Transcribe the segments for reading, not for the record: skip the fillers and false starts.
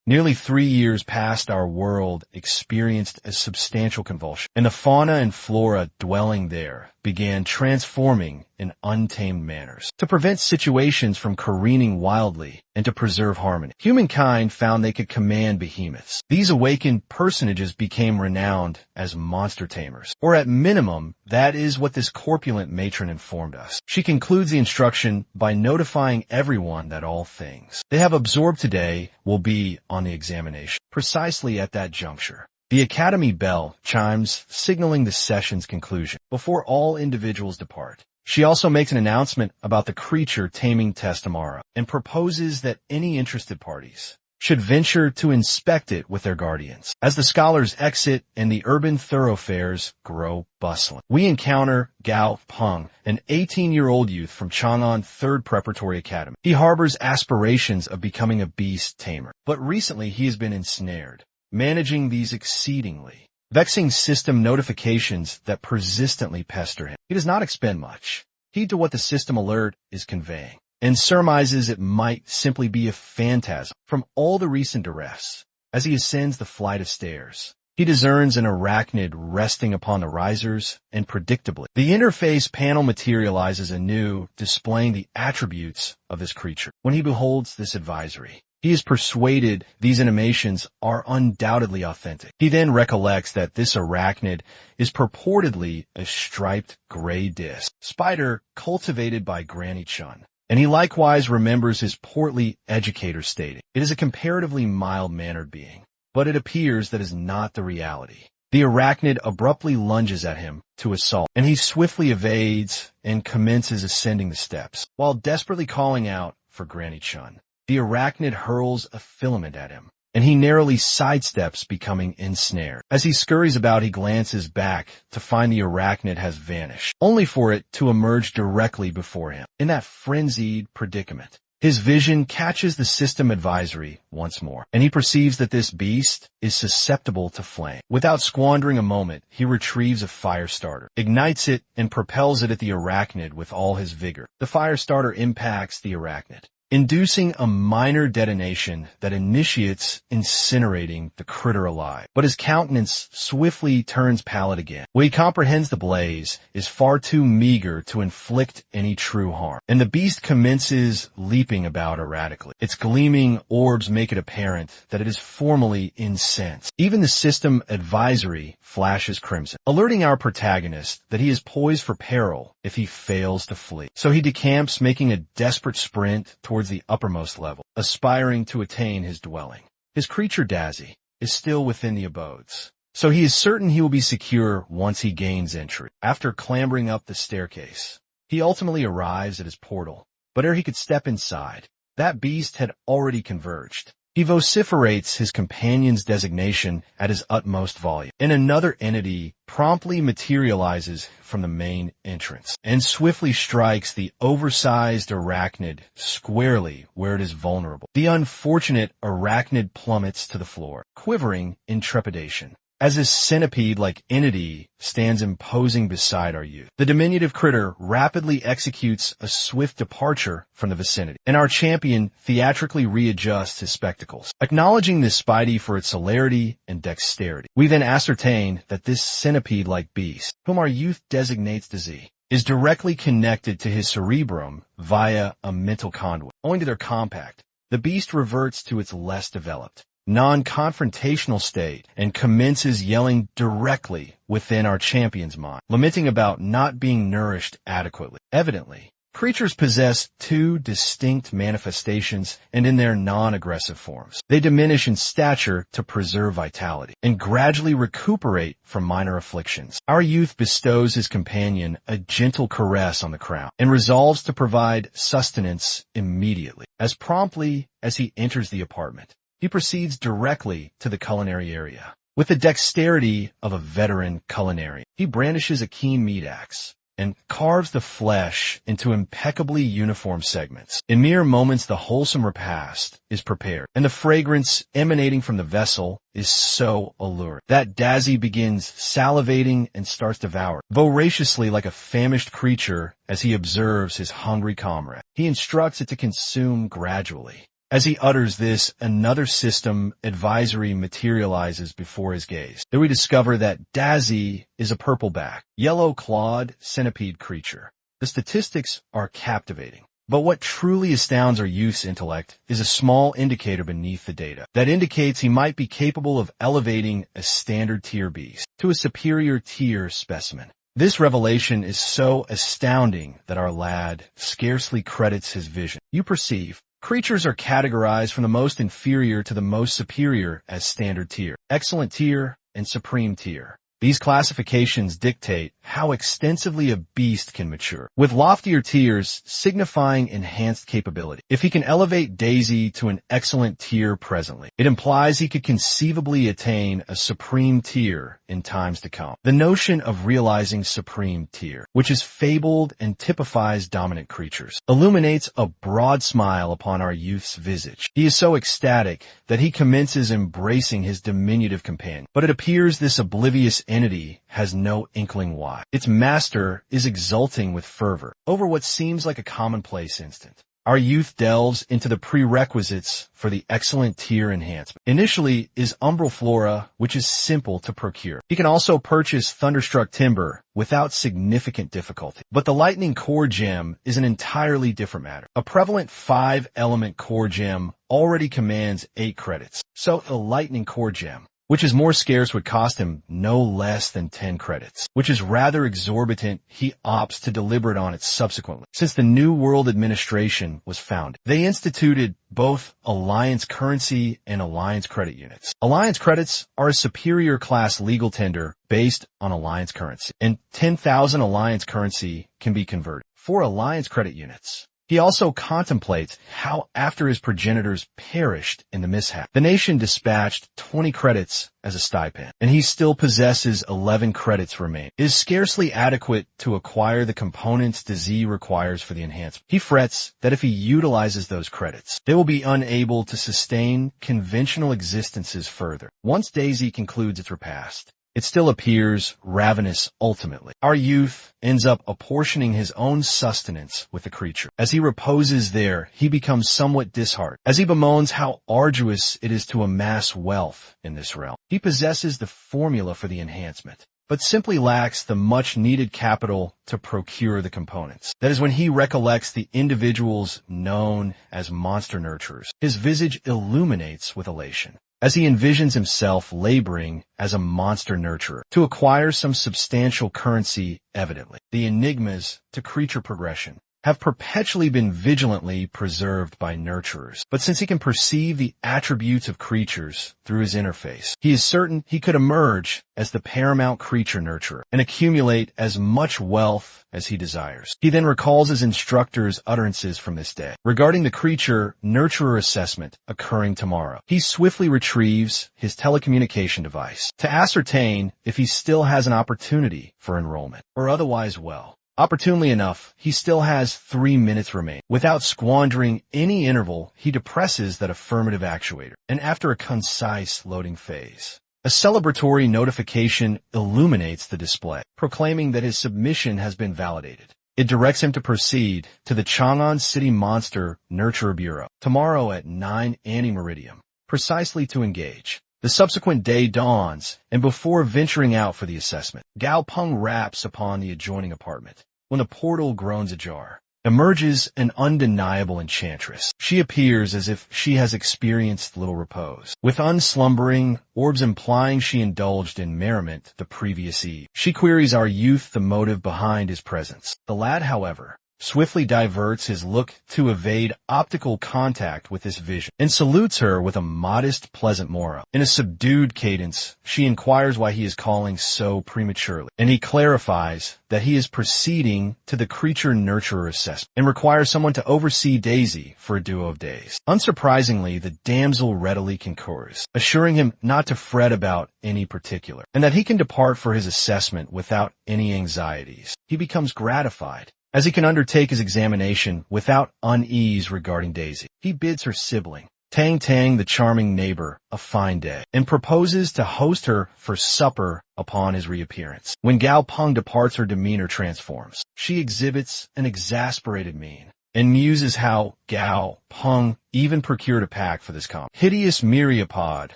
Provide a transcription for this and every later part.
Nearly 3 years past, our world experienced a substantial convulsion, and the fauna and flora dwelling there began transforming in untamed manners. To prevent situations from careening wildly and to preserve harmony, humankind found they could command behemoths. These awakened personages became renowned as monster tamers, or at minimum, that is what this corpulent matron informed us. She concludes the instruction by notifying everyone that all things they have absorbed today will be on the examination. Precisely at that juncture, the academy bell chimes, signaling the session's conclusion. Before all individuals depart, she also makes an announcement about the creature taming test tomorrow and proposes that any interested parties should venture to inspect it with their guardians. As the scholars exit and the urban thoroughfares grow bustling, we encounter Gao Pong, an 18-year-old youth from Chang'an 3rd Preparatory Academy. He harbors aspirations of becoming a beast tamer, but recently he has been ensnared, managing these exceedingly vexing system notifications that persistently pester him. He does not expend much heed to what the system alert is conveying, and surmises it might simply be a phantasm from all the recent duress. As he ascends the flight of stairs, he discerns an arachnid resting upon the risers, and predictably, the interface panel materializes anew, displaying the attributes of this creature. When he beholds this advisory, he is persuaded these animations are undoubtedly authentic. He then recollects that this arachnid is purportedly a striped gray disc spider cultivated by Granny Chun, and he likewise remembers his portly educator stating it is a comparatively mild-mannered being, but it appears that is not the reality. The arachnid abruptly lunges at him to assault, and he swiftly evades and commences ascending the steps, while desperately calling out for Granny Chun. The arachnid hurls a filament at him, and he narrowly sidesteps, becoming ensnared. As he scurries about, he glances back to find the arachnid has vanished, only for it to emerge directly before him. In that frenzied predicament, his vision catches the system advisory once more, and he perceives that this beast is susceptible to flame. Without squandering a moment, he retrieves a fire starter, ignites it, and propels it at the arachnid with all his vigor. The fire starter impacts the arachnid, inducing a minor detonation that initiates incinerating the critter alive. But his countenance swiftly turns pallid again. What he comprehends the blaze is far too meager to inflict any true harm, and the beast commences leaping about erratically. Its gleaming orbs make it apparent that it is formally incensed. Even the system advisory flashes crimson, alerting our protagonist that he is poised for peril if he fails to flee. So he decamps, making a desperate sprint towards the uppermost level, aspiring to attain his dwelling. His creature Dazzy is still within the abodes, so he is certain he will be secure once he gains entry. After clambering up the staircase, he ultimately arrives at his portal, but ere he could step inside, that beast had already converged. He vociferates his companion's designation at his utmost volume, and another entity promptly materializes from the main entrance and swiftly strikes the oversized arachnid squarely where it is vulnerable. The unfortunate arachnid plummets to the floor, quivering in trepidation, as this centipede-like entity stands imposing beside our youth. The diminutive critter rapidly executes a swift departure from the vicinity, and our champion theatrically readjusts his spectacles, acknowledging this spidey for its celerity and dexterity. We then ascertain that this centipede-like beast, whom our youth designates Dazzy, is directly connected to his cerebrum via a mental conduit. Owing to their compact, the beast reverts to its less developed, non-confrontational state and commences yelling directly within our champion's mind, lamenting about not being nourished adequately. Evidently, creatures possess two distinct manifestations, and in their non-aggressive forms, they diminish in stature to preserve vitality and gradually recuperate from minor afflictions. Our youth bestows his companion a gentle caress on the crown and resolves to provide sustenance immediately. As promptly as he enters the apartment, he proceeds directly to the culinary area. With the dexterity of a veteran culinarian, he brandishes a keen meat axe and carves the flesh into impeccably uniform segments. In mere moments, the wholesome repast is prepared, and the fragrance emanating from the vessel is so alluring that Dazzy begins salivating and starts devouring voraciously like a famished creature as he observes his hungry comrade. He instructs it to consume gradually, As he utters this, another system advisory materializes before his gaze. There we discover that Dazzy is a purple-back, yellow-clawed centipede creature. The statistics are captivating. But what truly astounds our youth's intellect is a small indicator beneath the data that indicates he might be capable of elevating a standard tier beast to a superior tier specimen. This revelation is so astounding that our lad scarcely credits his vision. You perceive, creatures are categorized from the most inferior to the most superior as standard tier, excellent tier, and supreme tier. These classifications dictate how extensively a beast can mature, with loftier tiers signifying enhanced capability. If he can elevate Dazzy to an excellent tier presently, it implies he could conceivably attain a supreme tier in times to come. The notion of realizing supreme tier, which is fabled and typifies dominant creatures, illuminates a broad smile upon our youth's visage. He is so ecstatic that he commences embracing his diminutive companion, but it appears this oblivious entity has no inkling why. Its master is exulting with fervor over what seems like a commonplace instant. Our youth delves into the prerequisites for the excellent tier enhancement. Initially is umbral flora, which is simple to procure. He can also purchase thunderstruck timber without significant difficulty. But the lightning core gem is an entirely different matter. A prevalent 5-element core gem already commands 8 credits. So the lightning core gem, which is more scarce, would cost him no less than 10 credits, which is rather exorbitant. He opts to deliberate on it subsequently. Since the New World Administration was founded, they instituted both Alliance currency and Alliance credit units. Alliance credits are a superior class legal tender based on Alliance currency, and 10,000 Alliance currency can be converted for Alliance credit units. He also contemplates how, after his progenitors perished in the mishap, the nation dispatched 20 credits as a stipend, and he still possesses 11 credits remaining. It is scarcely adequate to acquire the components Dazzy requires for the enhancement. He frets that if he utilizes those credits, they will be unable to sustain conventional existences further. Once Dazzy concludes its repast, it still appears ravenous ultimately. Our youth ends up apportioning his own sustenance with the creature. As he reposes there, he becomes somewhat disheartened, as he bemoans how arduous it is to amass wealth in this realm. He possesses the formula for the enhancement, but simply lacks the much-needed capital to procure the components. That is when he recollects the individuals known as monster nurturers. His visage illuminates with elation, as he envisions himself laboring as a monster nurturer to acquire some substantial currency. Evidently, the enigmas to creature progression have perpetually been vigilantly preserved by nurturers. But since he can perceive the attributes of creatures through his interface, he is certain he could emerge as the paramount creature nurturer and accumulate as much wealth as he desires. He then recalls his instructor's utterances from this day regarding the creature nurturer assessment occurring tomorrow. He swiftly retrieves his telecommunication device to ascertain if he still has an opportunity for enrollment, or otherwise well. Opportunely enough, he still has 3 minutes remaining. Without squandering any interval, he depresses that affirmative actuator, and after a concise loading phase, a celebratory notification illuminates the display, proclaiming that his submission has been validated. It directs him to proceed to the Chang'an City Monster Nurturer Bureau tomorrow at 9 ante-meridium, precisely to engage. The subsequent day dawns, and before venturing out for the assessment, Gao Pong raps upon the adjoining apartment. When the portal groans ajar, emerges an undeniable enchantress. She appears as if she has experienced little repose, with unslumbering orbs implying she indulged in merriment the previous eve. She queries our youth the motive behind his presence. The lad, however, swiftly diverts his look to evade optical contact with this vision, and salutes her with a modest, pleasant mora. In a subdued cadence, she inquires why he is calling so prematurely, and he clarifies that he is proceeding to the creature nurturer assessment and requires someone to oversee Dazzy for a duo of days. Unsurprisingly, the damsel readily concurs, assuring him not to fret about any particular, and that he can depart for his assessment without any anxieties. He becomes gratified, as he can undertake his examination without unease regarding Dazzy. He bids her sibling, Tang Tang the charming neighbor, a fine day, and proposes to host her for supper upon his reappearance. When Gao Pong departs, her demeanor transforms. She exhibits an exasperated mien, and muses how Gao Pong even procured a pack for this hideous myriapod.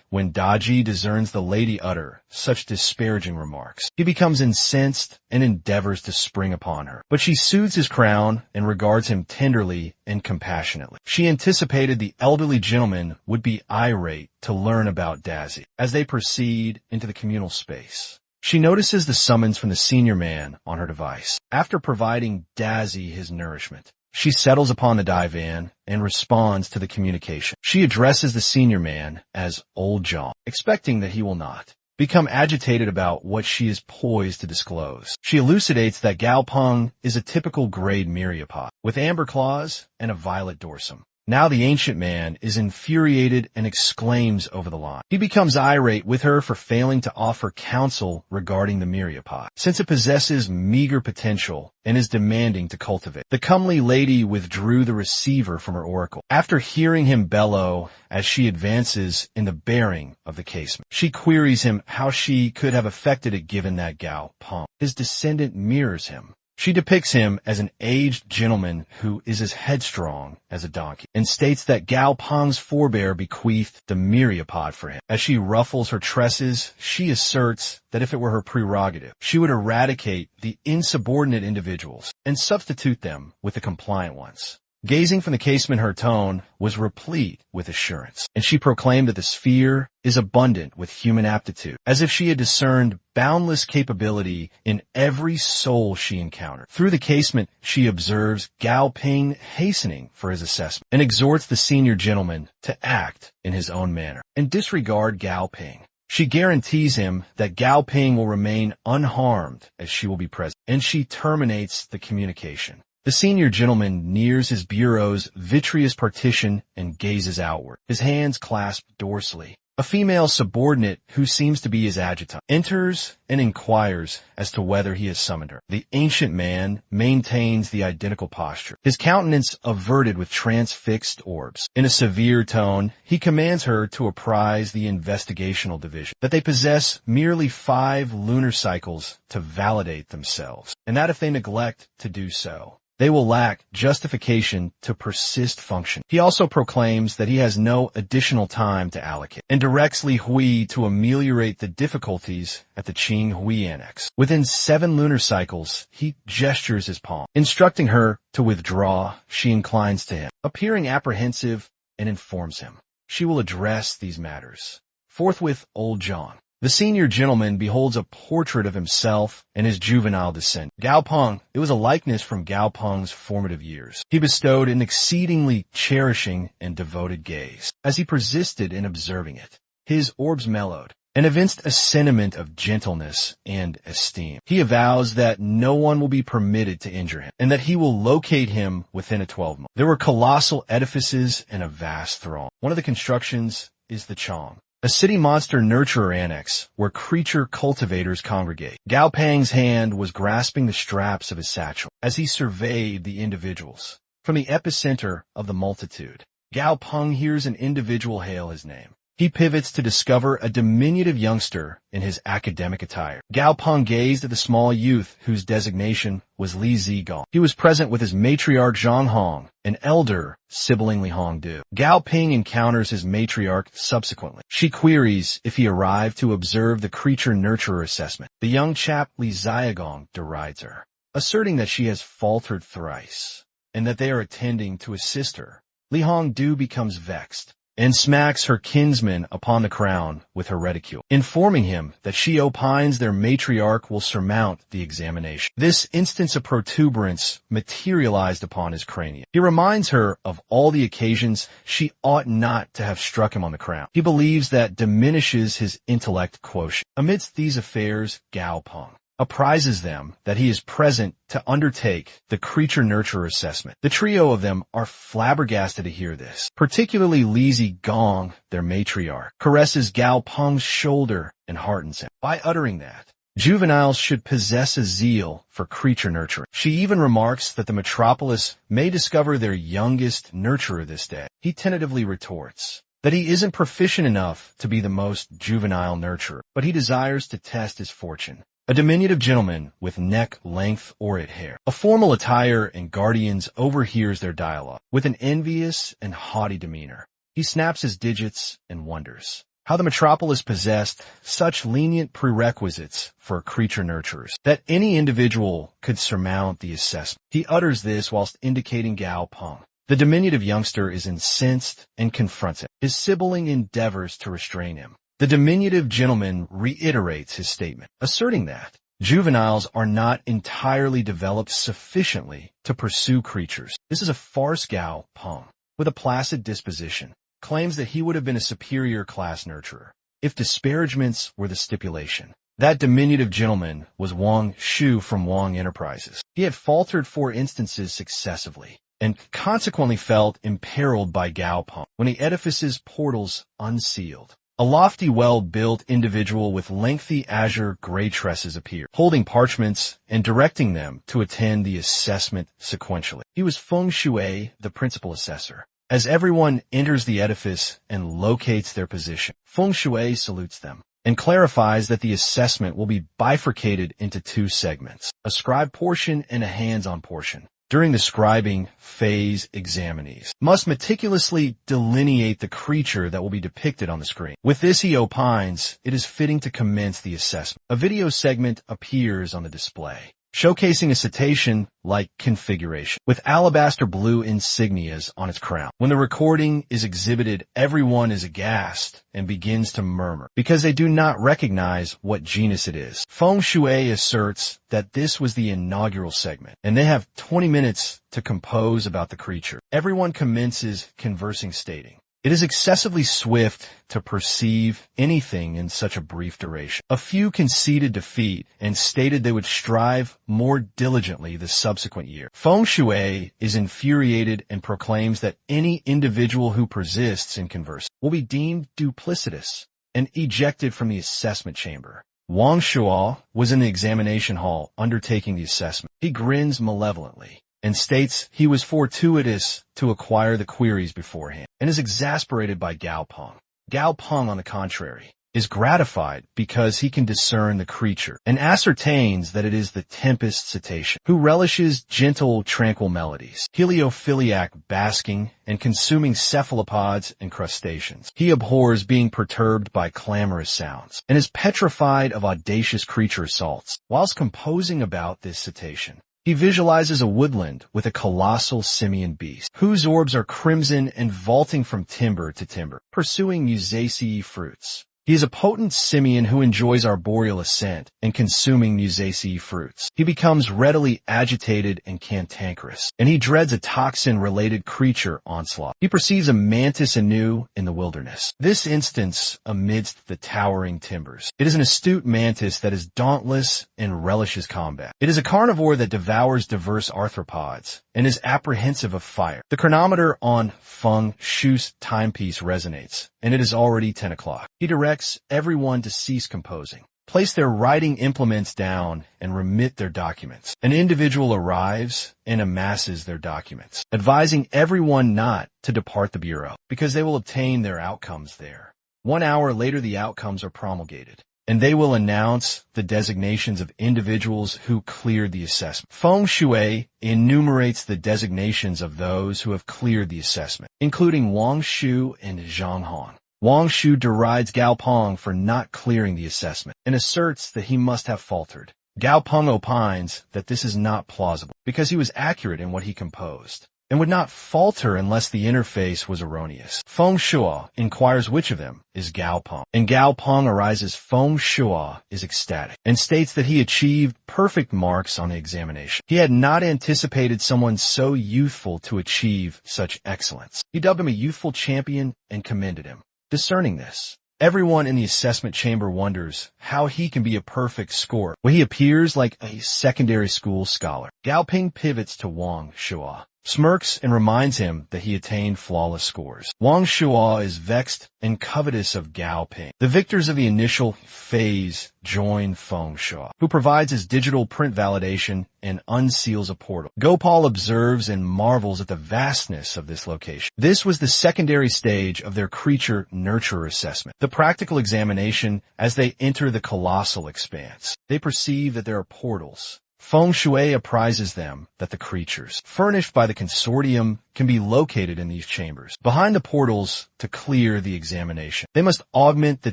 When Dazzy discerns the lady utter such disparaging remarks, he becomes incensed and endeavors to spring upon her. But she soothes his crown and regards him tenderly and compassionately. She anticipated the elderly gentleman would be irate to learn about Dazzy. As they proceed into the communal space, she notices the summons from the senior man on her device. After providing Dazzy his nourishment, she settles upon the divan and responds to the communication. She addresses the senior man as Old John, expecting that he will not become agitated about what she is poised to disclose. She elucidates that Gao Pong is a typical grade myriapod, with amber claws and a violet dorsum. Now the ancient man is infuriated and exclaims over the line. He becomes irate with her for failing to offer counsel regarding the myriapod, since it possesses meager potential and is demanding to cultivate. The comely lady withdrew the receiver from her oracle. After hearing him bellow as she advances in the bearing of the casement, she queries him how she could have effected it given that Gao Pong, his descendant, mirrors him. She depicts him as an aged gentleman who is as headstrong as a donkey, and states that Gao Pong's forebear bequeathed the myriapod for him. As she ruffles her tresses, she asserts that if it were her prerogative, she would eradicate the insubordinate individuals and substitute them with the compliant ones. Gazing from the casement, her tone was replete with assurance, and she proclaimed that the sphere is abundant with human aptitude, as if she had discerned boundless capability in every soul she encountered. Through the casement, she observes Gao Ping hastening for his assessment, and exhorts the senior gentleman to act in his own manner and disregard Gao Ping. She guarantees him that Gao Ping will remain unharmed as she will be present, and she terminates the communication. The senior gentleman nears his bureau's vitreous partition and gazes outward, his hands clasped dorsally. A female subordinate, who seems to be his adjutant, enters and inquires as to whether he has summoned her. The ancient man maintains the identical posture, his countenance averted with transfixed orbs. In a severe tone, he commands her to apprise the investigational division that they possess merely 5 lunar cycles to validate themselves, and that if they neglect to do so, they will lack justification to persist function. He also proclaims that he has no additional time to allocate, and directs Li Hui to ameliorate the difficulties at the Qing Hui Annex. Within 7 lunar cycles, he gestures his palm. Instructing her to withdraw, she inclines to him, appearing apprehensive, and informs him she will address these matters forthwith. Old John, the senior gentleman, beholds a portrait of himself and his juvenile descendant, Gao Pong. It was a likeness from Gao Pong's formative years. He bestowed an exceedingly cherishing and devoted gaze. As he persisted in observing it, his orbs mellowed and evinced a sentiment of gentleness and esteem. He avows that no one will be permitted to injure him, and that he will locate him within a 12-month. There were colossal edifices and a vast throng. One of the constructions is the Chong, a city monster nurturer annex where creature cultivators congregate. Gao Pang's hand was grasping the straps of his satchel as he surveyed the individuals. From the epicenter of the multitude, Gao Pong hears an individual hail his name. He pivots to discover a diminutive youngster in his academic attire. Gao Pong gazed at the small youth whose designation was Li Zigong. He was present with his matriarch Zhang Hong, an elder sibling Li Hongdu. Gao Ping encounters his matriarch subsequently. She queries if he arrived to observe the creature nurturer assessment. The young chap Li Zigong derides her, asserting that she has faltered thrice, and that they are attending to assist her. Li Hongdu becomes vexed and smacks her kinsman upon the crown with her reticule, informing him that she opines their matriarch will surmount the examination. This instance of protuberance materialized upon his cranium. He reminds her of all the occasions she ought not to have struck him on the crown. He believes that diminishes his intellect quotient. Amidst these affairs, Gao Pong apprises them that he is present to undertake the creature nurturer assessment. The trio of them are flabbergasted to hear this. Particularly Li Zigong, their matriarch, caresses Gao Pong's shoulder and heartens him by uttering that juveniles should possess a zeal for creature nurturing. She even remarks that the metropolis may discover their youngest nurturer this day. He tentatively retorts that he isn't proficient enough to be the most juvenile nurturer, but he desires to test his fortune a diminutive gentleman with neck-length aureate hair. A formal attire and guardians overhears their dialogue with an envious and haughty demeanor. He snaps his digits and wonders how the metropolis possessed such lenient prerequisites for creature nurturers that any individual could surmount the assessment. He utters this whilst indicating Gao Pong. The diminutive youngster is incensed and confronts him. His sibling endeavors to restrain him. The diminutive gentleman reiterates his statement, asserting that juveniles are not entirely developed sufficiently to pursue creatures. This is a farce. Gao Pong, with a placid disposition, claims that he would have been a superior class nurturer if disparagements were the stipulation. That diminutive gentleman was Wang Shu from Wang Enterprises. He had faltered 4 instances successively, and consequently felt imperiled by Gao Pong when the edifice's portals unsealed. A lofty, well-built individual with lengthy azure gray tresses appeared, holding parchments and directing them to attend the assessment sequentially. He was Feng Shui, the principal assessor. As everyone enters the edifice and locates their position, Feng Shui salutes them and clarifies that the assessment will be bifurcated into 2 segments, a scribe portion and a hands-on portion. During the scribing phase, examinees must meticulously delineate the creature that will be depicted on the screen. With this, he opines, it is fitting to commence the assessment. A video segment appears on the display, showcasing a cetacean-like configuration with alabaster blue insignias on its crown. When the recording is exhibited, everyone is aghast and begins to murmur because they do not recognize what genus it is. Feng Shui asserts that this was the inaugural segment, and they have 20 minutes to compose about the creature. Everyone commences conversing, stating, it is excessively swift to perceive anything in such a brief duration. A few conceded defeat and stated they would strive more diligently the subsequent year. Feng Shui is infuriated and proclaims that any individual who persists in conversing will be deemed duplicitous and ejected from the assessment chamber. Wang Shuo was in the examination hall undertaking the assessment. He grins malevolently and states he was fortuitous to acquire the queries beforehand and is exasperated by Gao Pong. Gao Pong, on the contrary, is gratified because he can discern the creature and ascertains that it is the tempest cetacean, who relishes gentle, tranquil melodies, heliophiliac basking and consuming cephalopods and crustaceans. He abhors being perturbed by clamorous sounds and is petrified of audacious creature assaults. Whilst composing about this cetacean, he visualizes a woodland with a colossal simian beast, whose orbs are crimson and vaulting from timber to timber, pursuing musaceae fruits. He is a potent simian who enjoys arboreal ascent and consuming musaceae fruits. He becomes readily agitated and cantankerous, and he dreads a toxin-related creature onslaught. He perceives a mantis anu in the wilderness, this instance amidst the towering timbers. It is an astute mantis that is dauntless and relishes combat. It is a carnivore that devours diverse arthropods and is apprehensive of fire. The chronometer on Feng Shu's timepiece resonates, and it is already 10 o'clock. He directs everyone to cease composing, place their writing implements down, and remit their documents. An individual arrives and amasses their documents, advising everyone not to depart the bureau because they will obtain their outcomes there. 1 hour later, the outcomes are promulgated, and they will announce the designations of individuals who cleared the assessment. Feng Shui enumerates the designations of those who have cleared the assessment, including Wang Shu and Zhang Hong. Wang Shu derides Gao Pong for not clearing the assessment and asserts that he must have faltered. Gao Pong opines that this is not plausible because he was accurate in what he composed and would not falter unless the interface was erroneous. Feng Shuo inquires which of them is Gao Pong, and Gao Pong arises Feng Shuo is ecstatic and states that he achieved perfect marks on the examination. He had not anticipated someone so youthful to achieve such excellence. He dubbed him a youthful champion and commended him. Discerning this, everyone in the assessment chamber wonders how he can be a perfect scorer when he appears like a secondary school scholar. Gao Ping pivots to Wang Shuo, smirks and reminds him that he attained flawless scores. Wang Shuo is vexed and covetous of Gao Ping. The victors of the initial phase join Feng Shuo, who provides his digital print validation and unseals a portal. Gopal observes and marvels at the vastness of this location. This was the secondary stage of their creature nurturer assessment, the practical examination as they enter the colossal expanse. They perceive that there are portals. Feng Shui apprises them that the creatures, furnished by the consortium, can be located in these chambers, behind the portals to clear the examination. They must augment the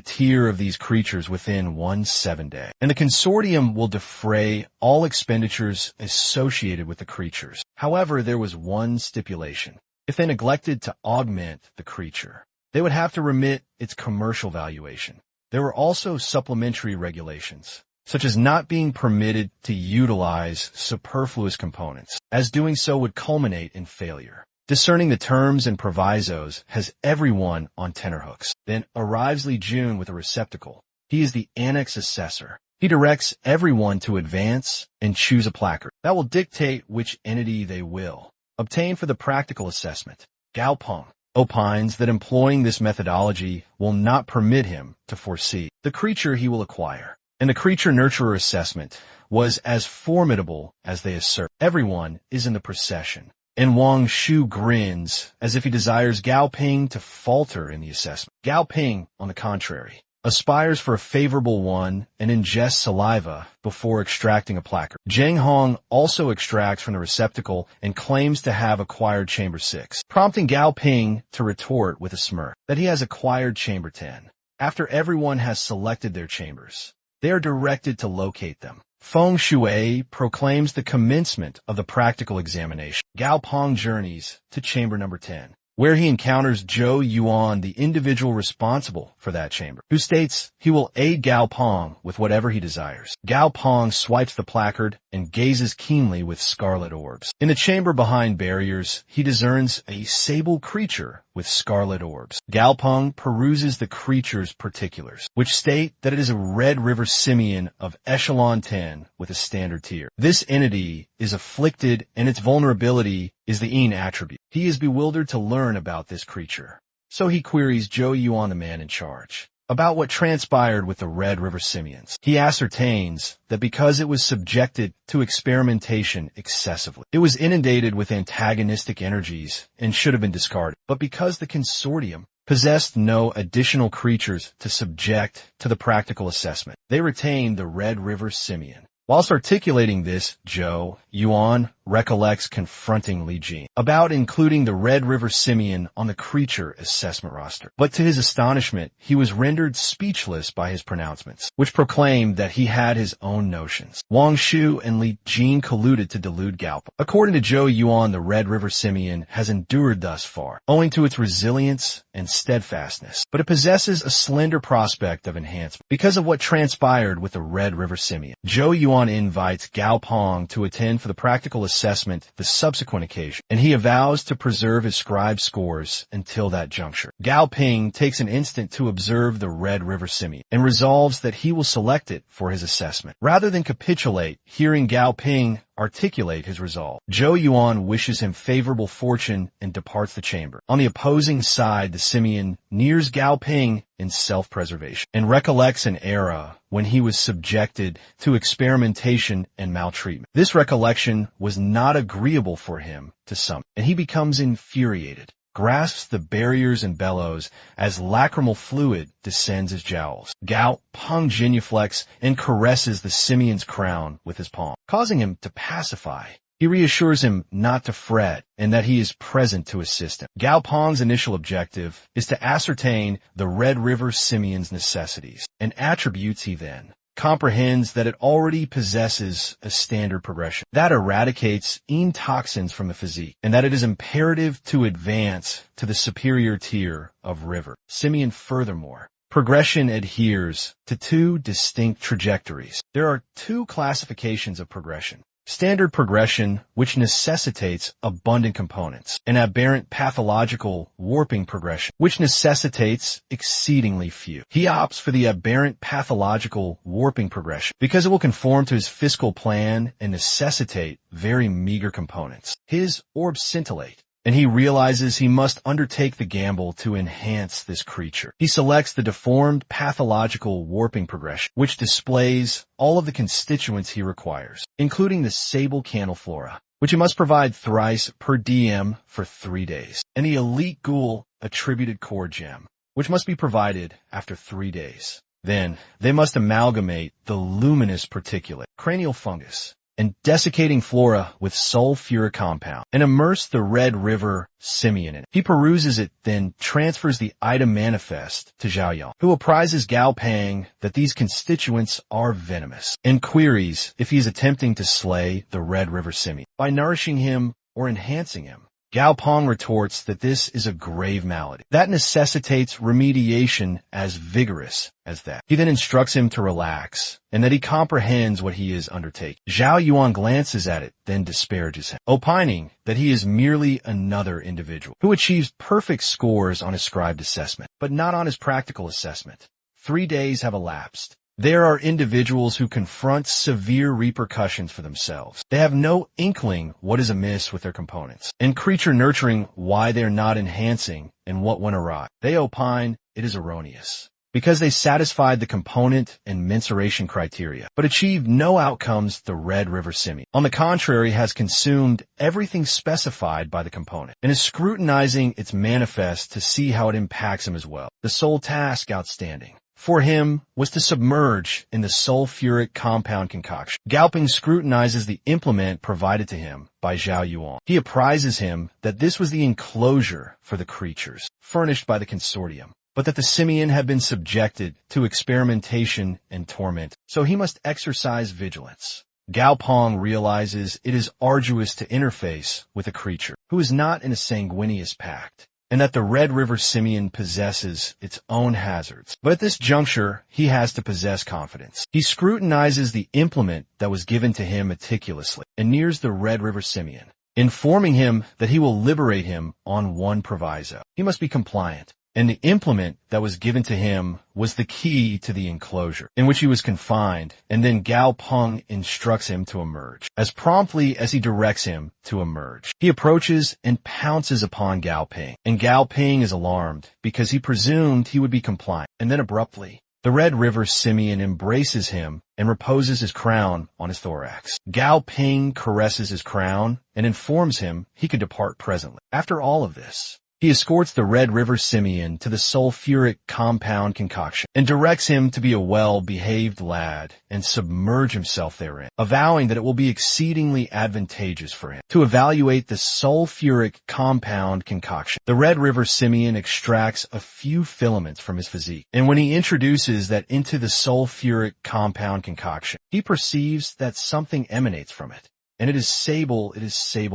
tier of these creatures within 1 7-day, and the consortium will defray all expenditures associated with the creatures. However, there was one stipulation. If they neglected to augment the creature, they would have to remit its commercial valuation. There were also supplementary regulations, such as not being permitted to utilize superfluous components, as doing so would culminate in failure. Discerning the terms and provisos has everyone on tenterhooks. Then arrives Li Jun with a receptacle. He is the annex assessor. He directs everyone to advance and choose a placard that will dictate which entity they will obtain for the practical assessment. Gao Pong opines that employing this methodology will not permit him to foresee the creature he will acquire. And the creature nurturer assessment was as formidable as they assert. Everyone is in the procession, and Wang Shu grins as if he desires Gao Ping to falter in the assessment. Gao Ping, on the contrary, aspires for a favorable one and ingests saliva before extracting a placard. Zheng Hong also extracts from the receptacle and claims to have acquired Chamber 6, prompting Gao Ping to retort with a smirk that he has acquired Chamber 10. After everyone has selected their chambers, they are directed to locate them. Feng Shui proclaims the commencement of the practical examination. Gao Pong journeys to chamber number 10, where he encounters Zhou Yuan, the individual responsible for that chamber, who states he will aid Gao Pong with whatever he desires. Gao Pong swipes the placard and gazes keenly with scarlet orbs. In the chamber behind barriers, he discerns a sable creature with scarlet orbs. Gao Pong peruses the creature's particulars, which state that it is a Red River Simian of Echelon 10 with a standard tier. This entity is afflicted, and its vulnerability is the Yin attribute. He is bewildered to learn about this creature, so he queries Zhou Yuan, the man in charge, about what transpired with the Red River Simians. He ascertains that because it was subjected to experimentation excessively, it was inundated with antagonistic energies and should have been discarded. But because the consortium possessed no additional creatures to subject to the practical assessment, they retained the Red River Simian. Whilst articulating this, Zhou Yuan recollects confronting Li Jin about including the Red River Simian on the creature assessment roster. But to his astonishment, he was rendered speechless by his pronouncements, which proclaimed that he had his own notions. Wang Shu and Li Jin colluded to delude Gao Pong. According to Zhou Yuan, the Red River Simian has endured thus far, owing to its resilience and steadfastness, but it possesses a slender prospect of enhancement because of what transpired with the Red River Simian. Zhou Yuan invites Gao Pong to attend for the practical assessment the subsequent occasion, and he avows to preserve his scribe scores until that juncture. Gao Ping takes an instant to observe the Red River Simian and resolves that he will select it for his assessment. Rather than capitulate, hearing Gao Ping articulate his resolve, Zhou Yuan wishes him favorable fortune and departs the chamber. On the opposing side, the Simian nears Gao Ping in self-preservation and recollects an era when he was subjected to experimentation and maltreatment. This recollection was not agreeable for him to some, and he becomes infuriated, grasps the barriers and bellows as lacrimal fluid descends his jowls. Gao Pong genuflects and caresses the Simian's crown with his palm, causing him to pacify. He reassures him not to fret and that he is present to assist him. Gao Pong's initial objective is to ascertain the Red River Simian's necessities and attributes. He then comprehends that it already possesses a standard progression that eradicates Yin toxins from the physique, and that it is imperative to advance to the superior tier of River Simian. Furthermore, progression adheres to two distinct trajectories. There are two classifications of progression: standard progression, which necessitates abundant components, and aberrant pathological warping progression, which necessitates exceedingly few. He opts for the aberrant pathological warping progression because it will conform to his fiscal plan and necessitate very meager components. His orbs scintillate, and he realizes he must undertake the gamble to enhance this creature. He selects the deformed pathological warping progression, which displays all of the constituents he requires, including the sable candle flora, which he must provide thrice per DM for 3 days, and the elite ghoul attributed core gem, which must be provided after 3 days. Then, they must amalgamate the luminous particulate, cranial fungus, and desiccating flora with sulfuric compound, and immerse the Red River simian in it. He peruses it, then transfers the item manifest to Yahello, who apprises Gao Pong that these constituents are venomous, and queries if he is attempting to slay the Red River simian by nourishing him or enhancing him. Gao Pong retorts that this is a grave malady that necessitates remediation as vigorous as that. He then instructs him to relax and that he comprehends what he is undertaking. Zhao Yuan glances at it, then disparages him, opining that he is merely another individual who achieves perfect scores on his scribed assessment, but not on his practical assessment. 3 days have elapsed. There are individuals who confront severe repercussions for themselves. They have no inkling what is amiss with their components, and creature nurturing why they are not enhancing and what went awry. They opine it is erroneous, because they satisfied the component and mensuration criteria, but achieved no outcomes the Red River simian. On the contrary, has consumed everything specified by the component, and is scrutinizing its manifest to see how it impacts him as well. The sole task outstanding for him was to submerge in the sulfuric compound concoction. Gao Pong scrutinizes the implement provided to him by Zhao Yuan. He apprises him that this was the enclosure for the creatures, furnished by the consortium, but that the simian had been subjected to experimentation and torment, so he must exercise vigilance. Gao Pong realizes it is arduous to interface with a creature who is not in a sanguineous pact, and that the Red River simian possesses its own hazards. But at this juncture, he has to possess confidence. He scrutinizes the implement that was given to him meticulously, and nears the Red River simian, informing him that he will liberate him on one proviso. He must be compliant, and the implement that was given to him was the key to the enclosure, in which he was confined, and then Gao Pong instructs him to emerge. As promptly as he directs him to emerge, he approaches and pounces upon Gao Pong, and Gao Pong is alarmed because he presumed he would be compliant, and then abruptly, the Red River simian embraces him and reposes his crown on his thorax. Gao Pong caresses his crown and informs him he can depart presently. After all of this, he escorts the Red River simian to the sulfuric compound concoction and directs him to be a well-behaved lad and submerge himself therein, avowing that it will be exceedingly advantageous for him to evaluate the sulfuric compound concoction. The Red River simian extracts a few filaments from his physique, and when he introduces that into the sulfuric compound concoction, he perceives that something emanates from it, and it is sable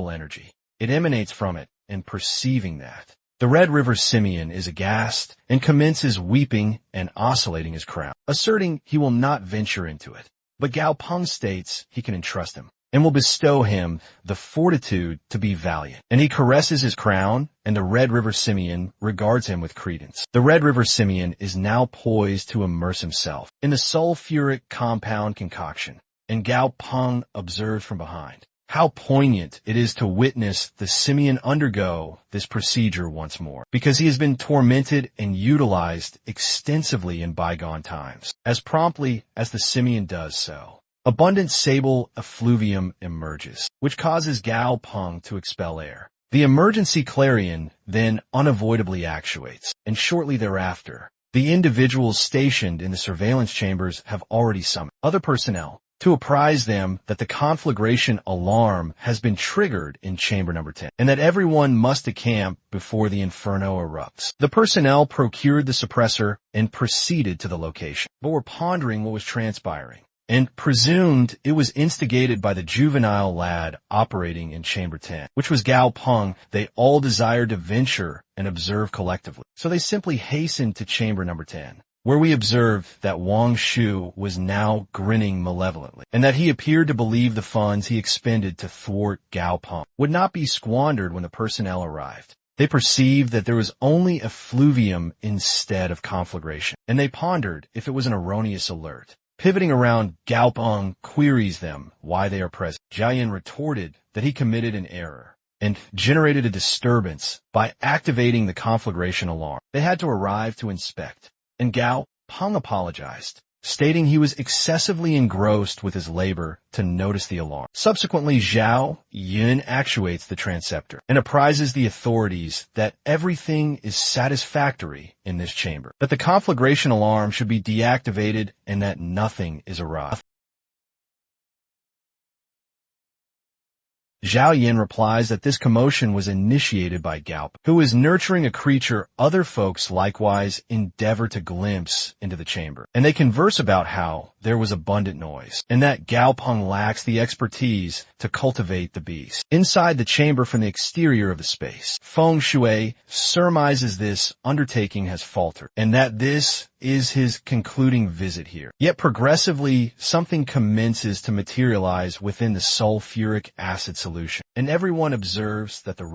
energy. It emanates from it, and perceiving that, the Red River simian is aghast and commences weeping and oscillating his crown, asserting he will not venture into it. But Gao Pong states he can entrust him and will bestow him the fortitude to be valiant. And he caresses his crown, and the Red River simian regards him with credence. The Red River simian is now poised to immerse himself in the sulfuric compound concoction, and Gao Pong observes from behind. How poignant it is to witness the simian undergo this procedure once more, because he has been tormented and utilized extensively in bygone times. As promptly as the simian does so, abundant sable effluvium emerges, which causes Gao Pong to expel air. The emergency clarion then unavoidably actuates, and shortly thereafter, the individuals stationed in the surveillance chambers have already summoned other personnel to apprise them that the conflagration alarm has been triggered in chamber number 10, and that everyone must decamp before the inferno erupts. The personnel procured the suppressor and proceeded to the location, but were pondering what was transpiring, and presumed it was instigated by the juvenile lad operating in chamber 10, which was Gao Pong. They all desired to venture and observe collectively, so they simply hastened to chamber number 10. where we observe that Wang Shu was now grinning malevolently, and that he appeared to believe the funds he expended to thwart Gao Pong would not be squandered when the personnel arrived. They perceived that there was only effluvium instead of conflagration, and they pondered if it was an erroneous alert. Pivoting around, Gao Pong queries them why they are present. Jiayin retorted that he committed an error and generated a disturbance by activating the conflagration alarm. They had to arrive to inspect, and Gao Pong apologized, stating he was excessively engrossed with his labor to notice the alarm. Subsequently, Zhao Yun actuates the transceptor and apprises the authorities that everything is satisfactory in this chamber, that the conflagration alarm should be deactivated, and that nothing is awry. Zhao Yin replies that this commotion was initiated by Gao, who is nurturing a creature other folks likewise endeavor to glimpse into the chamber. And they converse about how there was abundant noise, and that Gao Pong lacks the expertise to cultivate the beast. Inside the chamber from the exterior of the space, Feng Shui surmises this undertaking has faltered, and that this is his concluding visit here. Yet progressively, something commences to materialize within the sulfuric acid solution, and everyone observes that the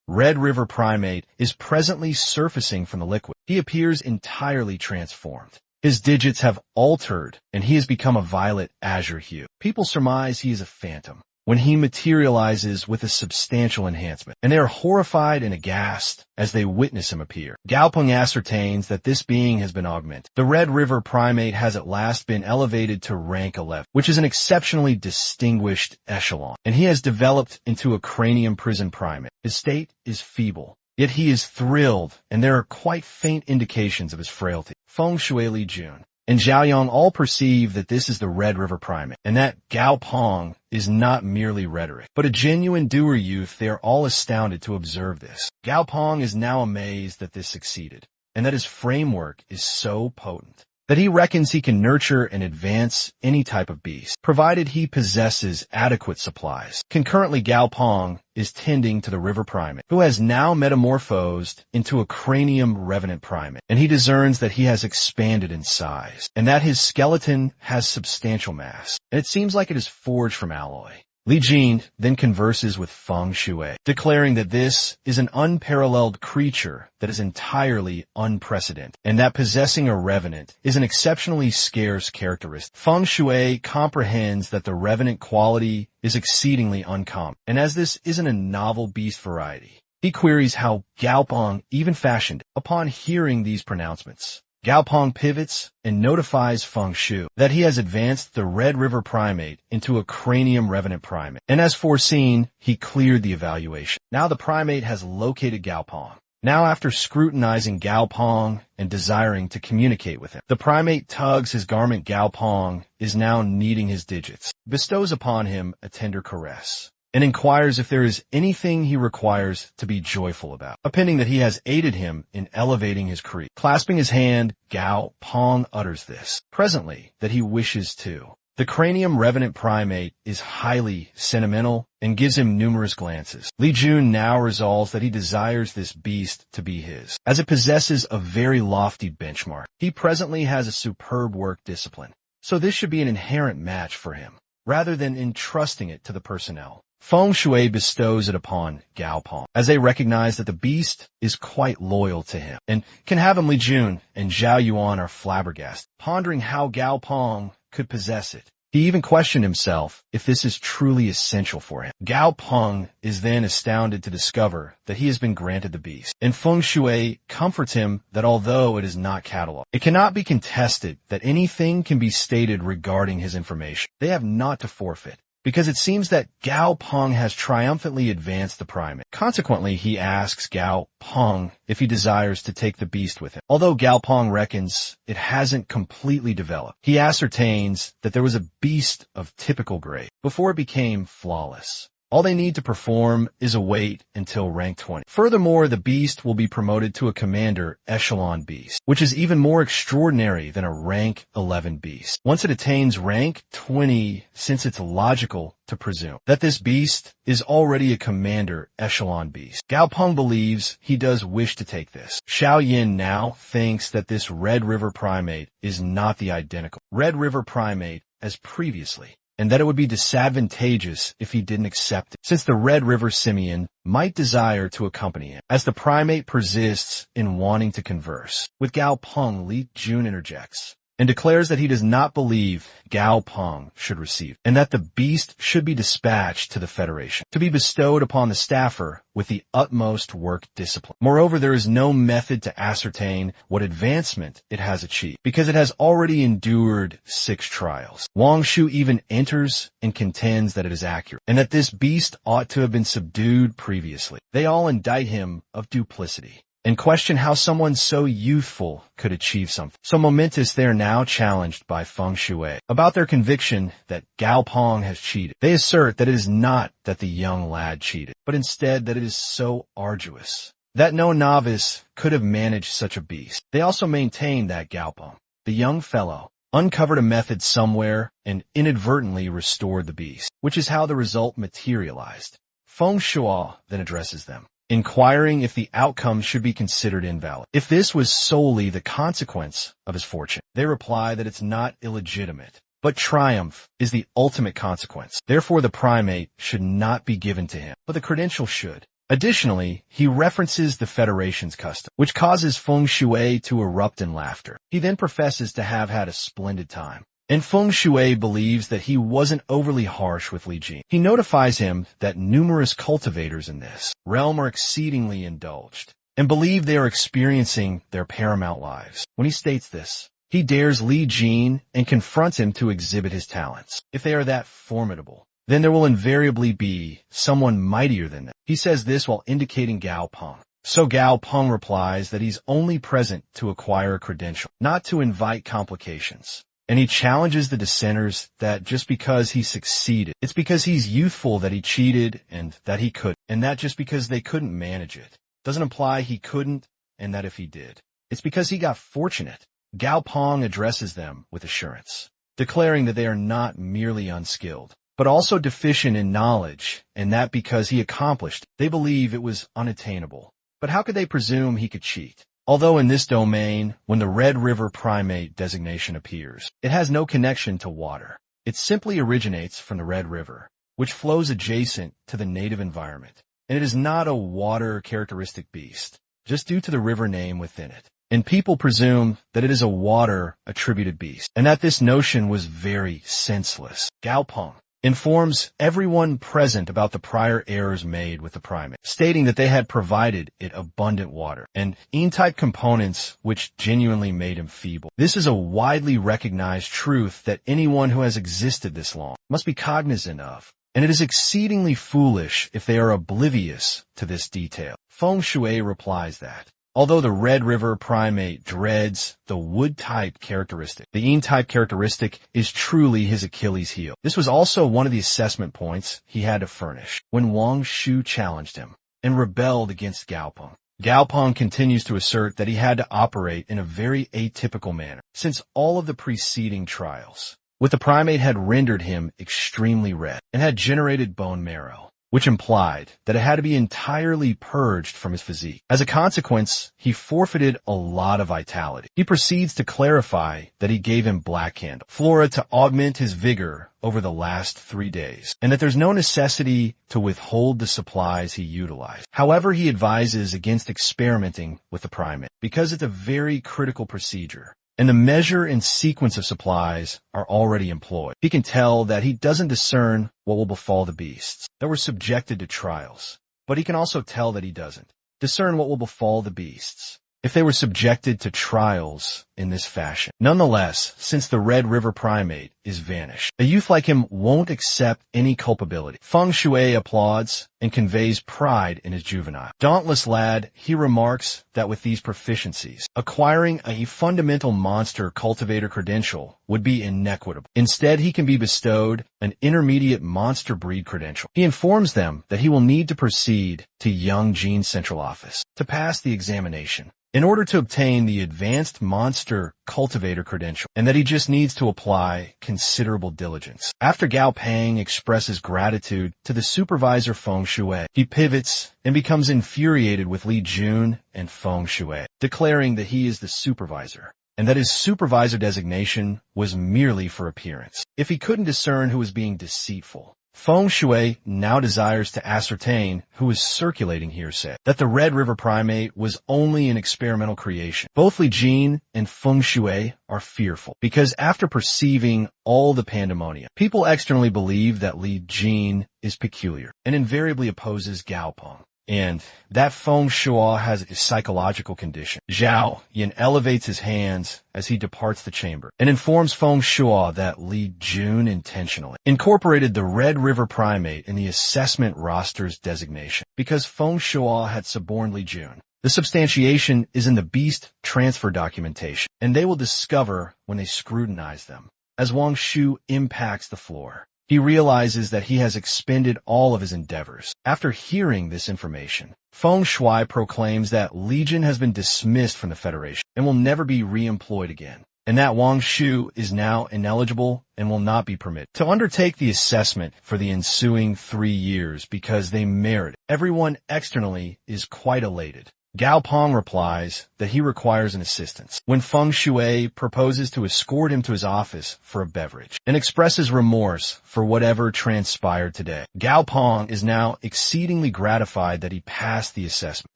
Red River Primate is presently surfacing from the liquid. He appears entirely transformed. His digits have altered, and he has become a violet azure hue. People surmise he is a phantom when he materializes with a substantial enhancement, and they are horrified and aghast as they witness him appear. Gao Pong ascertains that this being has been augmented. The Red River Primate has at last been elevated to rank 11, which is an exceptionally distinguished echelon, and he has developed into a cranium prison primate. His state is feeble, yet he is thrilled, and there are quite faint indications of his frailty. Feng Shui Li Jun and Zhao Yang all perceive that this is the Red River Primate, and that Gao Pong is not merely rhetoric, but a genuine doer youth. They are all astounded to observe this. Gao Pong is now amazed that this succeeded, and that his framework is so potent that he reckons he can nurture and advance any type of beast, provided he possesses adequate supplies. Concurrently, Gao Pong is tending to the river primate, who has now metamorphosed into a cranium revenant primate, and he discerns that he has expanded in size, and that his skeleton has substantial mass, and it seems like it is forged from alloy. Li Jin then converses with Feng Shui, declaring that this is an unparalleled creature that is entirely unprecedented, and that possessing a revenant is an exceptionally scarce characteristic. Feng Shui comprehends that the revenant quality is exceedingly uncommon, and as this isn't a novel beast variety, he queries how Gao Pong even fashioned it. Upon hearing these pronouncements, Gao Pong pivots and notifies Feng Shui that he has advanced the Red River Primate into a cranium revenant primate, and as foreseen, he cleared the evaluation. Now the primate has located Gao Pong. Now after scrutinizing Gao Pong and desiring to communicate with him, the primate tugs his garment. Gao Pong is now kneading his digits, bestows upon him a tender caress, and inquires if there is anything he requires to be joyful about, appending that he has aided him in elevating his creed. Clasping his hand, Gao Pong utters this, presently, that he wishes to. The cranium revenant primate is highly sentimental and gives him numerous glances. Li Jun now resolves that he desires this beast to be his, as it possesses a very lofty benchmark. He presently has a superb work discipline, so this should be an inherent match for him, rather than entrusting it to the personnel. Feng Shui bestows it upon Gao Pong, as they recognize that the beast is quite loyal to him, and can have him. Li Jun and Zhao Yuan are flabbergasted, pondering how Gao Pong could possess it. He even questioned himself if this is truly essential for him. Gao Pong is then astounded to discover that he has been granted the beast, and Feng Shui comforts him that although it is not cataloged, it cannot be contested that anything can be stated regarding his information. They have not to forfeit, because it seems that Gao Pong has triumphantly advanced the primate. Consequently, he asks Gao Pong if he desires to take the beast with him. Although Gao Pong reckons it hasn't completely developed, he ascertains that there was a beast of typical grade before it became flawless. All they need to perform is await until rank 20. Furthermore, the beast will be promoted to a commander echelon beast, which is even more extraordinary than a rank 11 beast. Once it attains rank 20, since it's logical to presume that this beast is already a commander echelon beast. Gao Pong believes he does wish to take this. Xiao Yin now thinks that this Red River primate is not the identical Red River primate as previously, and that it would be disadvantageous if he didn't accept it, since the Red River simian might desire to accompany him. As the primate persists in wanting to converse with Gao Pong, Li Jun interjects and declares that he does not believe Gao Pong should receive, and that the beast should be dispatched to the Federation, to be bestowed upon the staffer with the utmost work discipline. Moreover, there is no method to ascertain what advancement it has achieved, because it has already endured 6 trials. Wang Shu even enters and contends that it is accurate, and that this beast ought to have been subdued previously. They all indict him of duplicity and question how someone so youthful could achieve something so momentous. They are now challenged by Feng Shui about their conviction that Gao Pong has cheated. They assert that it is not that the young lad cheated, but instead that it is so arduous that no novice could have managed such a beast. They also maintain that Gao Pong, the young fellow, uncovered a method somewhere and inadvertently restored the beast, which is how the result materialized. Feng Shui then addresses them, inquiring if the outcome should be considered invalid, if this was solely the consequence of his fortune. They reply that it's not illegitimate, but triumph is the ultimate consequence. Therefore, the primate should not be given to him, but the credential should. Additionally, he references the Federation's custom, which causes Feng Shui to erupt in laughter. He then professes to have had a splendid time, and Feng Shui believes that he wasn't overly harsh with Li Jin. He notifies him that numerous cultivators in this realm are exceedingly indulged and believe they are experiencing their paramount lives. When he states this, he dares Li Jin and confronts him to exhibit his talents. If they are that formidable, then there will invariably be someone mightier than them. He says this while indicating Gao Pong. So Gao Pong replies that he's only present to acquire a credential, not to invite complications. And he challenges the dissenters that just because he succeeded, it's because he's youthful that he cheated and that he could, and that just because they couldn't manage it doesn't imply he couldn't, and that if he did, it's because he got fortunate. Gao Pong addresses them with assurance, declaring that they are not merely unskilled, but also deficient in knowledge, and that because he accomplished, they believe it was unattainable. But how could they presume he could cheat? Although in this domain, when the Red River primate designation appears, it has no connection to water. It simply originates from the Red River, which flows adjacent to the native environment, and it is not a water characteristic beast, just due to the river name within it. And people presume that it is a water attributed beast, and that this notion was very senseless. Gao Pong informs everyone present about the prior errors made with the primate, stating that they had provided it abundant water and N-type components which genuinely made him feeble. This is a widely recognized truth that anyone who has existed this long must be cognizant of, and it is exceedingly foolish if they are oblivious to this detail. Feng Shui replies that, although the Red River primate dreads the wood-type characteristic, the N-type characteristic is truly his Achilles heel. This was also one of the assessment points he had to furnish when Wang Shu challenged him and rebelled against Gao Pong. Gao Pong continues to assert that he had to operate in a very atypical manner, since all of the preceding trials with the primate had rendered him extremely red and had generated bone marrow, which implied that it had to be entirely purged from his physique. As a consequence, he forfeited a lot of vitality. He proceeds to clarify that he gave him black candle flora to augment his vigor over the last 3 days, and that there's no necessity to withhold the supplies he utilized. However, he advises against experimenting with the primate because it's a very critical procedure, and the measure and sequence of supplies are already employed. He can tell that he doesn't discern what will befall the beasts that were subjected to trials, but he can also tell that he doesn't discern what will befall the beasts if they were subjected to trials in this fashion. Nonetheless, since the Red River Primate is vanished, a youth like him won't accept any culpability. Feng Shui applauds and conveys pride in his juvenile. Dauntless lad, he remarks that with these proficiencies, acquiring a fundamental monster cultivator credential would be inequitable. Instead, he can be bestowed an intermediate monster breed credential. He informs them that he will need to proceed to Young Gene's central office to pass the examination in order to obtain the advanced monster cultivator credential, and that he just needs to apply considerable diligence. After Gao Pong expresses gratitude to the supervisor Feng Shui, he pivots and becomes infuriated with Li Jun and Feng Shui, declaring that he is the supervisor, and that his supervisor designation was merely for appearance. If he couldn't discern who was being deceitful, Feng Shui now desires to ascertain who is circulating hearsay, that the Red River Primate was only an experimental creation. Both Li Jin and Feng Shui are fearful, because after perceiving all the pandemonium, people externally believe that Li Jin is peculiar and invariably opposes Gao Pong, and that Feng Shui has a psychological condition. Zhao Yin elevates his hands as he departs the chamber and informs Feng Shui that Li Jun intentionally incorporated the Red River Primate in the assessment roster's designation because Feng Shui had suborned Li Jun. The substantiation is in the beast transfer documentation, and they will discover when they scrutinize them. As Wang Shu impacts the floor, he realizes that he has expended all of his endeavors. After hearing this information, Feng Shui proclaims that Legion has been dismissed from the Federation and will never be re-employed again, and that Wang Shu is now ineligible and will not be permitted to undertake the assessment for the ensuing 3 years because they merit it. Everyone externally is quite elated. Gao Pong replies that he requires an assistance when Feng Shui proposes to escort him to his office for a beverage and expresses remorse for whatever transpired today. Gao Pong is now exceedingly gratified that he passed the assessment,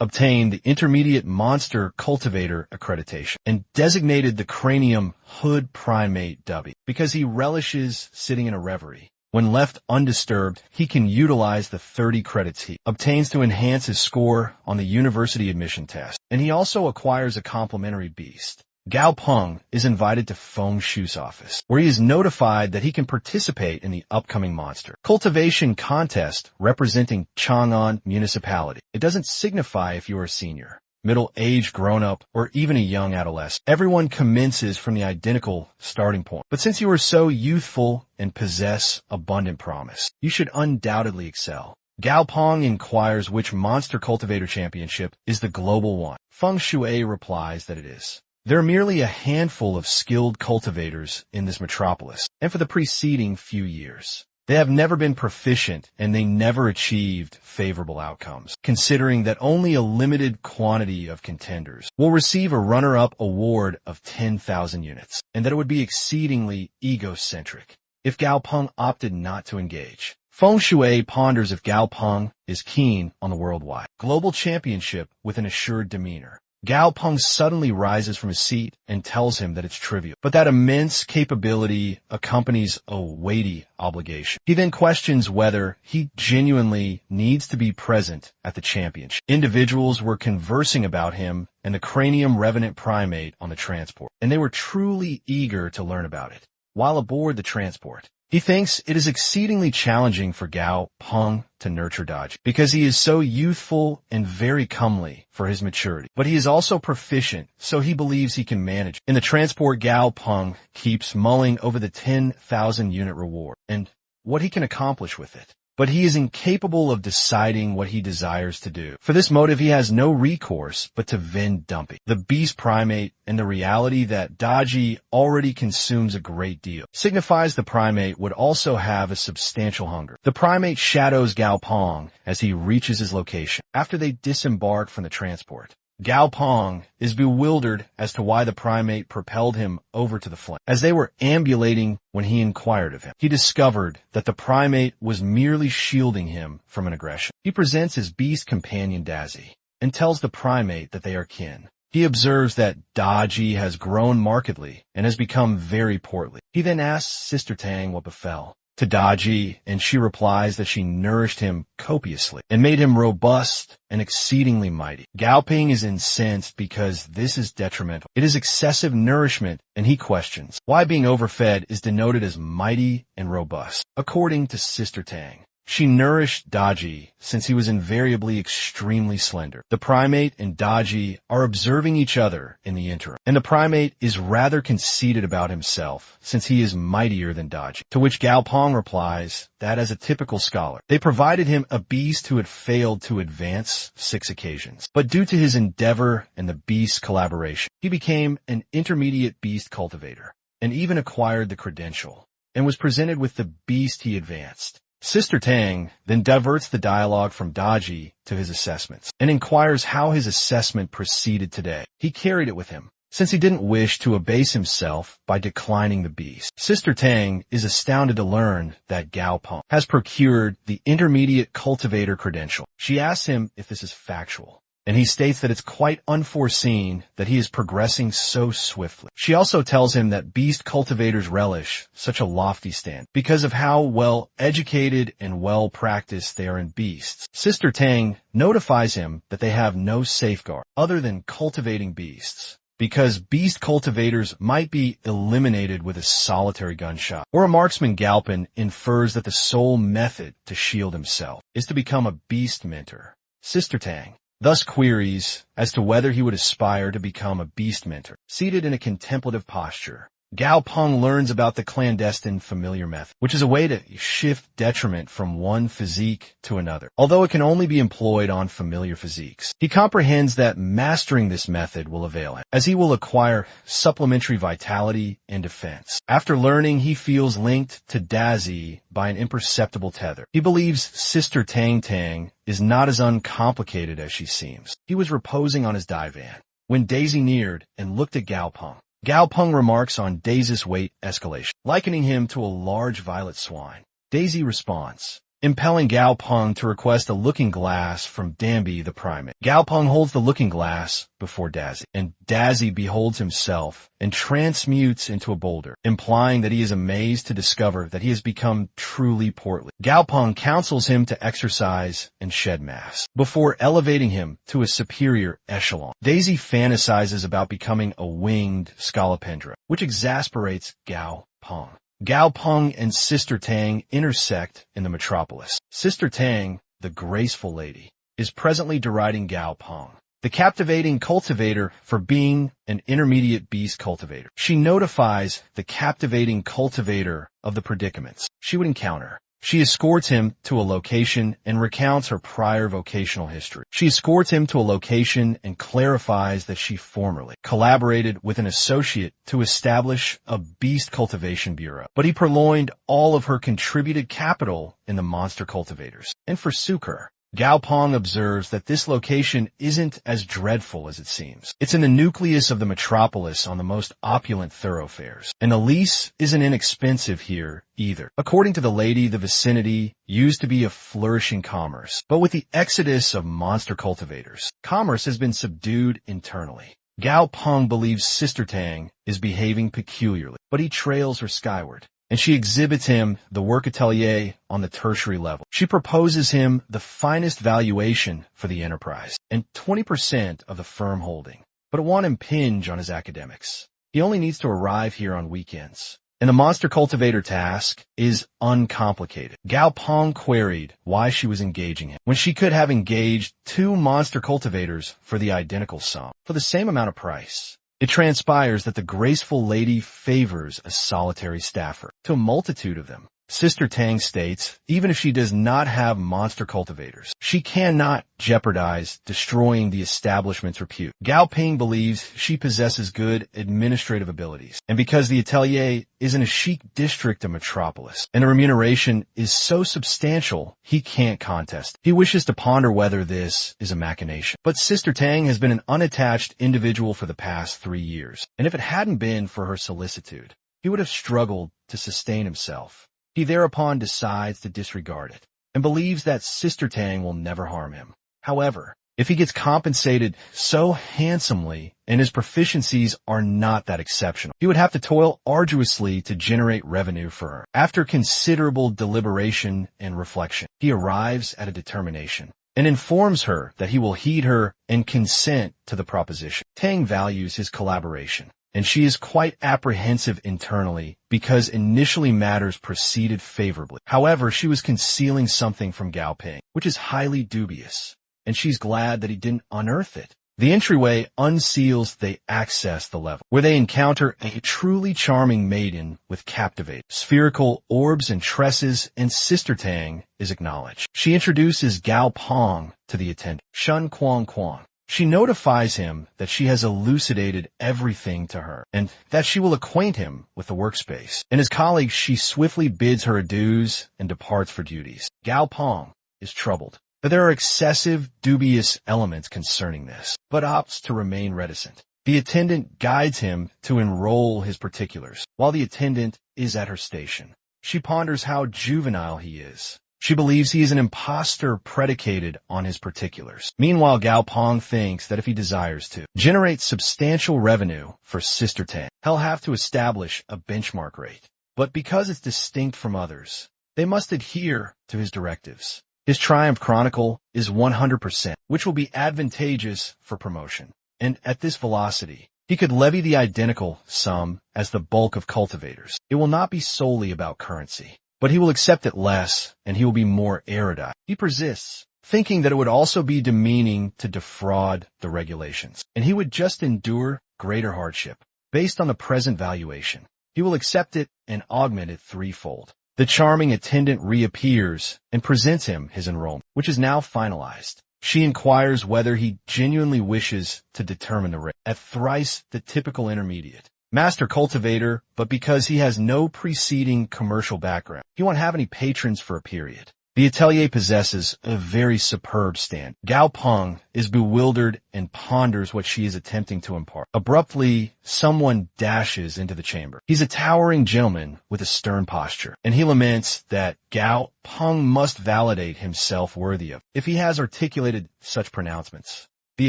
obtained the intermediate monster cultivator accreditation, and designated the cranium hood primate W because he relishes sitting in a reverie. When left undisturbed, he can utilize the 30 credits he obtains to enhance his score on the university admission test, and he also acquires a complementary beast. Gao Pong is invited to Feng Shu's office, where he is notified that he can participate in the upcoming monster cultivation contest representing Chang'an Municipality. It doesn't signify if you are a senior, middle-aged grown-up, or even a young adolescent. Everyone commences from the identical starting point. But since you are so youthful and possess abundant promise, you should undoubtedly excel. Gao Pong inquires which monster cultivator championship is the global one. Feng Shui replies that it is. There are merely a handful of skilled cultivators in this metropolis, and for the preceding few years, they have never been proficient and they never achieved favorable outcomes, considering that only a limited quantity of contenders will receive a runner-up award of 10,000 units, and that it would be exceedingly egocentric if Gao Pong opted not to engage. Feng Shui ponders if Gao Pong is keen on the worldwide global championship with an assured demeanor. Gao Pong suddenly rises from his seat and tells him that it's trivial, but that immense capability accompanies a weighty obligation. He then questions whether he genuinely needs to be present at the championship. Individuals were conversing about him and the cranium revenant primate on the transport, and they were truly eager to learn about it. While aboard the transport, he thinks it is exceedingly challenging for Gao Pong to nurture Dazzy because he is so youthful and very comely for his maturity. But he is also proficient, so he believes he can manage. In the transport, Gao Pong keeps mulling over the 10,000 unit reward and what he can accomplish with it. But he is incapable of deciding what he desires to do. For this motive, he has no recourse but to vend dumping the beast primate, and the reality that Dazzy already consumes a great deal signifies the primate would also have a substantial hunger. The primate shadows Gao Pong as he reaches his location. After they disembark from the transport, Gao Pong is bewildered as to why the primate propelled him over to the flank. As they were ambulating when he inquired of him, he discovered that the primate was merely shielding him from an aggression. He presents his beast companion Dazzy and tells the primate that they are kin. He observes that Dazzy has grown markedly and has become very portly. He then asks Sister Tang what befell. to Dazzy, and she replies that she nourished him copiously and made him robust and exceedingly mighty. Gao Ping is incensed because this is detrimental. It is excessive nourishment, and he questions why being overfed is denoted as mighty and robust. According to Sister Tang, she nourished Dazzy since he was invariably extremely slender. The primate and Dazzy are observing each other in the interim, and the primate is rather conceited about himself since he is mightier than Dazzy, to which Gao Pong replies that as a typical scholar, they provided him a beast who had failed to advance 6 occasions. But due to his endeavor and the beast's collaboration, he became an intermediate beast cultivator and even acquired the credential and was presented with the beast he advanced. Sister Tang then diverts the dialogue from Dazzy to his assessments and inquires how his assessment proceeded today. He carried it with him, since he didn't wish to abase himself by declining the beast. Sister Tang is astounded to learn that Gao Pong has procured the intermediate cultivator credential. She asks him if this is factual, and he states that it's quite unforeseen that he is progressing so swiftly. She also tells him that beast cultivators relish such a lofty stand because of how well educated and well practiced they are in beasts. Sister Tang notifies him that they have no safeguard other than cultivating beasts, because beast cultivators might be eliminated with a solitary gunshot. Or a marksman Galpin infers that the sole method to shield himself is to become a beast mentor. Sister Tang thus queries as to whether he would aspire to become a beast mentor. Seated in a contemplative posture, Gao Pong learns about the clandestine familiar method, which is a way to shift detriment from one physique to another, although it can only be employed on familiar physiques. He comprehends that mastering this method will avail him, as he will acquire supplementary vitality and defense. After learning, he feels linked to Dazzy by an imperceptible tether. He believes Sister Tang Tang is not as uncomplicated as she seems. He was reposing on his divan when Dazzy neared and looked at Gao Pong. Gao Pong remarks on Dazzy's weight escalation, likening him to a large violet swine. Dazzy responds, impelling Gao Pong to request a looking glass from Danby the primate. Gao Pong holds the looking glass before Dazzy, and Dazzy beholds himself and transmutes into a boulder, implying that he is amazed to discover that he has become truly portly. Gao Pong counsels him to exercise and shed mass before elevating him to a superior echelon. Dazzy fantasizes about becoming a winged scolopendra, which exasperates Gao Pong. Gao Pong and Sister Tang intersect in the metropolis. Sister Tang, the graceful lady, is presently deriding Gao Pong, the captivating cultivator, for being an intermediate beast cultivator. She notifies the captivating cultivator of the predicaments she would encounter. She escorts him to a location and recounts her prior vocational history. She escorts him to a location and clarifies that she formerly collaborated with an associate to establish a beast cultivation bureau, but he purloined all of her contributed capital in the monster cultivators and forsook her. Gao Pong observes that this location isn't as dreadful as it seems. It's in the nucleus of the metropolis on the most opulent thoroughfares, and the lease isn't inexpensive here either. According to the lady, the vicinity used to be a flourishing commerce, but with the exodus of monster cultivators, commerce has been subdued internally. Gao Pong believes Sister Tang is behaving peculiarly, but he trails her skyward, and she exhibits him the work atelier on the tertiary level. She proposes him the finest valuation for the enterprise and 20% of the firm holding, but it won't impinge on his academics. He only needs to arrive here on weekends, and the monster cultivator task is uncomplicated. Gao Pong queried why she was engaging him when she could have engaged 2 monster cultivators for the identical sum, for the same amount of price. It transpires that the graceful lady favors a solitary staffer to a multitude of them. Sister Tang states, even if she does not have monster cultivators, she cannot jeopardize destroying the establishment's repute. Gao Ping believes she possesses good administrative abilities, and because the atelier is in a chic district of Metropolis, and the remuneration is so substantial, he can't contest. He wishes to ponder whether this is a machination. But Sister Tang has been an unattached individual for the past 3 years, and if it hadn't been for her solicitude, he would have struggled to sustain himself. He thereupon decides to disregard it, and believes that Sister Tang will never harm him. However, if he gets compensated so handsomely and his proficiencies are not that exceptional. He would have to toil arduously to generate revenue for her. After considerable deliberation and reflection, he arrives at a determination and informs her that he will heed her and consent to the proposition. Tang values his collaboration, and she is quite apprehensive internally because initially matters proceeded favorably. However, she was concealing something from Gao Pong, which is highly dubious, and she's glad that he didn't unearth it. The entryway unseals, they access the level, where they encounter a truly charming maiden with captivating spherical orbs and tresses, and Sister Tang is acknowledged. She introduces Gao Pong to the attendant, Shun Quang Quang. She notifies him that she has elucidated everything to her, and that she will acquaint him with the workspace. And his colleagues, she swiftly bids her adieus and departs for duties. Gao Pong is troubled, but there are excessive, dubious elements concerning this, but opts to remain reticent. The attendant guides him to enroll his particulars. While the attendant is at her station, she ponders how juvenile he is. She believes he is an impostor predicated on his particulars. Meanwhile, Gao Pong thinks that if he desires to generate substantial revenue for Sister Tang, he'll have to establish a benchmark rate. But because it's distinct from others, they must adhere to his directives. His Triumph Chronicle is 100%, which will be advantageous for promotion. And at this velocity, he could levy the identical sum as the bulk of cultivators. It will not be solely about currency, but he will accept it less, and he will be more erudite. He persists, thinking that it would also be demeaning to defraud the regulations, and he would just endure greater hardship. Based on the present valuation, he will accept it and augment it threefold. The charming attendant reappears and presents him his enrollment, which is now finalized. She inquires whether he genuinely wishes to determine the rate at thrice the typical intermediate. Master cultivator, but because he has no preceding commercial background, he won't have any patrons for a period. The atelier possesses a very superb stand. Gao Pong is bewildered and ponders what she is attempting to impart. Abruptly, someone dashes into the chamber. He's a towering gentleman with a stern posture, and he laments that Gao Pong must validate himself worthy of if he has articulated such pronouncements. The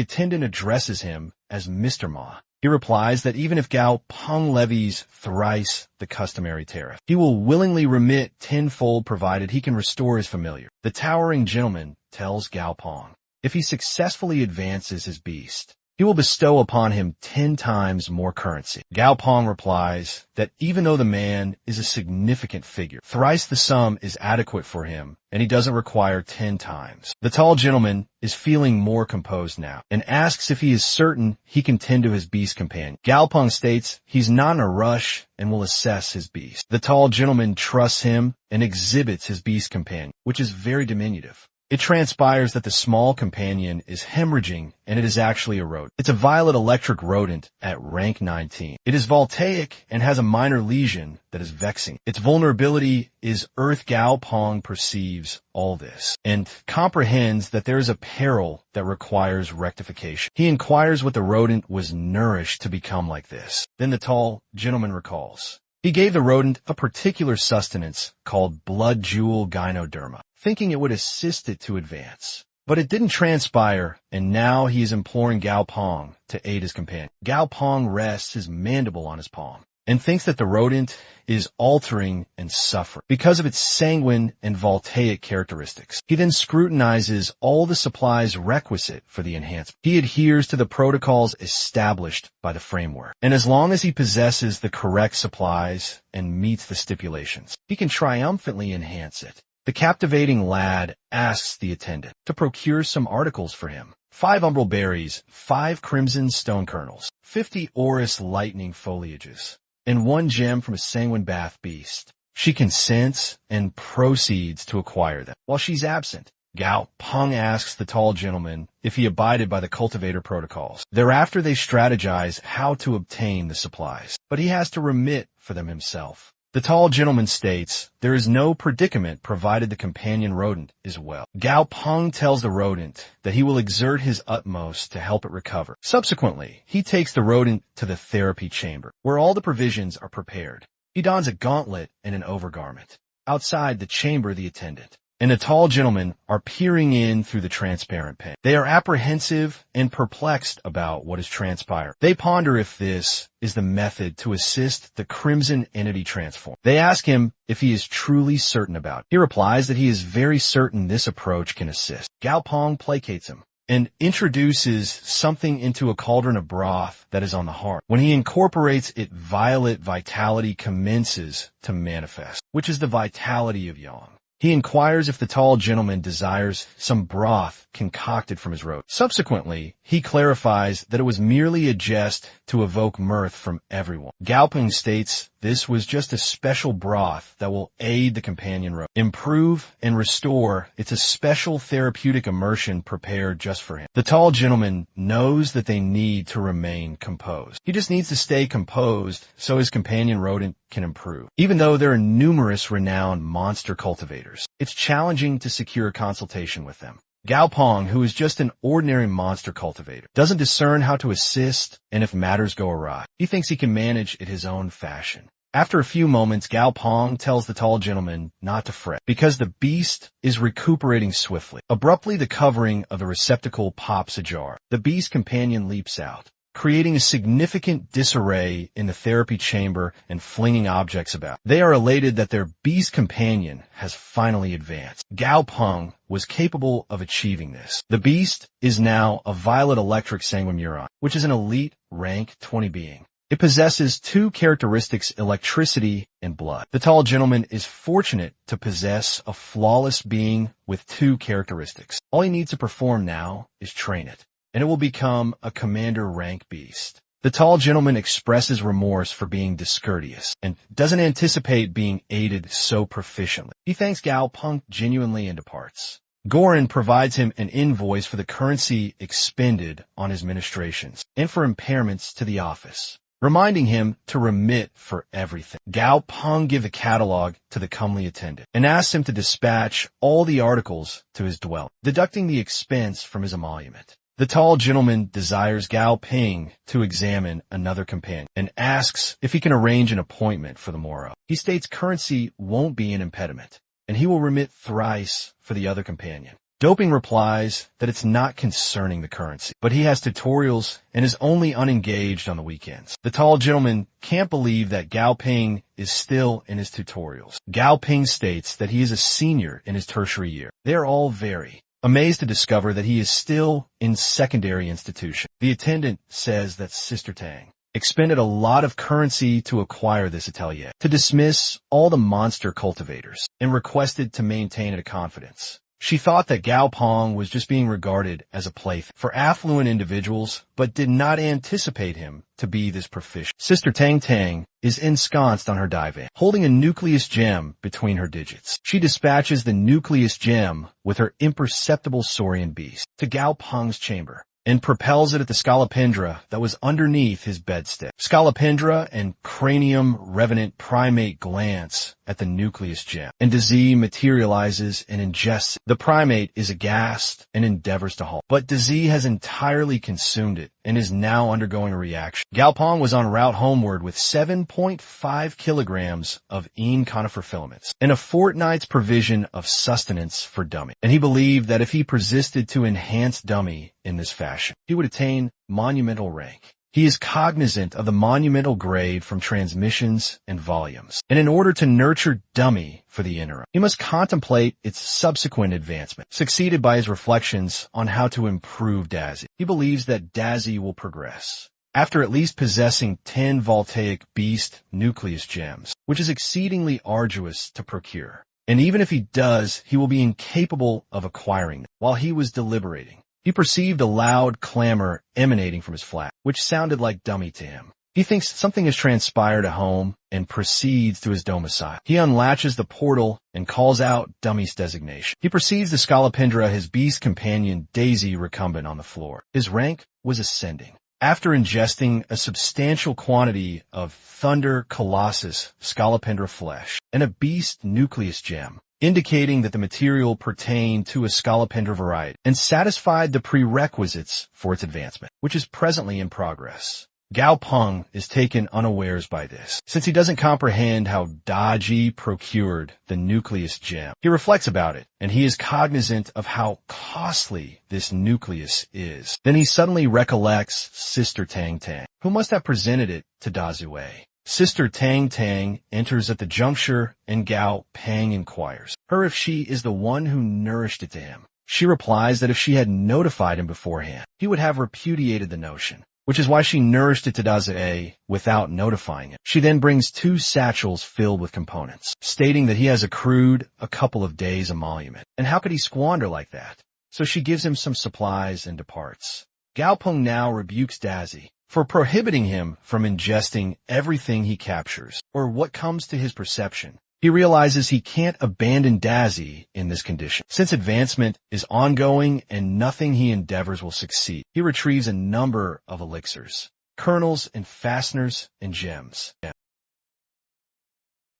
attendant addresses him as Mr. Ma. He replies that even if Gao Pong levies thrice the customary tariff, he will willingly remit tenfold provided he can restore his familiar. The towering gentleman tells Gao Pong if he successfully advances his beast, he will bestow upon him 10 times more currency. Gao Pong replies that even though the man is a significant figure, thrice the sum is adequate for him, and he doesn't require 10 times. The tall gentleman is feeling more composed now, and asks if he is certain he can tend to his beast companion. Gao Pong states he's not in a rush and will assess his beast. The tall gentleman trusts him and exhibits his beast companion, which is very diminutive. It transpires that the small companion is hemorrhaging, and it is actually a rodent. It's a violet electric rodent at rank 19. It is voltaic and has a minor lesion that is vexing. Its vulnerability is Earth. Gao Pong perceives all this and comprehends that there is a peril that requires rectification. He inquires what the rodent was nourished to become like this. Then the tall gentleman recalls he gave the rodent a particular sustenance called blood jewel gynoderma, thinking it would assist it to advance. But it didn't transpire, and now he is imploring Gao Pong to aid his companion. Gao Pong rests his mandible on his palm and thinks that the rodent is altering and suffering because of its sanguine and voltaic characteristics. He then scrutinizes all the supplies requisite for the enhancement. He adheres to the protocols established by the framework, and as long as he possesses the correct supplies and meets the stipulations, he can triumphantly enhance it. The captivating lad asks the attendant to procure some articles for him. 5 umbral berries, 5 crimson stone kernels, 50 orris lightning foliages, and 1 gem from a sanguine bath beast. She consents and proceeds to acquire them. While she's absent, Gao Pong asks the tall gentleman if he abided by the cultivator protocols. Thereafter they strategize how to obtain the supplies, but he has to remit for them himself. The tall gentleman states there is no predicament provided the companion rodent is well. Gao Pong tells the rodent that he will exert his utmost to help it recover. Subsequently, he takes the rodent to the therapy chamber, where all the provisions are prepared. He dons a gauntlet and an overgarment. Outside the chamber, the attendant and the tall gentlemen are peering in through the transparent pane. They are apprehensive and perplexed about what has transpired. They ponder if this is the method to assist the crimson entity transform. They ask him if he is truly certain about it. He replies that he is very certain this approach can assist. Gao Pong placates him and introduces something into a cauldron of broth that is on the hearth. When he incorporates it, violet vitality commences to manifest, which is the vitality of Yang. He inquires if the tall gentleman desires some broth concocted from his robe. Subsequently, he clarifies that it was merely a jest to evoke mirth from everyone. Gao Pong states this was just a special broth that will aid the companion robe, improve and restore. It's a special therapeutic immersion prepared just for him. The tall gentleman knows that they need to remain composed. He just needs to stay composed so his companion rodent can improve. Even though there are numerous renowned monster cultivators, it's challenging to secure a consultation with them. Gao Pong, who is just an ordinary monster cultivator, doesn't discern how to assist and if matters go awry. He thinks he can manage it his own fashion. After a few moments, Gao Pong tells the tall gentleman not to fret, because the beast is recuperating swiftly. Abruptly, the covering of the receptacle pops ajar. The beast companion leaps out, creating a significant disarray in the therapy chamber and flinging objects about. They are elated that their beast companion has finally advanced. Gao Pong was capable of achieving this. The beast is now a violet electric sanguimuron, which is an elite rank 20 being. It possesses two characteristics, electricity and blood. The tall gentleman is fortunate to possess a flawless being with two characteristics. All he needs to perform now is train it, and it will become a commander rank beast. The tall gentleman expresses remorse for being discourteous and doesn't anticipate being aided so proficiently. He thanks Gao Pong genuinely and departs. Gorin provides him an invoice for the currency expended on his ministrations and for impairments to the office, reminding him to remit for everything. Gao Pong gives a catalog to the comely attendant and asks him to dispatch all the articles to his dwelling, deducting the expense from his emolument. The tall gentleman desires Gao Ping to examine another companion and asks if he can arrange an appointment for the morrow. He states currency won't be an impediment, and he will remit thrice for the other companion. Doping replies that it's not concerning the currency, but he has tutorials and is only unengaged on the weekends. The tall gentleman can't believe that Gao Ping is still in his tutorials. Gao Ping states that he is a senior in his tertiary year. They are all very amazed to discover that he is still in secondary institution. The attendant says that Sister Tang expended a lot of currency to acquire this atelier, to dismiss all the monster cultivators, and requested to maintain a confidence. She thought that Gao Pong was just being regarded as a plaything for affluent individuals, but did not anticipate him to be this proficient. Sister Tang Tang is ensconced on her divan, holding a nucleus gem between her digits. She dispatches the nucleus gem with her imperceptible saurian beast to Gao Pong's chamber and propels it at the scolopendra that was underneath his bedstead. Scolopendra and cranium revenant primate glance at the nucleus gem, and Dazzy materializes and ingests it. The primate is aghast and endeavors to halt, but Dazzy has entirely consumed it and is now undergoing a reaction. Gao Pong was en route homeward with 7.5 kilograms of conifer filaments and a fortnight's provision of sustenance for Dummy, and he believed that if he persisted to enhance Dummy in this fashion, he would attain monumental rank. He is cognizant of the monumental grade from transmissions and volumes, and in order to nurture Dummy for the interim, he must contemplate its subsequent advancement, succeeded by his reflections on how to improve Dazzy. He believes that Dazzy will progress after at least possessing 10 voltaic beast nucleus gems, which is exceedingly arduous to procure. And even if he does, he will be incapable of acquiring them. While he was deliberating, he perceived a loud clamor emanating from his flat, which sounded like Dummy to him. He thinks something has transpired at home and proceeds to his domicile. He unlatches the portal and calls out Dummy's designation. He perceives the scolopendra, his beast companion Dazzy, recumbent on the floor. His rank was ascending. After ingesting a substantial quantity of Thunder Colossus scolopendra flesh and a beast nucleus gem, indicating that the material pertained to a scolopendra variety and satisfied the prerequisites for its advancement, which is presently in progress. Gao Pong is taken unawares by this, since he doesn't comprehend how Dazzy procured the nucleus gem. He reflects about it, and he is cognizant of how costly this nucleus is. Then he suddenly recollects Sister Tang Tang, who must have presented it to Dazzy. Sister Tang Tang enters at the juncture, and Gao Pong inquires her if she is the one who nourished it to him. She replies that if she had notified him beforehand, he would have repudiated the notion, which is why she nourished it to Dazzy without notifying him. She then brings 2 satchels filled with components, stating that he has accrued a couple of days' emolument. And how could he squander like that? So she gives him some supplies and departs. Gao Pong now rebukes Dazzy for prohibiting him from ingesting everything he captures, or what comes to his perception. He realizes he can't abandon Dazzy in this condition, since advancement is ongoing and nothing he endeavors will succeed. He retrieves a number of elixirs, kernels and fasteners and gems,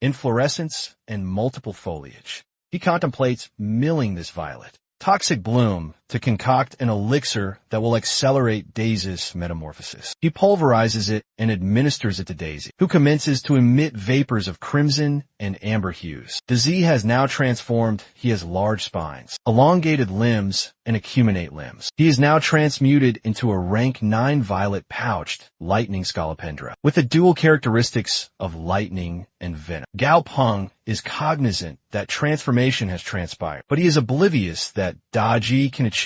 inflorescence and multiple foliage. He contemplates milling this violet, toxic bloom to concoct an elixir that will accelerate Daisy's metamorphosis. He pulverizes it and administers it to Dazzy, who commences to emit vapors of crimson and amber hues. Dazzy has now transformed. He has large spines, elongated limbs, and acuminate limbs. He is now transmuted into a rank 9 violet pouched lightning scolopendra, with the dual characteristics of lightning and venom. Gao Pong is cognizant that transformation has transpired, but he is oblivious that Dazzy can achieve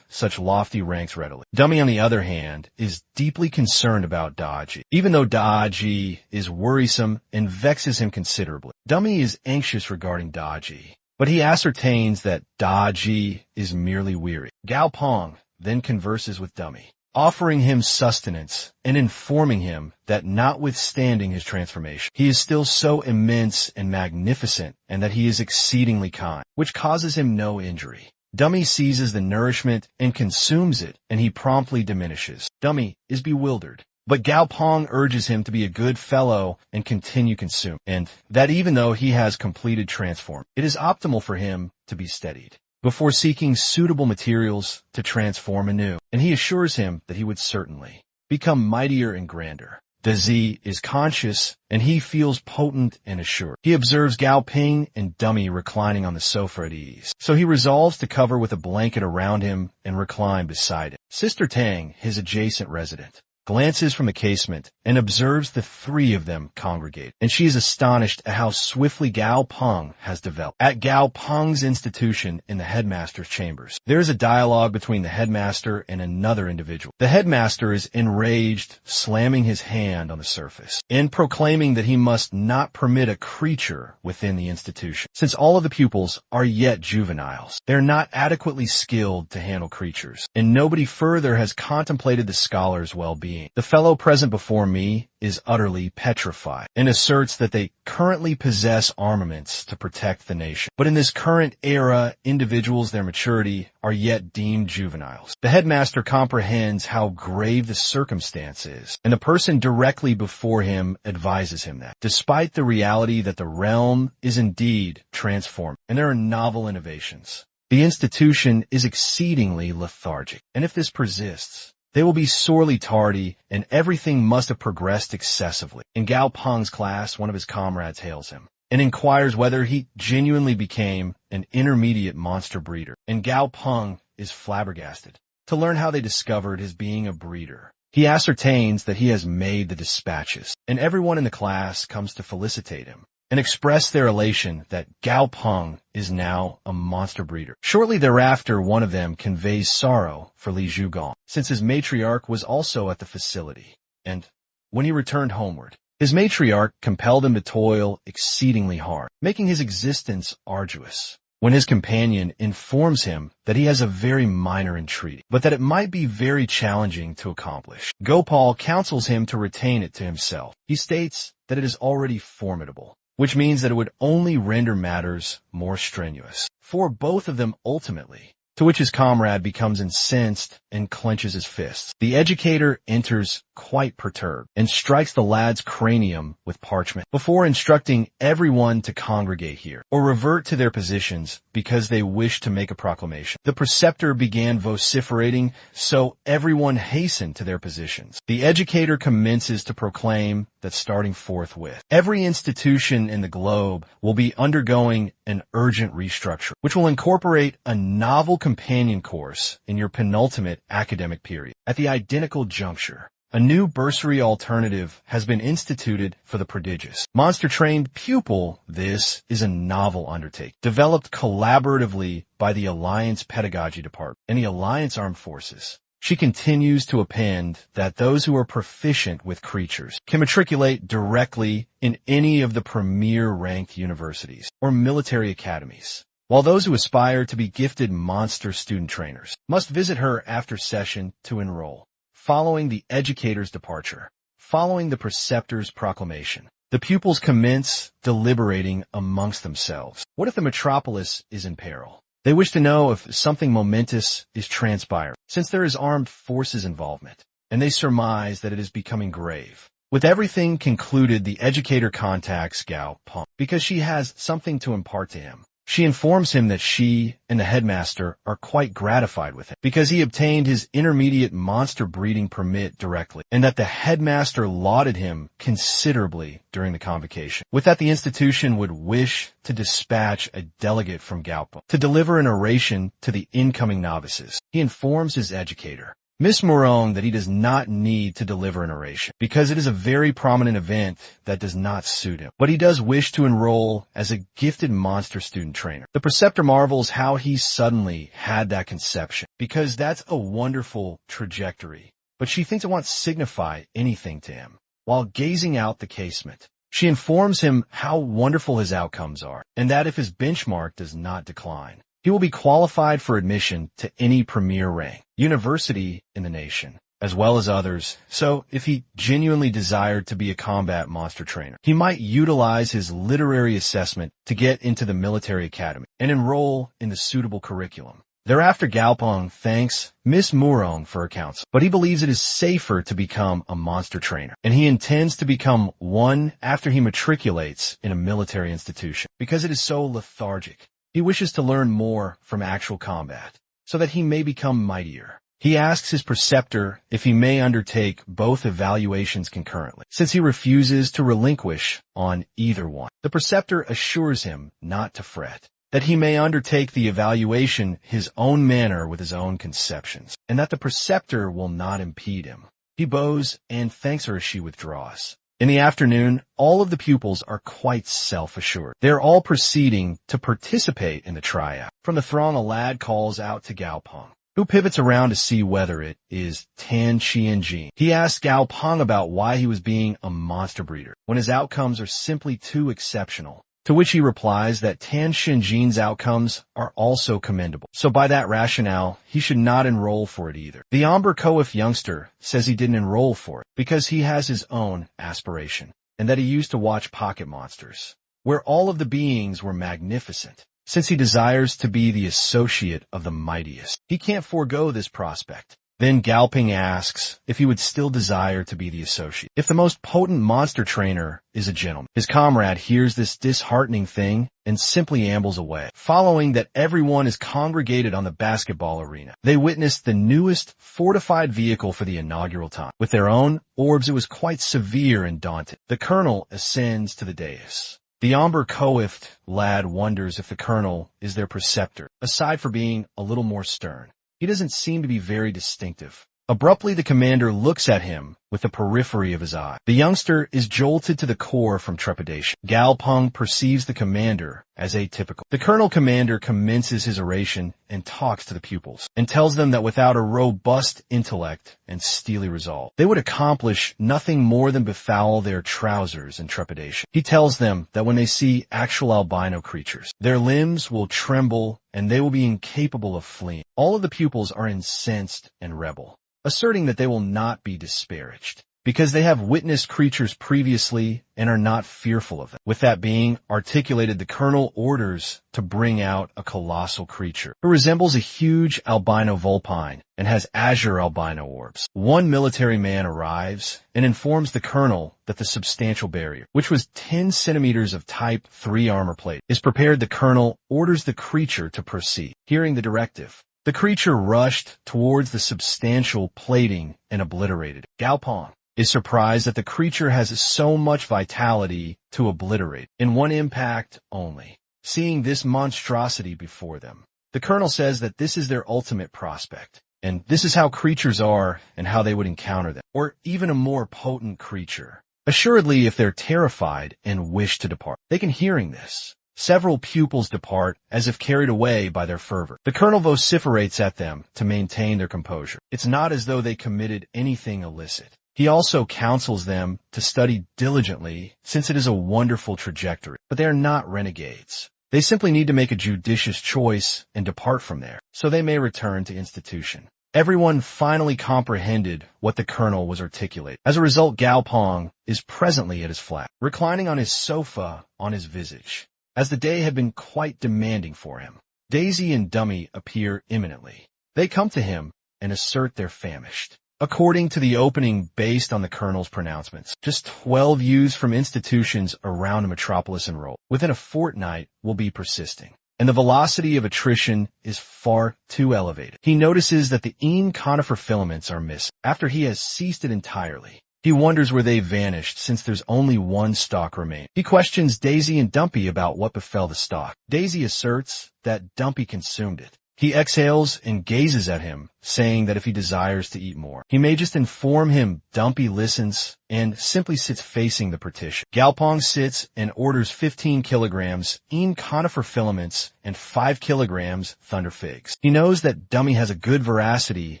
such lofty ranks readily. Dummy, on the other hand, is deeply concerned about Dazzy, even though Dazzy is worrisome and vexes him considerably. Dummy is anxious regarding Dazzy, but he ascertains that Dazzy is merely weary. Gao Pong then converses with Dummy, offering him sustenance and informing him that notwithstanding his transformation, he is still so immense and magnificent, and that he is exceedingly kind, which causes him no injury. Dummy seizes the nourishment and consumes it, and he promptly diminishes. Dummy is bewildered, but Gao Pong urges him to be a good fellow and continue consuming, and that even though he has completed transform, it is optimal for him to be steadied before seeking suitable materials to transform anew, and he assures him that he would certainly become mightier and grander. Dazzy is conscious, and he feels potent and assured. He observes Gao Pong and Dummy reclining on the sofa at ease, so he resolves to cover with a blanket around him and recline beside it. Sister Tang, his adjacent resident, glances from the casement and observes the 3 of them congregate, and she is astonished at how swiftly Gao Pong has developed. At Gao Pong's institution in the headmaster's chambers, there is a dialogue between the headmaster and another individual. The headmaster is enraged, slamming his hand on the surface, and proclaiming that he must not permit a creature within the institution, since all of the pupils are yet juveniles. They are not adequately skilled to handle creatures, and nobody further has contemplated the scholar's well-being. The fellow present before me is utterly petrified and asserts that they currently possess armaments to protect the nation. But in this current era, individuals, their maturity, are yet deemed juveniles. The headmaster comprehends how grave the circumstance is, and the person directly before him advises him that, despite the reality that the realm is indeed transformed and there are novel innovations, the institution is exceedingly lethargic, and if this persists, they will be sorely tardy, and everything must have progressed excessively. In Gao Pong's class, one of his comrades hails him and inquires whether he genuinely became an intermediate monster breeder, and Gao Pong is flabbergasted to learn how they discovered his being a breeder. He ascertains that he has made the dispatches, and everyone in the class comes to felicitate him and express their elation that Gao Pong is now a monster breeder. Shortly thereafter, one of them conveys sorrow for Li Zhugong, since his matriarch was also at the facility, and when he returned homeward, his matriarch compelled him to toil exceedingly hard, making his existence arduous. When his companion informs him that he has a very minor entreaty, but that it might be very challenging to accomplish, Gopal counsels him to retain it to himself. He states that it is already formidable, which means that it would only render matters more strenuous for both of them ultimately to which his comrade becomes incensed and clenches his fists. The educator enters quite perturbed and strikes the lad's cranium with parchment before instructing everyone to congregate here or revert to their positions because they wish to make a proclamation. The preceptor began vociferating, so everyone hastened to their positions. The educator commences to proclaim that starting forthwith, every institution in the globe will be undergoing an urgent restructure, which will incorporate a novel companion course in your penultimate academic period. At the identical juncture, a new bursary alternative has been instituted for the prodigious monster-trained pupil. This is a novel undertaking, developed collaboratively by the Alliance Pedagogy Department and the Alliance Armed Forces. She continues to append that those who are proficient with creatures can matriculate directly in any of the premier-ranked universities or military academies, while those who aspire to be gifted monster student trainers must visit her after session to enroll. Following the educator's departure, following the preceptor's proclamation, the pupils commence deliberating amongst themselves. What if the metropolis is in peril? They wish to know if something momentous is transpiring, since there is armed forces involvement, and they surmise that it is becoming grave. With everything concluded, the educator contacts Gao Pong because she has something to impart to him. She informs him that she and the headmaster are quite gratified with him because he obtained his intermediate monster breeding permit directly, and that the headmaster lauded him considerably during the convocation. With that, the institution would wish to dispatch a delegate from Gao Pong to deliver an oration to the incoming novices. He informs his educator, Miss Morone, that he does not need to deliver an oration because it is a very prominent event that does not suit him. But he does wish to enroll as a gifted monster student trainer. The preceptor marvels how he suddenly had that conception because that's a wonderful trajectory. But she thinks it won't signify anything to him. While gazing out the casement, she informs him how wonderful his outcomes are and that if his benchmark does not decline, he will be qualified for admission to any premier rank university in the nation, as well as others. So if he genuinely desired to be a combat monster trainer, he might utilize his literary assessment to get into the military academy and enroll in the suitable curriculum. Thereafter, Gao Pong thanks Miss Murong for her counsel, but he believes it is safer to become a monster trainer, and he intends to become one after he matriculates in a military institution because it is so lethargic. He wishes to learn more from actual combat, so that he may become mightier. He asks his preceptor if he may undertake both evaluations concurrently, since he refuses to relinquish on either one. The preceptor assures him not to fret, that he may undertake the evaluation his own manner with his own conceptions, and that the preceptor will not impede him. He bows and thanks her as she withdraws. In the afternoon, all of the pupils are quite self-assured. They are all proceeding to participate in the tryout. From the throng, a lad calls out to Gao Pong, who pivots around to see whether it is Tan Qianjin. He asks Gao Pong about why he was being a monster breeder, when his outcomes are simply too exceptional. To which he replies that Tan Qianjin's outcomes are also commendable, so by that rationale, he should not enroll for it either. The Amber Coif youngster says he didn't enroll for it because he has his own aspiration, and that he used to watch Pocket Monsters, where all of the beings were magnificent. Since he desires to be the associate of the mightiest, he can't forego this prospect. Then Gao Ping asks if he would still desire to be the associate, if the most potent monster trainer is a gentleman. His comrade hears this disheartening thing and simply ambles away. Following that everyone is congregated on the basketball arena, they witness the newest fortified vehicle for the inaugural time. With their own orbs, it was quite severe and daunting. The colonel ascends to the dais. The Amber Coift lad wonders if the colonel is their preceptor, aside for being a little more stern. He doesn't seem to be very distinctive. Abruptly, the commander looks at him with the periphery of his eye. The youngster is jolted to the core from trepidation. Gao Pong perceives the commander as atypical. The colonel commander commences his oration and talks to the pupils, and tells them that without a robust intellect and steely resolve, they would accomplish nothing more than befoul their trousers in trepidation. He tells them that when they see actual albino creatures, their limbs will tremble and they will be incapable of fleeing. All of the pupils are incensed and rebel, asserting that they will not be disparaged. because they have witnessed creatures previously and are not fearful of them. With that being articulated, the colonel orders to bring out a colossal creature who resembles a huge albino vulpine and has azure albino orbs. One military man arrives and informs the colonel that the substantial barrier, which was 10 centimeters of Type 3 armor plate, is prepared. The colonel orders the creature to proceed. Hearing the directive, the creature rushed towards the substantial plating and obliterated it. Gao Pong is surprised that the creature has so much vitality to obliterate in one impact only. Seeing this monstrosity before them, the colonel says that this is their ultimate prospect, and this is how creatures are and how they would encounter them, or even a more potent creature. Assuredly, if they're terrified and wish to depart, they can. Hearing this, several pupils depart as if carried away by their fervor. The colonel vociferates at them to maintain their composure. It's not as though they committed anything illicit. He also counsels them to study diligently, since it is a wonderful trajectory. But they are not renegades. They simply need to make a judicious choice and depart from there, so they may return to institution. Everyone finally comprehended what the colonel was articulating. As a result, Gao Pong is presently at his flat, reclining on his sofa on his visage, as the day had been quite demanding for him. Dazzy and Dummy appear imminently. They come to him and assert they're famished. According to the opening, based on the colonel's pronouncements, just 12 youths from institutions around the metropolis enroll. Within a fortnight will be persisting, and the velocity of attrition is far too elevated. He notices that the conifer filaments are missing. After he has ceased it entirely, he wonders where they vanished, since there's only one stalk remaining. He questions Dazzy and Dumpy about what befell the stalk. Dazzy asserts that Dumpy consumed it. He exhales and gazes at him, saying that if he desires to eat more, he may just inform him. Dumpy listens and simply sits facing the partition. Gao Pong sits and orders 15 kilograms conifer filaments and 5 kilograms thunder figs. He knows that Dummy has a good veracity,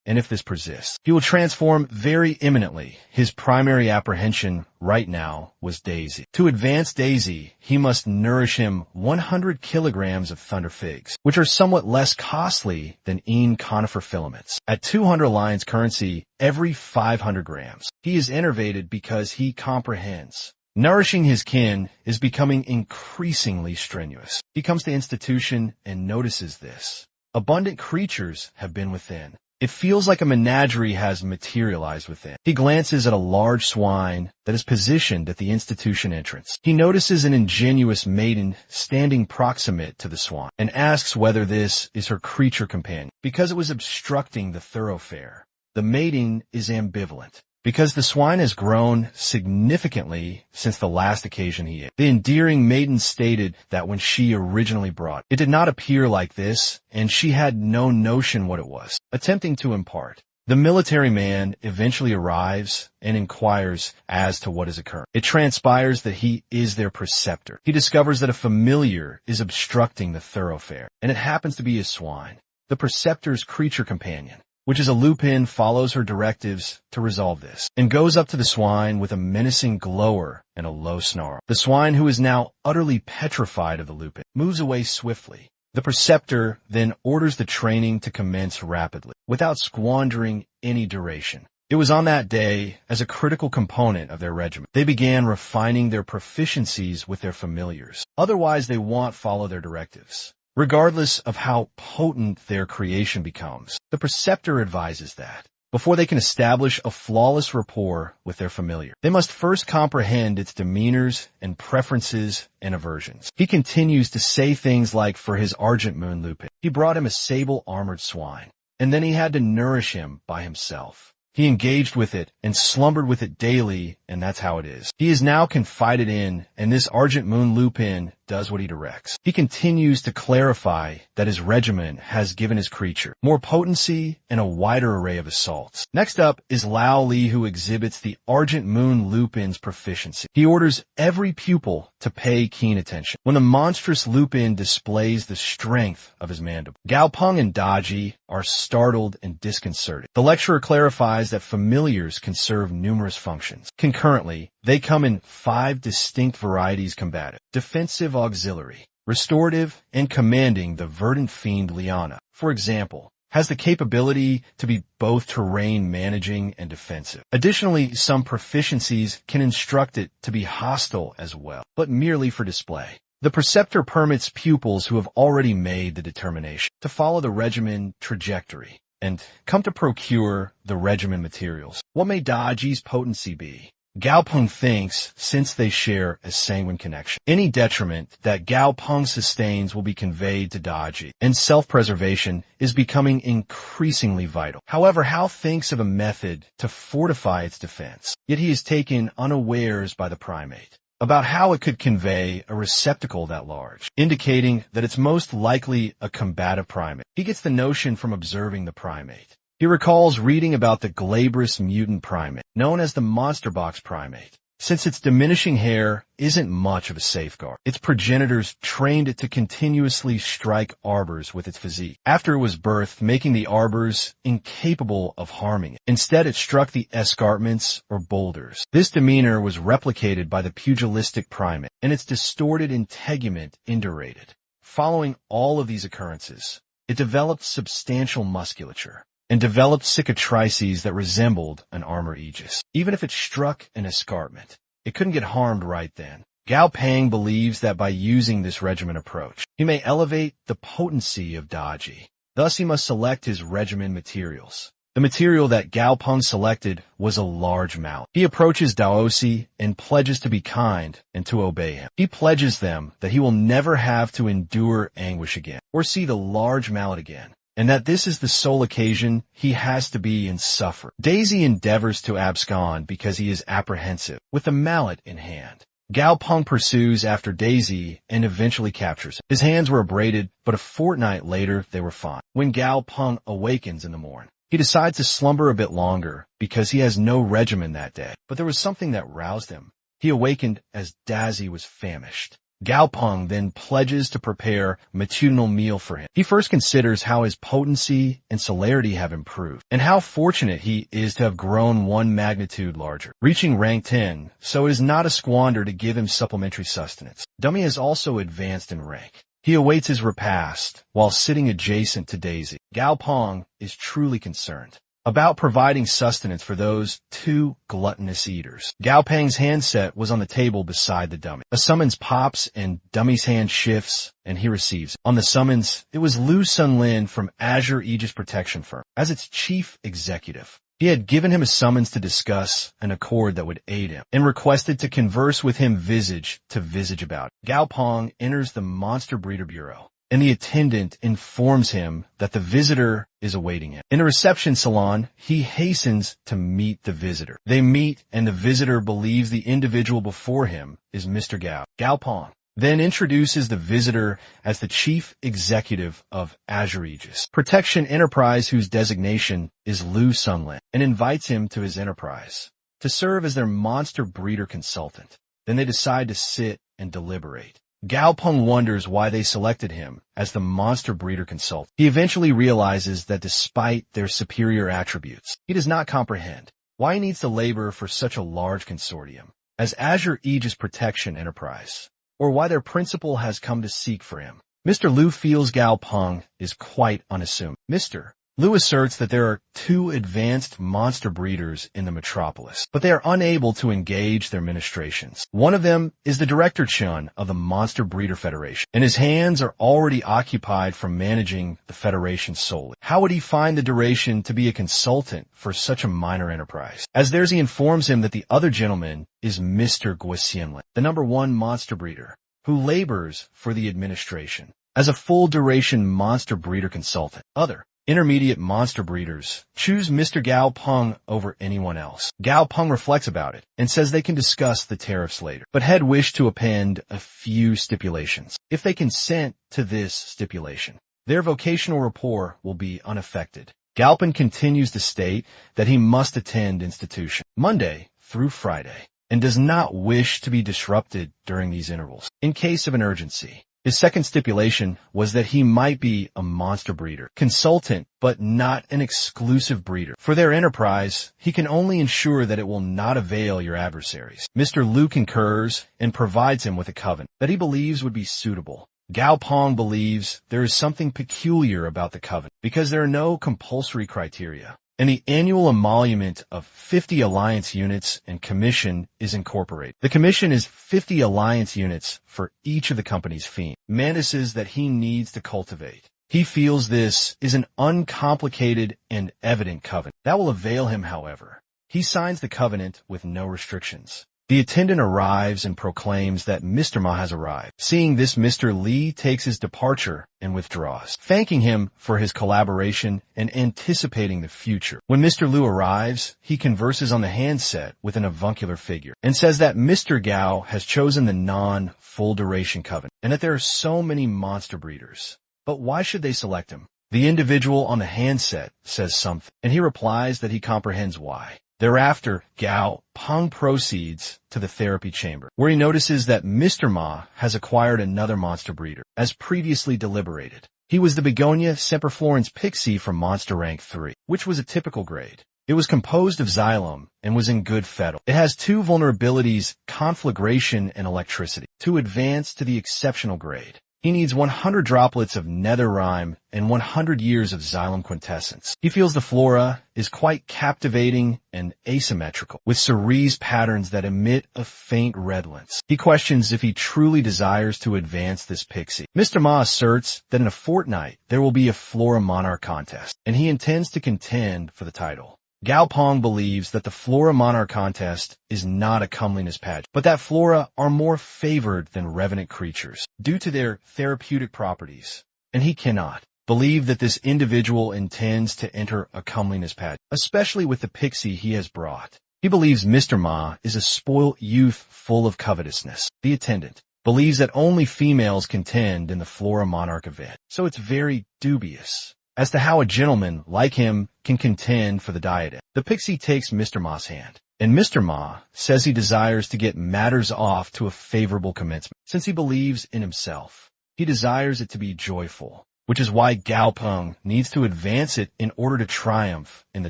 and if this persists, he will transform very imminently. His primary apprehension right now was Dazzy. To advance Dazzy, he must nourish him 100 kilograms of thunder figs, which are somewhat less costly than conifer filaments. At 200 lions currency every 500 grams. He is enervated because he comprehends. Nourishing his kin is becoming increasingly strenuous. He comes to institution and notices this. Abundant creatures have been within. It feels like a menagerie has materialized within. He glances at a large swine that is positioned at the institution entrance. He notices an ingenuous maiden standing proximate to the swine and asks whether this is her creature companion, because it was obstructing the thoroughfare. The maiden is ambivalent, because the swine has grown significantly since the last occasion he ate. The endearing maiden stated that when she originally brought it did not appear like this, and she had no notion what it was. Attempting to impart, the military man eventually arrives and inquires as to what is occurring. It transpires that he is their preceptor. He discovers that a familiar is obstructing the thoroughfare, and it happens to be his swine. The preceptor's creature companion, which is a lupin, follows her directives to resolve this, and goes up to the swine with a menacing glower and a low snarl. The swine, who is now utterly petrified of the lupin, moves away swiftly. The preceptor then orders the training to commence rapidly, without squandering any duration. It was on that day, as a critical component of their regiment, they began refining their proficiencies with their familiars. Otherwise, they won't follow their directives, regardless of how potent their creation becomes. The preceptor advises that, before they can establish a flawless rapport with their familiar, they must first comprehend its demeanors and preferences and aversions. He continues to say things like, for his Argent Moon Lupin, he brought him a sable armored swine, and then he had to nourish him by himself. He engaged with it and slumbered with it daily, and that's how it is. He is now confided in, and this Argent Moon Lupin does what he directs. He continues to clarify that his regiment has given his creature more potency and a wider array of assaults. Next up is Lao Li, who exhibits the Argent Moon Lupin's proficiency. He orders every pupil to pay keen attention when the monstrous Lupin displays the strength of his mandible. Gao Pong and Dazzy are startled and disconcerted. The lecturer clarifies that familiars can serve numerous functions. Concurrently, they come in 5 distinct varieties: combative, defensive, auxiliary, restorative, and commanding the verdant fiend Liana. For example, has the capability to be both terrain managing and defensive. Additionally, some proficiencies can instruct it to be hostile as well, but merely for display. The preceptor permits pupils who have already made the determination to follow the regimen trajectory and come to procure the regimen materials. What may Dazzy's potency be? Gao Pong thinks, since they share a sanguine connection, any detriment that Gao Pong sustains will be conveyed to Dazzy, and self-preservation is becoming increasingly vital. However, Hao thinks of a method to fortify its defense, yet he is taken unawares by the primate about how it could convey a receptacle that large, indicating that it's most likely a combative primate. He gets the notion from observing the primate. He recalls reading about the glabrous mutant primate, known as the monster box primate. Since its diminishing hair isn't much of a safeguard, its progenitors trained it to continuously strike arbors with its physique. After it was birthed, making the arbors incapable of harming it. Instead, it struck the escarpments or boulders. This demeanor was replicated by the pugilistic primate, and its distorted integument indurated. Following all of these occurrences, it developed substantial musculature and developed cicatrices that resembled an armor aegis. Even if it struck an escarpment, it couldn't get harmed right then. Gao Pong believes that by using this regimen approach, he may elevate the potency of Dazzy. Thus, he must select his regimen materials. The material that Gao Pong selected was a large mallet. He approaches Daosi and pledges to be kind and to obey him. He pledges them that he will never have to endure anguish again or see the large mallet again, and that this is the sole occasion he has to be in suffering. Dazzy endeavors to abscond because he is apprehensive, with the mallet in hand. Gao Pong pursues after Dazzy and eventually captures him. His hands were abraded, but a fortnight later they were fine. When Gao Pong awakens in the morning, he decides to slumber a bit longer because he has no regimen that day. But there was something that roused him. He awakened as Dazzy was famished. Gao Pong then pledges to prepare a matutinal meal for him. He first considers how his potency and celerity have improved, and how fortunate he is to have grown one magnitude larger, reaching rank 10, so it is not a squander to give him supplementary sustenance. Dummy has also advanced in rank. He awaits his repast while sitting adjacent to Dazzy. Gao Pong is truly concerned about providing sustenance for those two gluttonous eaters. Gao Pong's handset was on the table beside the dummy. A summons pops and Dummy's hand shifts and he receives it. On the summons, it was Lu Sunlin from Azure Aegis Protection Firm as its chief executive. He had given him a summons to discuss an accord that would aid him and requested to converse with him visage to visage about it. Gao Pong enters the Monster Breeder Bureau, and the attendant informs him that the visitor is awaiting him. In a reception salon, he hastens to meet the visitor. They meet, and the visitor believes the individual before him is Mr. Gao. Gao Pong then introduces the visitor as the chief executive of Azure Aegis Protection Enterprise, whose designation is Lu Sunlin, and invites him to his enterprise to serve as their monster breeder consultant. Then they decide to sit and deliberate. Gao Pong wonders why they selected him as the monster breeder consultant. He eventually realizes that despite their superior attributes, he does not comprehend why he needs to labor for such a large consortium as Azure Aegis Protection Enterprise, or why their principal has come to seek for him. Mr. Lu feels Gao Pong is quite unassuming. Mr. Lu asserts that there are two advanced monster breeders in the metropolis, but they are unable to engage their ministrations. One of them is the Director Chun of the Monster Breeder Federation, and his hands are already occupied from managing the Federation solely. How would he find the duration to be a consultant for such a minor enterprise? As Dazzy informs him that the other gentleman is Mr. Guosienlin, the #1 monster breeder, who labors for the administration as a full-duration monster breeder consultant. Other intermediate monster breeders choose Mr. Gao Pong over anyone else. Gao Pong reflects about it and says they can discuss the tariffs later, but had wished to append a few stipulations. If they consent to this stipulation, their vocational rapport will be unaffected. Gao Pong continues to state that he must attend institution Monday through Friday and does not wish to be disrupted during these intervals in case of an urgency. His second stipulation was that he might be a monster breeder, consultant, but not an exclusive breeder. For their enterprise, he can only ensure that it will not avail your adversaries. Mr. Lu concurs and provides him with a covenant that he believes would be suitable Gao Pong believes there is something peculiar about the covenant because there are no compulsory criteria, and the annual emolument of 50 alliance units and commission is incorporated. The commission is 50 alliance units for each of the company's fiends, mantises that he needs to cultivate. He feels this is an uncomplicated and evident covenant. That will avail him, however. He signs the covenant with no restrictions. The attendant arrives and proclaims that Mr. Ma has arrived. Seeing this, Mr. Li takes his departure and withdraws, thanking him for his collaboration and anticipating the future. When Mr. Liu arrives, he converses on the handset with an avuncular figure and says that Mr. Gao has chosen the non-full duration covenant and that there are so many monster breeders. But why should they select him? The individual on the handset says something, and he replies that he comprehends why. Thereafter, Gao Pong proceeds to the therapy chamber, where he notices that Mr. Ma has acquired another monster breeder, as previously deliberated. He was the Begonia semperflorens pixie from Monster Rank 3, which was a typical grade. It was composed of xylem and was in good fettle. It has two vulnerabilities, conflagration and electricity. To advance to the exceptional grade, he needs 100 droplets of netherrime and 100 years of xylem quintessence. He feels the flora is quite captivating and asymmetrical, with cerise patterns that emit a faint redolence. He questions if he truly desires to advance this pixie. Mr. Ma asserts that in a fortnight there will be a Flora Monarch contest, and he intends to contend for the title. Gao Pong believes that the Flora Monarch contest is not a comeliness pageant, but that flora are more favored than revenant creatures due to their therapeutic properties, and he cannot believe that this individual intends to enter a comeliness pageant, especially with the pixie he has brought. He believes Mr. Ma is a spoilt youth full of covetousness. The attendant believes that only females contend in the Flora Monarch event, so it's very dubious as to how a gentleman like him can contend for the diadem. The pixie takes Mr. Ma's hand, and Mr. Ma says he desires to get matters off to a favorable commencement. Since he believes in himself, he desires it to be joyful, which is why Gao Pong needs to advance it in order to triumph in the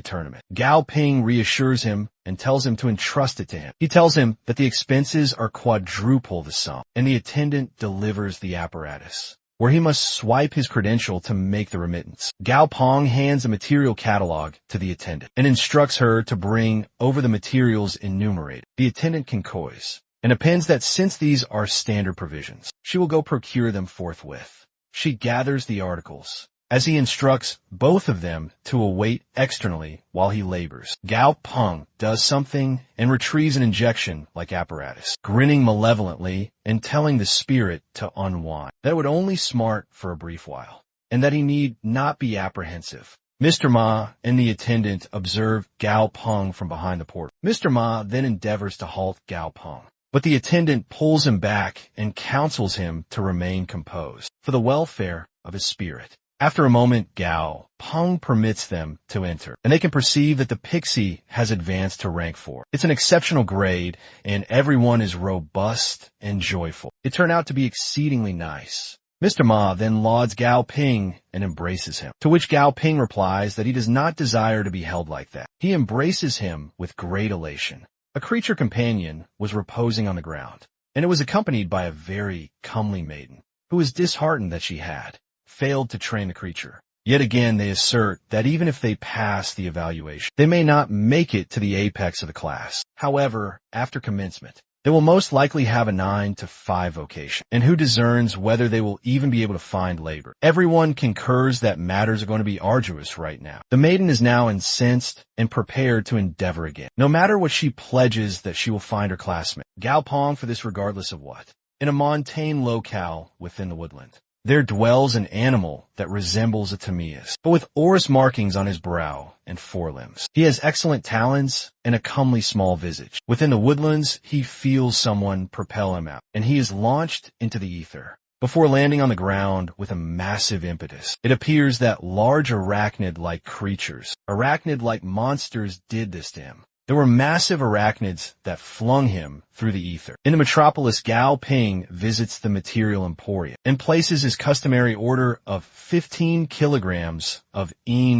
tournament. Gao Ping reassures him and tells him to entrust it to him. He tells him that the expenses are quadruple the sum, and the attendant delivers the apparatus, where he must swipe his credential to make the remittance. Gao Pong hands a material catalog to the attendant and instructs her to bring over the materials enumerated. The attendant concoys and appends that since these are standard provisions, she will go procure them forthwith. She gathers the articles, as he instructs both of them to await externally while he labors. Gao Pong does something and retrieves an injection like apparatus, grinning malevolently and telling the spirit to unwind, that it would only smart for a brief while, and that he need not be apprehensive. Mr. Ma and the attendant observe Gao Pong from behind the portal. Mr. Ma then endeavors to halt Gao Pong, but the attendant pulls him back and counsels him to remain composed for the welfare of his spirit. After a moment, Gao Pong permits them to enter, and they can perceive that the pixie has advanced to rank 4. It's an exceptional grade, and everyone is robust and joyful. It turned out to be exceedingly nice. Mr. Ma then lauds Gao Ping and embraces him, to which Gao Ping replies that he does not desire to be held like that. He embraces him with great elation. A creature companion was reposing on the ground, and it was accompanied by a very comely maiden, who was disheartened that she had failed to train the creature. Yet again, they assert that even if they pass the evaluation, they may not make it to the apex of the class. However, after commencement, they will most likely have a 9 to 5 vocation, and who discerns whether they will even be able to find labor. Everyone concurs that matters are going to be arduous right now. The maiden is now incensed and prepared to endeavor again, no matter what she pledges that she will find her classmate. Gao Pong for this regardless of what. In a montane locale within the woodland, there dwells an animal that resembles a Timaeus, but with orris markings on his brow and forelimbs. He has excellent talons and a comely small visage. Within the woodlands, he feels someone propel him out, and he is launched into the ether, before landing on the ground with a massive impetus. It appears that large arachnid-like creatures, arachnid-like monsters did this to him. There were massive arachnids that flung him through the ether. In the metropolis, Gao Ping visits the material emporium and places his customary order of 15 kilograms of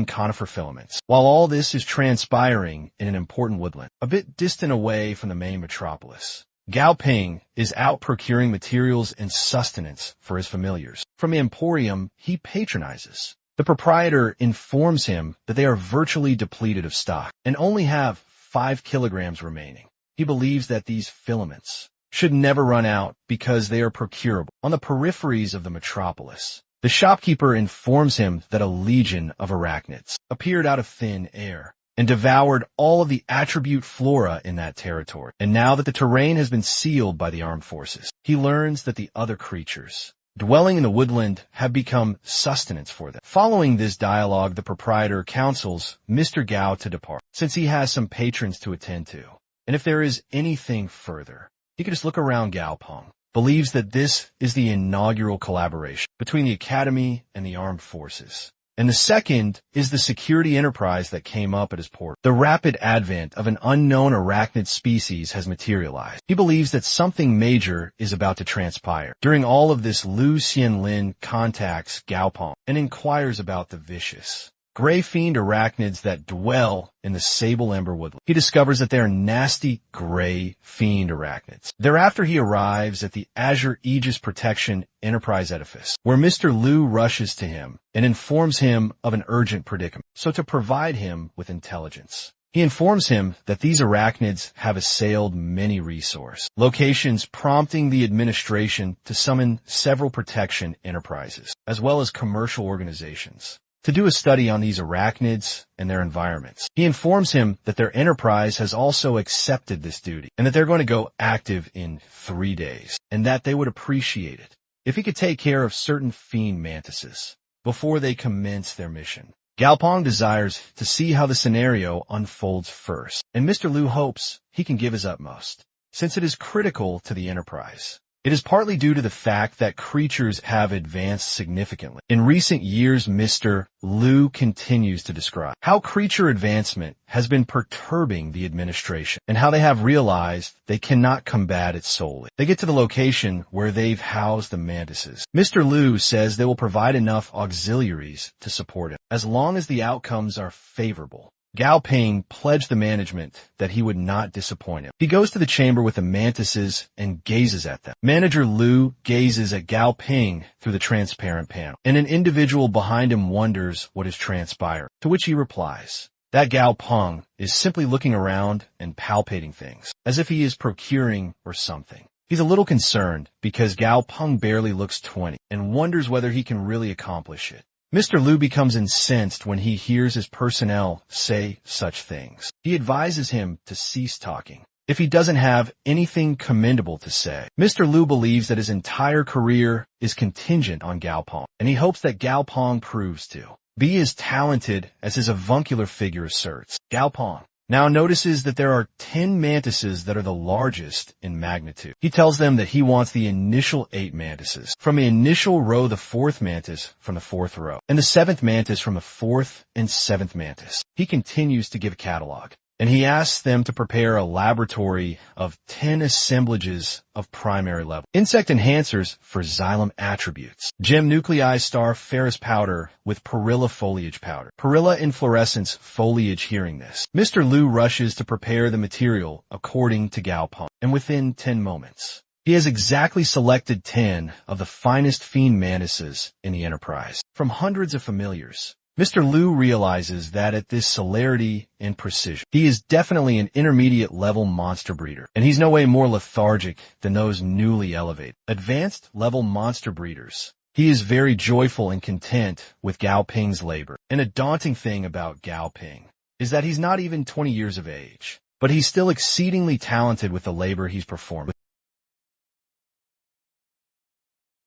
conifer filaments. While all this is transpiring in an important woodland, a bit distant away from the main metropolis, Gao Ping is out procuring materials and sustenance for his familiars from the emporium he patronizes. The proprietor informs him that they are virtually depleted of stock and only have 5 kilograms remaining. He believes that these filaments should never run out because they are procurable on the peripheries of the metropolis. The shopkeeper informs him that a legion of arachnids appeared out of thin air and devoured all of the attribute flora in that territory. And now that the terrain has been sealed by the armed forces, he learns that the other creatures dwelling in the woodland have become sustenance for them. Following this dialogue, the proprietor counsels Mr. Gao to depart, since he has some patrons to attend to. And if there is anything further, he could just look around. Gao Pong believes that this is the inaugural collaboration between the Academy and the armed forces. And the second is the security enterprise that came up at his port. The rapid advent of an unknown arachnid species has materialized. He believes that something major is about to transpire. During all of this, Lu Xianlin contacts Gao Pong and inquires about the vicious gray fiend arachnids that dwell in the sable ember woodland. He discovers that they are nasty gray fiend arachnids. Thereafter, he arrives at the Azure Aegis Protection Enterprise edifice, where Mr. Lu rushes to him and informs him of an urgent predicament, so to provide him with intelligence. He informs him that these arachnids have assailed many resource locations, prompting the administration to summon several protection enterprises, as well as commercial organizations, to do a study on these arachnids and their environments. He informs him that their enterprise has also accepted this duty and that they're going to go active in 3 days, and that they would appreciate it if he could take care of certain fiend mantises before they commence their mission. Gao Pong desires to see how the scenario unfolds first, and Mr. Lu hopes he can give his utmost, since it is critical to the enterprise. It is partly due to the fact that creatures have advanced significantly. In recent years, Mr. Lu continues to describe how creature advancement has been perturbing the administration and how they have realized they cannot combat it solely. They get to the location where they've housed the mantises. Mr. Lu says they will provide enough auxiliaries to support it, as long as the outcomes are favorable. Gao Ping pledged the management that he would not disappoint him. He goes to the chamber with the mantises and gazes at them. Manager Lu gazes at Gao Ping through the transparent panel, and an individual behind him wonders what is transpiring, to which he replies that Gao Pong is simply looking around and palpating things, as if he is procuring or something. He's a little concerned because Gao Pong barely looks 20 and wonders whether he can really accomplish it. Mr. Lu becomes incensed when he hears his personnel say such things. He advises him to cease talking if he doesn't have anything commendable to say. Mr. Lu believes that his entire career is contingent on Gao Pong, and he hopes that Gao Pong proves to be as talented as his avuncular figure asserts. Gao Pong now notices that there are 10 mantises that are the largest in magnitude. He tells them that he wants the initial 8 mantises from the initial row, the 4th mantis from the 4th row, and the 7th mantis from the 4th and 7th mantis. He continues to give a catalog, and he asks them to prepare a laboratory of 10 assemblages of primary level insect enhancers for xylem attributes, gem nuclei star ferrous powder with perilla foliage powder, perilla inflorescence foliage. Hearing this, Mr. Lu rushes to prepare the material according to Gao Pong, and within 10 moments, he has exactly selected 10 of the finest fiend mantises in the enterprise from hundreds of familiars. Mr. Lu realizes that at this celerity and precision, he is definitely an intermediate level monster breeder, and he's no way more lethargic than those newly elevated, advanced level monster breeders. He is very joyful and content with Gao Ping's labor. And a daunting thing about Gao Ping is that he's not even 20 years of age, but he's still exceedingly talented with the labor he's performed.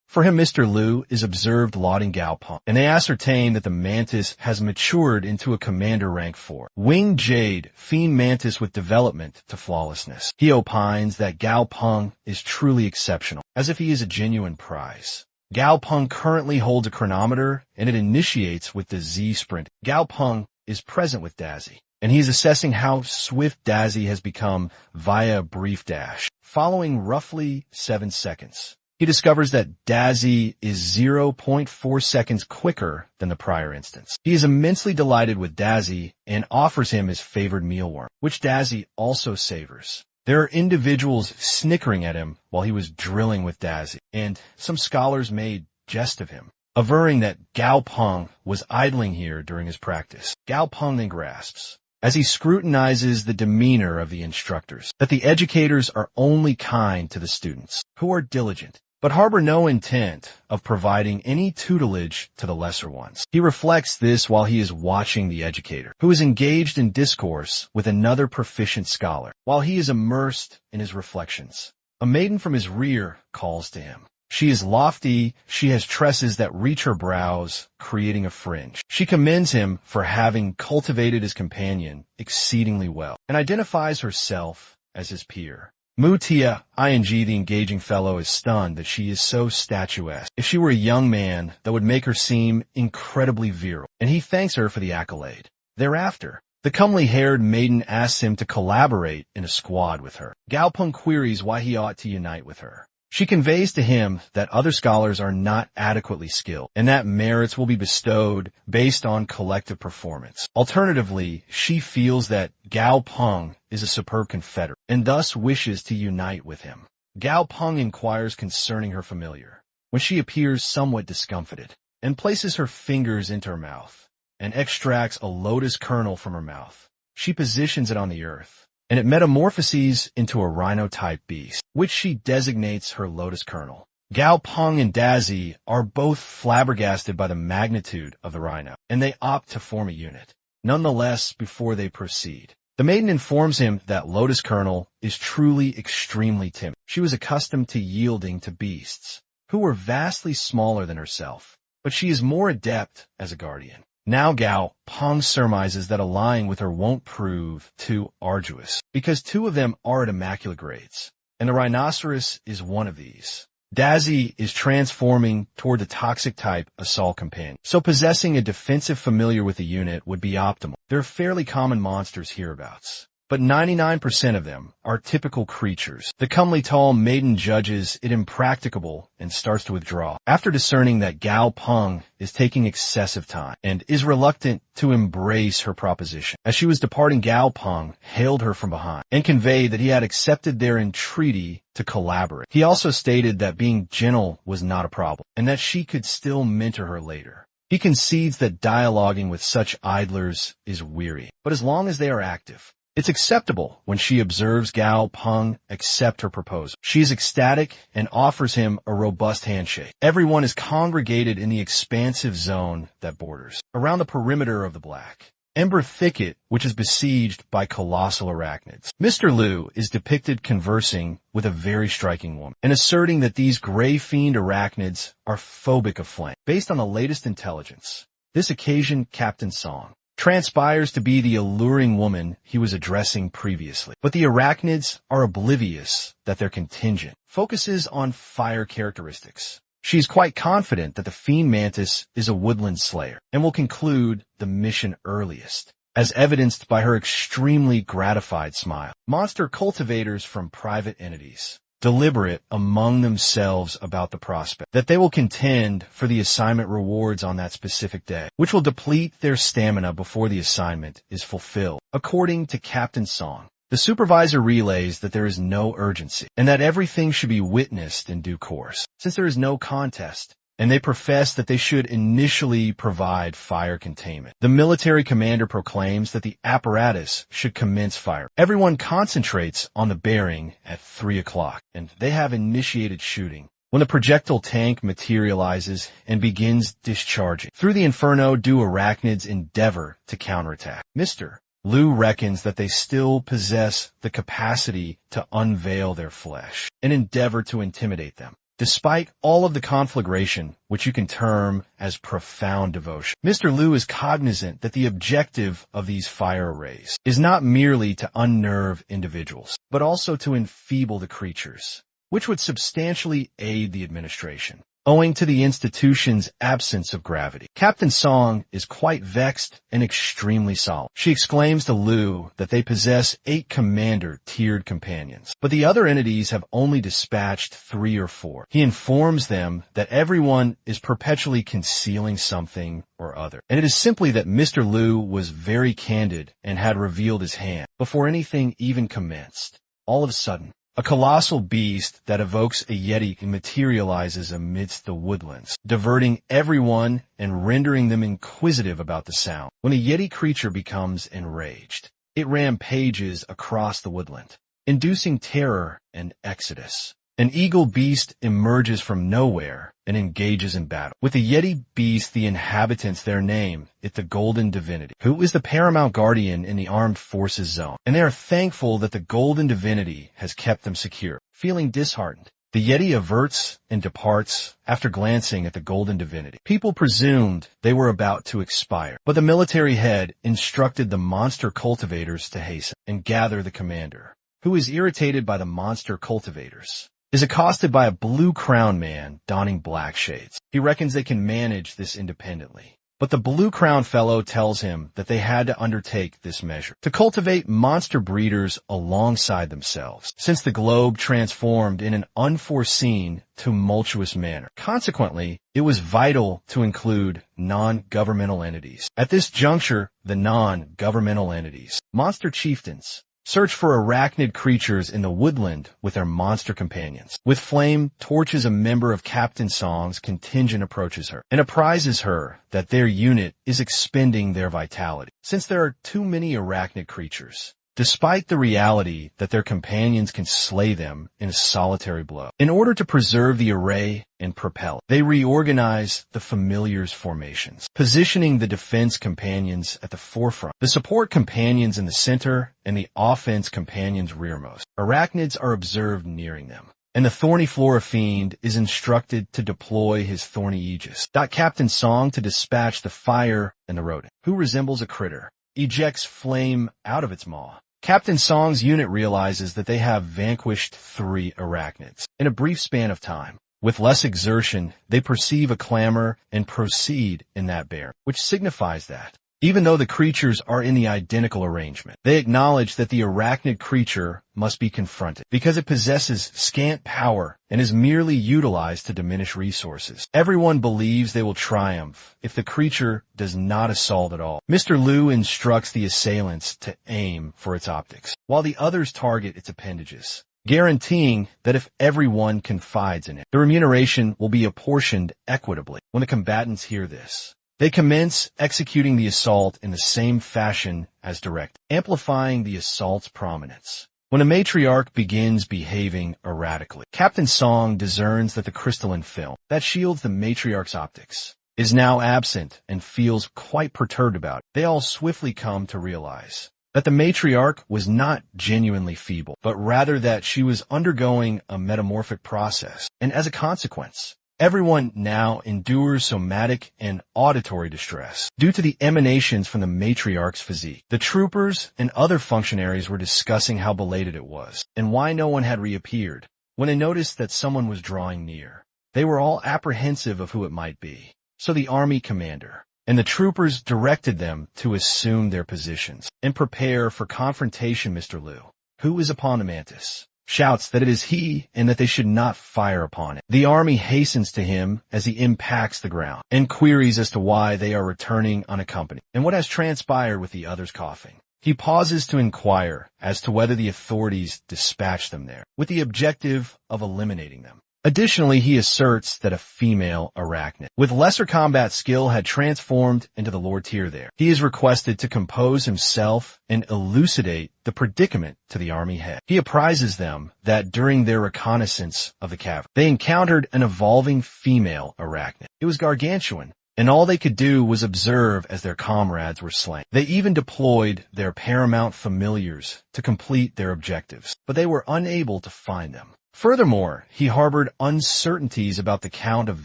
For him, Mr. Lu is observed lauding Gao Pong, and they ascertain that the mantis has matured into a commander rank 4. Winged Jade, fiend mantis with development to flawlessness. He opines that Gao Pong is truly exceptional, as if he is a genuine prize. Gao Pong currently holds a chronometer, and it initiates with the Z sprint. Gao Pong is present with Dazzy, and he is assessing how swift Dazzy has become via a brief dash, following roughly 7 seconds. He discovers that Dazzy is 0.4 seconds quicker than the prior instance. He is immensely delighted with Dazzy and offers him his favored mealworm, which Dazzy also savors. There are individuals snickering at him while he was drilling with Dazzy, and some scholars made jest of him, averring that Gao Pong was idling here during his practice. Gao Pong then grasps, as he scrutinizes the demeanor of the instructors, that the educators are only kind to the students, who are diligent, but harbor no intent of providing any tutelage to the lesser ones. He reflects this while he is watching the educator, who is engaged in discourse with another proficient scholar, while he is immersed in his reflections. A maiden from his rear calls to him. She is lofty, she has tresses that reach her brows, creating a fringe. She commends him for having cultivated his companion exceedingly well, and identifies herself as his peer. Mutia, ing the engaging fellow, is stunned that she is so statuesque. If she were a young man, that would make her seem incredibly virile, and he thanks her for the accolade. Thereafter, the comely-haired maiden asks him to collaborate in a squad with her. Gao Pong queries why he ought to unite with her. She conveys to him that other scholars are not adequately skilled, and that merits will be bestowed based on collective performance. Alternatively, she feels that Gao Pong is a superb confederate, and thus wishes to unite with him. Gao Pong inquires concerning her familiar, when she appears somewhat discomfited, and places her fingers into her mouth, and extracts a lotus kernel from her mouth. She positions it on the earth, and it metamorphoses into a rhino-type beast, which she designates her lotus kernel. Gao Pong and Dazzy are both flabbergasted by the magnitude of the rhino, and they opt to form a unit. Nonetheless, before they proceed, the maiden informs him that lotus kernel is truly extremely timid. She was accustomed to yielding to beasts, who were vastly smaller than herself, but she is more adept as a guardian. Now Gao Pong surmises that allying with her won't prove too arduous, because two of them are at immaculate grades, and the rhinoceros is one of these. Dazzy is transforming toward the toxic type assault companion, so possessing a defensive familiar with the unit would be optimal. They're fairly common monsters hereabouts, but 99% of them are typical creatures. The comely tall maiden judges it impracticable and starts to withdraw, after discerning that Gao Pong is taking excessive time and is reluctant to embrace her proposition. As she was departing, Gao Pong hailed her from behind and conveyed that he had accepted their entreaty to collaborate. He also stated that being gentle was not a problem, and that she could still mentor her later. He concedes that dialoguing with such idlers is weary, but as long as they are active, it's acceptable. When she observes Gao Pong accept her proposal, she is ecstatic and offers him a robust handshake. Everyone is congregated in the expansive zone that borders around the perimeter of the black Ember Thicket, which is besieged by colossal arachnids. Mr. Liu is depicted conversing with a very striking woman and asserting that these gray fiend arachnids are phobic of flame. Based on the latest intelligence, this occasion Captain Song transpires to be the alluring woman he was addressing previously. But the arachnids are oblivious that their contingent focuses on fire characteristics. She is quite confident that the fiend mantis is a woodland slayer and will conclude the mission earliest, as evidenced by her extremely gratified smile. Monster cultivators from private entities deliberate among themselves about the prospect that they will contend for the assignment rewards on that specific day, which will deplete their stamina before the assignment is fulfilled. According to Captain Song, the supervisor relays that there is no urgency and that everything should be witnessed in due course, since there is no contest, and they profess that they should initially provide fire containment. The military commander proclaims that the apparatus should commence fire. Everyone concentrates on the bearing at 3 o'clock, and they have initiated shooting when the projectile tank materializes and begins discharging. Through the inferno do arachnids endeavor to counterattack. Mr. Liu reckons that they still possess the capacity to unveil their flesh and endeavor to intimidate them, despite all of the conflagration, which you can term as profound devotion. Mr. Liu is cognizant that the objective of these fire arrays is not merely to unnerve individuals, but also to enfeeble the creatures, which would substantially aid the administration, owing to the institution's absence of gravity. Captain Song is quite vexed and extremely solemn. She exclaims to Liu that they possess 8 commander-tiered companions, but the other entities have only dispatched 3 or 4. He informs them that everyone is perpetually concealing something or other, and it is simply that Mr. Liu was very candid and had revealed his hand before anything even commenced. All of a sudden, a colossal beast that evokes a yeti materializes amidst the woodlands, diverting everyone and rendering them inquisitive about the sound. When a yeti creature becomes enraged, it rampages across the woodland, inducing terror and exodus. An eagle beast emerges from nowhere and engages in battle. With the Yeti beast, the inhabitants there name it the Golden Divinity, who is the paramount guardian in the armed forces zone, and they are thankful that the Golden Divinity has kept them secure. Feeling disheartened, the Yeti averts and departs after glancing at the Golden Divinity. People presumed they were about to expire, but the military head instructed the monster cultivators to hasten and gather the commander, who is irritated by the monster cultivators, is accosted by a blue crown man donning black shades. He reckons they can manage this independently. But the blue crown fellow tells him that they had to undertake this measure to cultivate monster breeders alongside themselves, since the globe transformed in an unforeseen, tumultuous manner. Consequently, it was vital to include non-governmental entities. At this juncture, the non-governmental entities, monster chieftains, search for arachnid creatures in the woodland with their monster companions. With flame torches, a member of Captain Song's contingent approaches her and apprises her that their unit is expending their vitality, since there are too many arachnid creatures, despite the reality that their companions can slay them in a solitary blow. In order to preserve the array and propel, they reorganize the familiars' formations, positioning the defense companions at the forefront, the support companions in the center, and the offense companions rearmost. Arachnids are observed nearing them, and the thorny flora fiend is instructed to deploy his thorny aegis. Captain Song to dispatch the fire, and the rodent, who resembles a critter, ejects flame out of its maw. Captain Song's unit realizes that they have vanquished 3 arachnids in a brief span of time. With less exertion, they perceive a clamor and proceed in that bearing, which signifies that, even though the creatures are in the identical arrangement, they acknowledge that the arachnid creature must be confronted because it possesses scant power and is merely utilized to diminish resources. Everyone believes they will triumph if the creature does not assault at all. Mr. Liu instructs the assailants to aim for its optics, while the others target its appendages, guaranteeing that if everyone confides in it, the remuneration will be apportioned equitably. When the combatants hear this, they commence executing the assault in the same fashion as direct, amplifying the assault's prominence. When a matriarch begins behaving erratically, Captain Song discerns that the crystalline film that shields the matriarch's optics is now absent and feels quite perturbed about it. They all swiftly come to realize that the matriarch was not genuinely feeble, but rather that she was undergoing a metamorphic process, and as a consequence, everyone now endures somatic and auditory distress due to the emanations from the matriarch's physique. The troopers and other functionaries were discussing how belated it was and why no one had reappeared when they noticed that someone was drawing near. They were all apprehensive of who it might be, so the army commander and the troopers directed them to assume their positions and prepare for confrontation. Mr. Liu, who is upon the mantis, shouts that it is he and that they should not fire upon it. The army hastens to him as he impacts the ground and queries as to why they are returning unaccompanied and what has transpired with the others coughing. He pauses to inquire as to whether the authorities dispatched them there with the objective of eliminating them. Additionally, he asserts that a female arachnid with lesser combat skill had transformed into the lower tier there. He is requested to compose himself and elucidate the predicament to the army head. He apprises them that during their reconnaissance of the cavern, they encountered an evolving female arachnid. It was gargantuan, and all they could do was observe as their comrades were slain. They even deployed their paramount familiars to complete their objectives, but they were unable to find them. Furthermore, he harbored uncertainties about the count of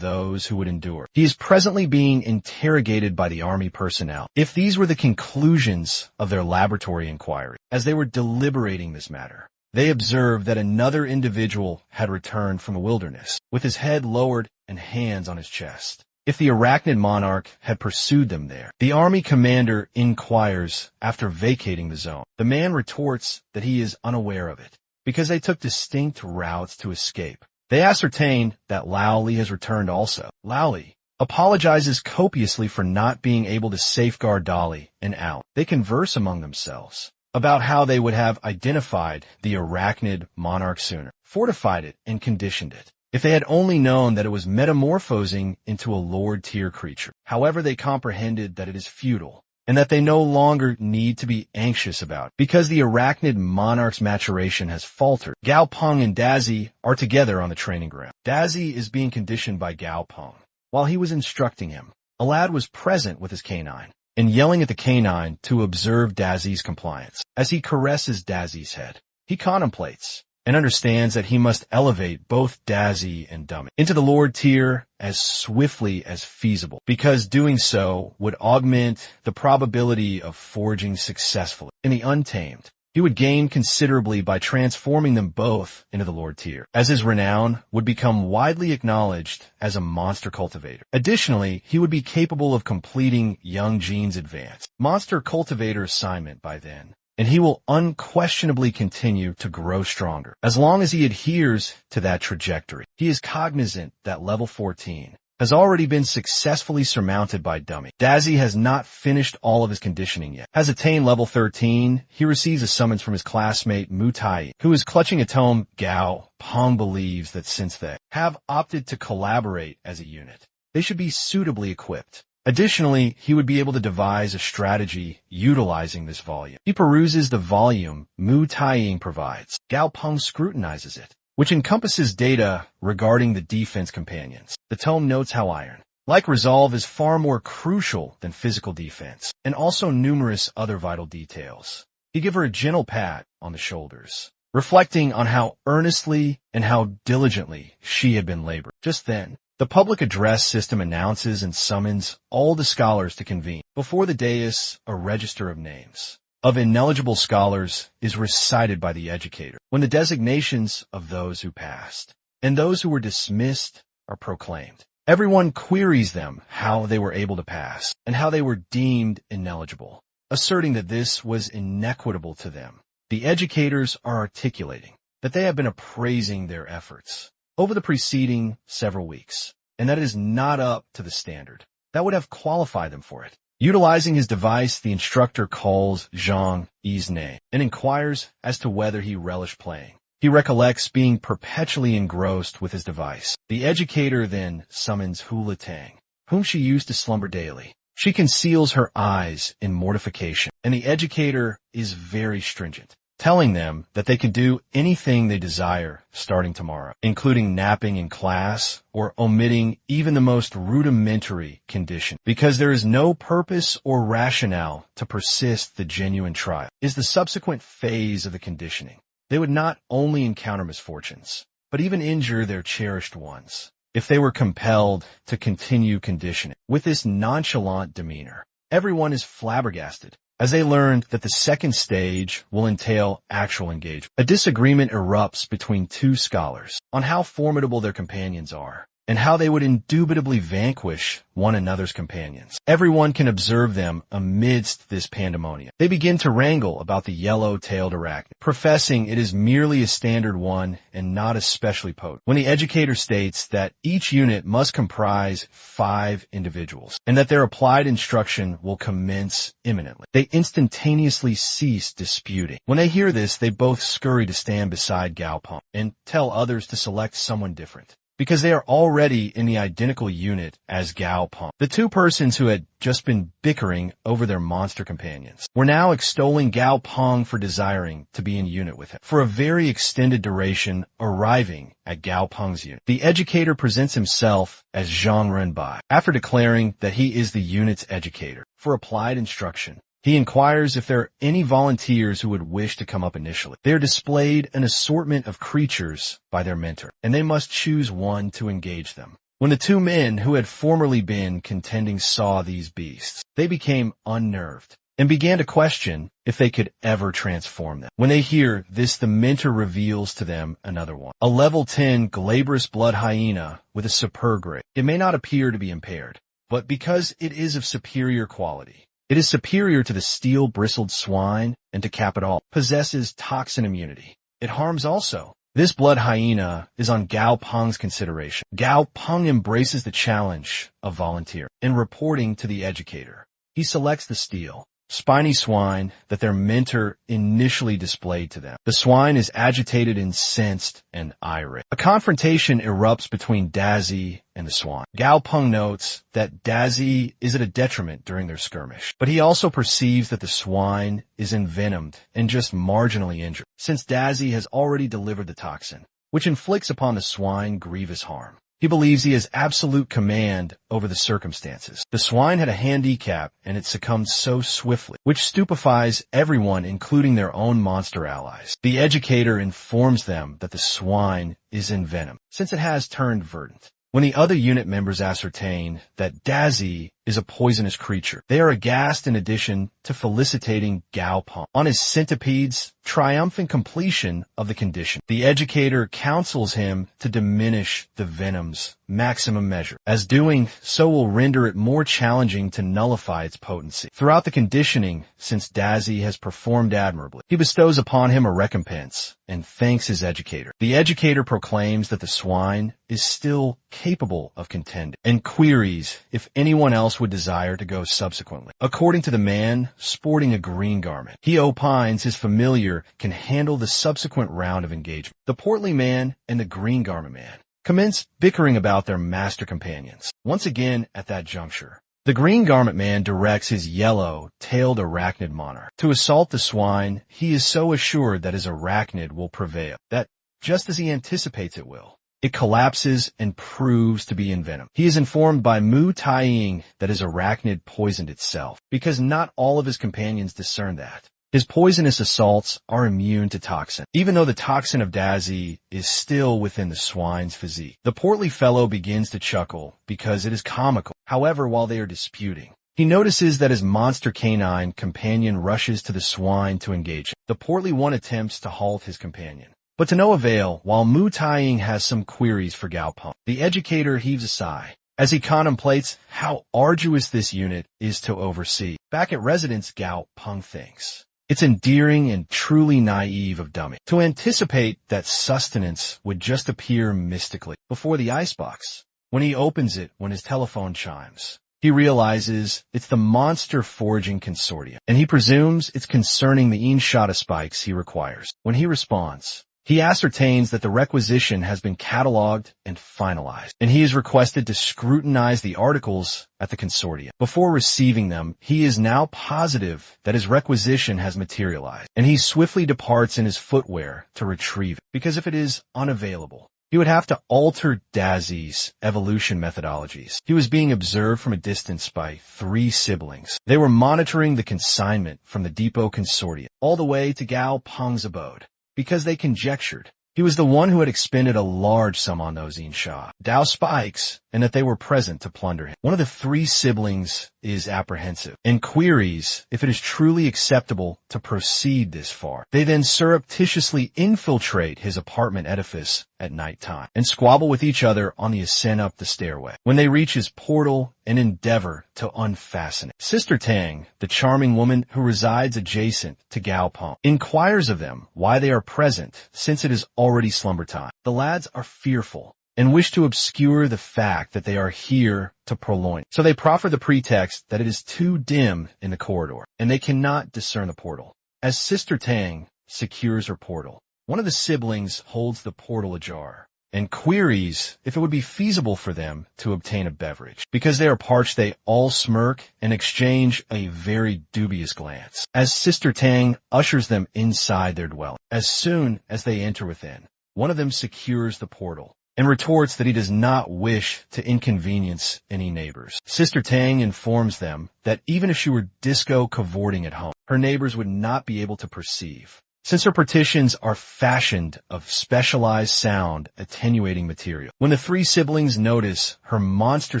those who would endure. He is presently being interrogated by the army personnel. If these were the conclusions of their laboratory inquiry, as they were deliberating this matter, they observed that another individual had returned from the wilderness, with his head lowered and hands on his chest. If the arachnid monarch had pursued them there, the army commander inquires after vacating the zone. The man retorts that he is unaware of it, because they took distinct routes to escape. They ascertain that Lao Li has returned also. Lao Li apologizes copiously for not being able to safeguard Dolly and Al. They converse among themselves about how they would have identified the Arachnid monarch sooner, fortified it, and conditioned it, if they had only known that it was metamorphosing into a Lord-tier creature. However, they comprehended that it is futile, and that they no longer need to be anxious about it, because the Arachnid monarch's maturation has faltered. Gao Pong and Dazzy are together on the training ground. Dazzy is being conditioned by Gao Pong. While he was instructing him, a lad was present with his canine, and yelling at the canine to observe Dazzy's compliance. As he caresses Dazzy's head, he contemplates and understands that he must elevate both Dazzy and Dummy into the Lord tier as swiftly as feasible, because doing so would augment the probability of forging successfully in the Untamed. He would gain considerably by transforming them both into the Lord tier, as his renown would become widely acknowledged as a monster cultivator. Additionally, he would be capable of completing Young Gene's advanced monster cultivator assignment by then, and he will unquestionably continue to grow stronger as long as he adheres to that trajectory. He is cognizant that level 14 has already been successfully surmounted by Dummy. Dazzy has not finished all of his conditioning yet. Has attained level 13, he receives a summons from his classmate Mutai, who is clutching a tome. Gao Pong believes that since they have opted to collaborate as a unit, they should be suitably equipped. Additionally, he would be able to devise a strategy utilizing this volume. He peruses the volume Mutai provides. Gao Pong scrutinizes it, which encompasses data regarding the defense companions. The tome notes how iron, like resolve, is far more crucial than physical defense, and also numerous other vital details. He gave her a gentle pat on the shoulders, reflecting on how earnestly and how diligently she had been laboring. Just then, the public address system announces and summons all the scholars to convene. Before the dais, a register of names of ineligible scholars is recited by the educator, when the designations of those who passed and those who were dismissed are proclaimed. Everyone queries them how they were able to pass and how they were deemed ineligible, asserting that this was inequitable to them. The educators are articulating that they have been appraising their efforts over the preceding several weeks, and that it is not up to the standard that would have qualified them for it. Utilizing his device, the instructor calls Zhang Yi's name and inquires as to whether he relished playing. He recollects being perpetually engrossed with his device. The educator then summons Hula Tang, whom she used to slumber daily. She conceals her eyes in mortification, and the educator is very stringent, telling them that they can do anything they desire starting tomorrow, including napping in class or omitting even the most rudimentary condition, because there is no purpose or rationale to persist. The genuine trial is the subsequent phase of the conditioning. They would not only encounter misfortunes, but even injure their cherished ones if they were compelled to continue conditioning. With this nonchalant demeanor, everyone is flabbergasted as they learned that the second stage will entail actual engagement. A disagreement erupts between two scholars on how formidable their companions are and how they would indubitably vanquish one another's companions. Everyone can observe them amidst this pandemonium. They begin to wrangle about the yellow-tailed arachnid, professing it is merely a standard one and not especially potent, when the educator states that each unit must comprise 5 individuals and that their applied instruction will commence imminently. They instantaneously cease disputing. When they hear this, they both scurry to stand beside Gao Pong and tell others to select someone different, because they are already in the identical unit as Gao Pong. The two persons who had just been bickering over their monster companions were now extolling Gao Pong for desiring to be in unit with him for a very extended duration, arriving at Gao Pong's unit. The educator presents himself as Zhang Renbai, after declaring that he is the unit's educator for applied instruction. He inquires if there are any volunteers who would wish to come up initially. They are displayed an assortment of creatures by their mentor, and they must choose one to engage them. When the two men who had formerly been contending saw these beasts, they became unnerved and began to question if they could ever transform them. When they hear this, the mentor reveals to them another one, a level 10 glabrous blood hyena with a superb grade. It may not appear to be impaired, but because it is of superior quality, it is superior to the steel-bristled swine, and to cap it all, possesses toxin immunity. It harms also. This blood hyena is on Gao Pong's consideration. Gao Pong embraces the challenge of volunteer and reporting to the educator. He selects the steel, spiny swine that their mentor initially displayed to them. The swine is agitated, incensed, and irate. A confrontation erupts between Dazzy and the swine. Gao Pong notes that Dazzy is at a detriment during their skirmish, but he also perceives that the swine is envenomed and just marginally injured, since Dazzy has already delivered the toxin, which inflicts upon the swine grievous harm. He believes he has absolute command over the circumstances. The swine had a handicap, and it succumbed so swiftly, which stupefies everyone, including their own monster allies. The educator informs them that the swine is envenomed, since it has turned verdant. When the other unit members ascertain that Dazzy is a poisonous creature, they are aghast, in addition to felicitating Gao Pong on his centipede's triumphant completion of the condition. The educator counsels him to diminish the venom's maximum measure, as doing so will render it more challenging to nullify its potency. Throughout the conditioning, since Dazzy has performed admirably, he bestows upon him a recompense and thanks his educator. The educator proclaims that the swine is still capable of contending, and queries if anyone else would desire to go subsequently. According to the man sporting a green garment, he opines his familiar can handle the subsequent round of engagement. The portly man and the green garment man commence bickering about their master companions. Once again, at that juncture, the green garment man directs his yellow-tailed arachnid monarch to assault the swine. He is so assured that his arachnid will prevail that, just as he anticipates it will, it collapses and proves to be envenomed. He is informed by mutation that his arachnid poisoned itself, because not all of his companions discern that. His poisonous assaults are immune to toxin, even though the toxin of Dazzy is still within the swine's physique. The portly fellow begins to chuckle because it is comical. However, while they are disputing, he notices that his monster canine companion rushes to the swine to engage him. The portly one attempts to halt his companion, but to no avail. While mutation has some queries for Gao Pong, the educator heaves a sigh as he contemplates how arduous this unit is to oversee. Back at residence, Gao Pong thinks it's endearing and truly naive of Dummy to anticipate that sustenance would just appear mystically before the icebox. When he opens it, when his telephone chimes, he realizes it's the monster foraging consortium, and he presumes it's concerning the shot of spikes he requires. When he responds, he ascertains that the requisition has been cataloged and finalized, and he is requested to scrutinize the articles at the consortium. Before receiving them, he is now positive that his requisition has materialized, and he swiftly departs in his footwear to retrieve it, because if it is unavailable, he would have to alter Dazzy's evolution methodologies. He was being observed from a distance by 3 siblings. They were monitoring the consignment from the depot consortium all the way to Gao Pong's abode, because they conjectured he was the one who had expended a large sum on those Dao spikes, and that they were present to plunder him. One of the 3 siblings is apprehensive and queries if it is truly acceptable to proceed this far. They then surreptitiously infiltrate his apartment edifice at night time and squabble with each other on the ascent up the stairway. When they reach his portal and endeavor to unfasten it, Sister Tang, the charming woman who resides adjacent to Gao Pong, inquires of them why they are present, since it is already slumber time. The lads are fearful and wish to obscure the fact that they are here to purloin. So they proffer the pretext that it is too dim in the corridor, and they cannot discern the portal. As Sister Tang secures her portal, one of the siblings holds the portal ajar and queries if it would be feasible for them to obtain a beverage. Because they are parched, they all smirk and exchange a very dubious glance as Sister Tang ushers them inside their dwelling. As soon as they enter within, one of them secures the portal and retorts that he does not wish to inconvenience any neighbors. Sister Tang informs them that even if she were disco cavorting at home, her neighbors would not be able to perceive, since her partitions are fashioned of specialized sound attenuating material. When the 3 siblings notice her monster